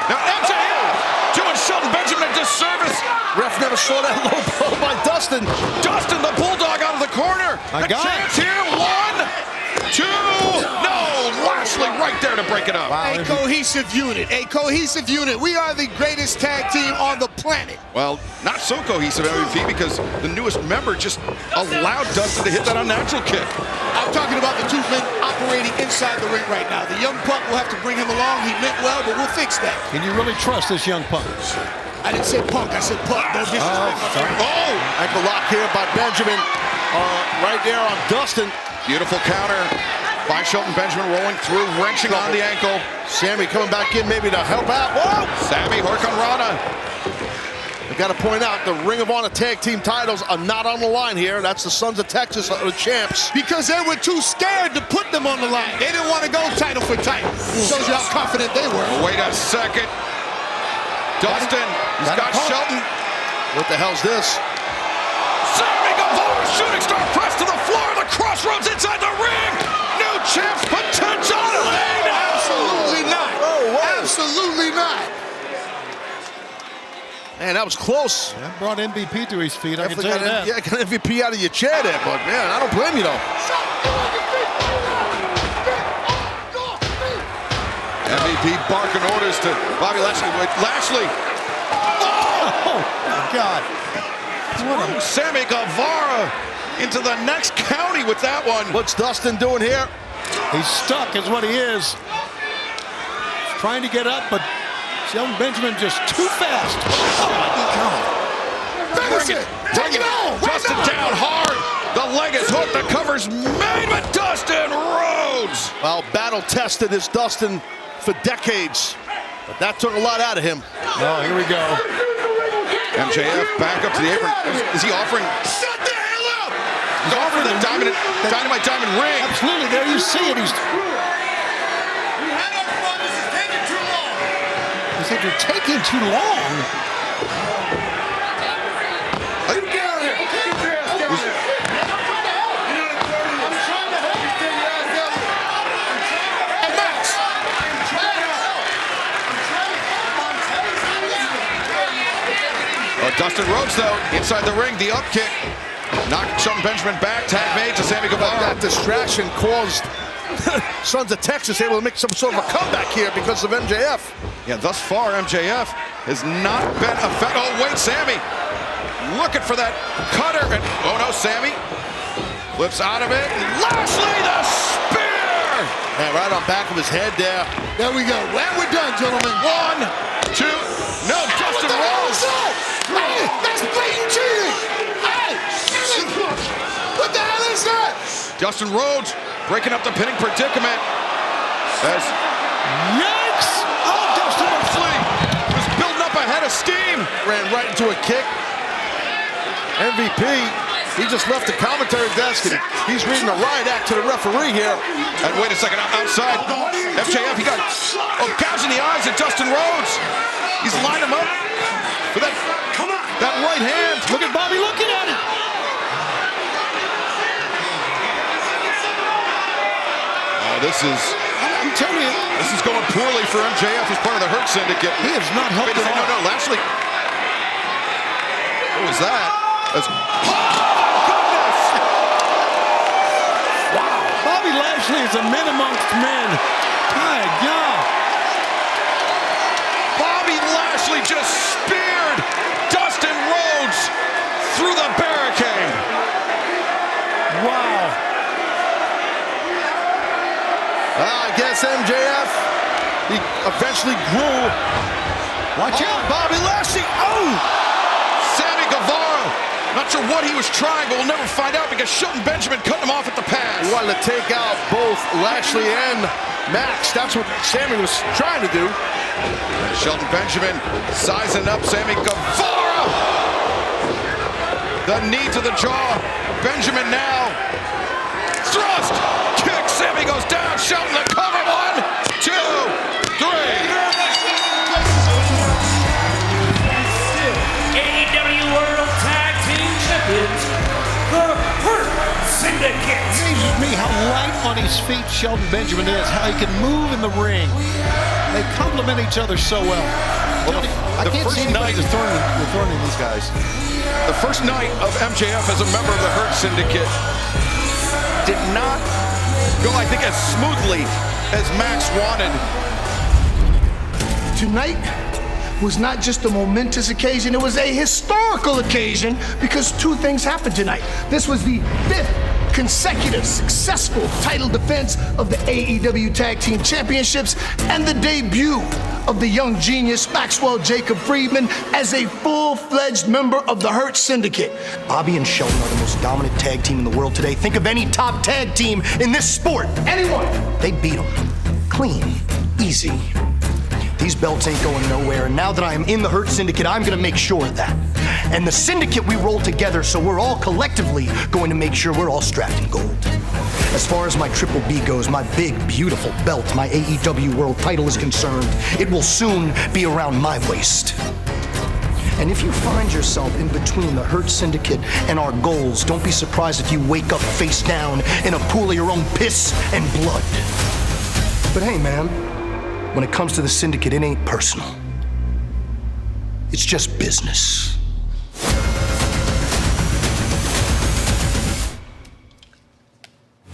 Now MJF doing Shelton Benjamin a disservice. Ref never saw that low blow by Dustin. Dustin, the bulldog, out of the corner. A chance here. 1, 2. No, Lashley right there to break it up. Wow, a cohesive unit. We are the greatest tag team on the planet. Well, not so cohesive, MVP, because the newest member just allowed Dustin to hit that unnatural kick. I'm talking about the 2 men operating inside the ring right now. The young punk will have to bring him along. He meant well, but we'll fix that. Can you really trust this young punk? I didn't say punk, I said punk. No disrespect. Ankle lock here by Benjamin. Right there on Dustin. Beautiful counter by Shelton Benjamin, rolling through, wrenching on the ankle. Sammy coming back in maybe to help out. Whoa! Sammy Hurricanrana. I've got to point out, the Ring of Honor tag team titles are not on the line here. That's the Sons of Texas, the champs. Because they were too scared to put them on the line. They didn't want to go title for title. Shows you how confident they were. Wait a second. Dustin, he's got Shelton. What the hell's this? Sammy Guevara, shooting star press to the floor. The crossroads inside the ring. New champs potential. Absolutely not. Oh, absolutely not. Man, that was close. That brought MVP to his feet, I can tell you that. Yeah, got MVP out of your chair there, but man, I don't blame you though. MVP barking orders to Bobby Lashley. Lashley. Oh, my God. Threw Sammy Guevara into the next county with that one. What's Dustin doing here? He's stuck is what he is. He's trying to get up, but Shelton Benjamin just too fast. Oh, my God. Finish it. Take it on. Dustin down hard. The leg is hooked. The cover's made, but Dustin Rhodes. Well, battle tested is Dustin for decades, but that took a lot out of him. Oh, here we go. MJF back up to the apron. Is he offering? Shut the hell up! He's offering the Dynamite Diamond ring. Absolutely, there you see it. He's. He said you're taking too long. Dustin Rhodes, though, inside the ring, the up kick. Knocked Shelton Benjamin back, tag made to Sammy Guevara. That distraction caused Sons of Texas able to make some sort of a comeback here because of MJF. Yeah, thus far, MJF has not been effective. Oh, wait, Sammy looking for that cutter. And, oh, no, Sammy flips out of it. Lashley, the spear! And right on back of his head there. There we go. And we're done, gentlemen. 1, 2, no, Dustin Rhodes. Hey, that's blatant cheating! Hey! What the hell is that? Dustin Rhodes breaking up the pinning predicament. As Yikes! Oh, Dustin Lashley was building up a head of steam. Ran right into a kick. MVP, he just left the commentary desk and he's reading a riot act to the referee here. And wait a second, outside MJF, he got gouging the eyes at Dustin Rhodes. He's lined him up for that right hand. Look at Bobby looking at it. This is, I'm telling you, this is going poorly for MJF as part of the Hurt Syndicate. He has not helped at all. No, Lashley. What was that? That's, oh, goodness! Wow. Bobby Lashley is a man amongst men. My God. Bobby Lashley just speared Dustin Rhodes through the barricade. Wow. I guess MJF, he eventually grew. Watch out, Bobby Lashley. Oh! Sammy Guevara. Not sure what he was trying, but we'll never find out because Shelton Benjamin cut him off at the pass. He wanted to take out both Lashley and Max. That's what Sammy was trying to do. And Shelton Benjamin sizing up Sammy Guevara. The knee to the jaw. Benjamin now. Thrust. Kick. Sammy goes down. Shelton the cover. 1, 2, 3. AEW World Tag Team Champions, the Hurt Syndicate. It amazes me how light on his feet Shelton Benjamin is, how he can move in the ring. They complement each other so well. I can't see anybody thorning these guys. The first night of MJF as a member of the Hurt Syndicate did not go, I think, as smoothly as Max wanted. Tonight was not just a momentous occasion, it was a historical occasion because two things happened tonight. This was the 5th consecutive successful title defense of the AEW Tag Team Championships and the debut of the young genius Maxwell Jacob Friedman as a full-fledged member of the Hurt Syndicate. Bobby and Shelton are the most dominant tag team in the world today. Think of any top tag team in this sport. Anyone! They beat them. Clean. Easy. These belts ain't going nowhere, and now that I am in the Hurt Syndicate, I'm gonna make sure of that. And the Syndicate, we roll together, so we're all collectively going to make sure we're all strapped in gold. As far as my Triple B goes, my big, beautiful belt, my AEW World title is concerned, it will soon be around my waist. And if you find yourself in between the Hurt Syndicate and our goals, don't be surprised if you wake up face down in a pool of your own piss and blood. But hey, man, when it comes to the Syndicate, it ain't personal. It's just business.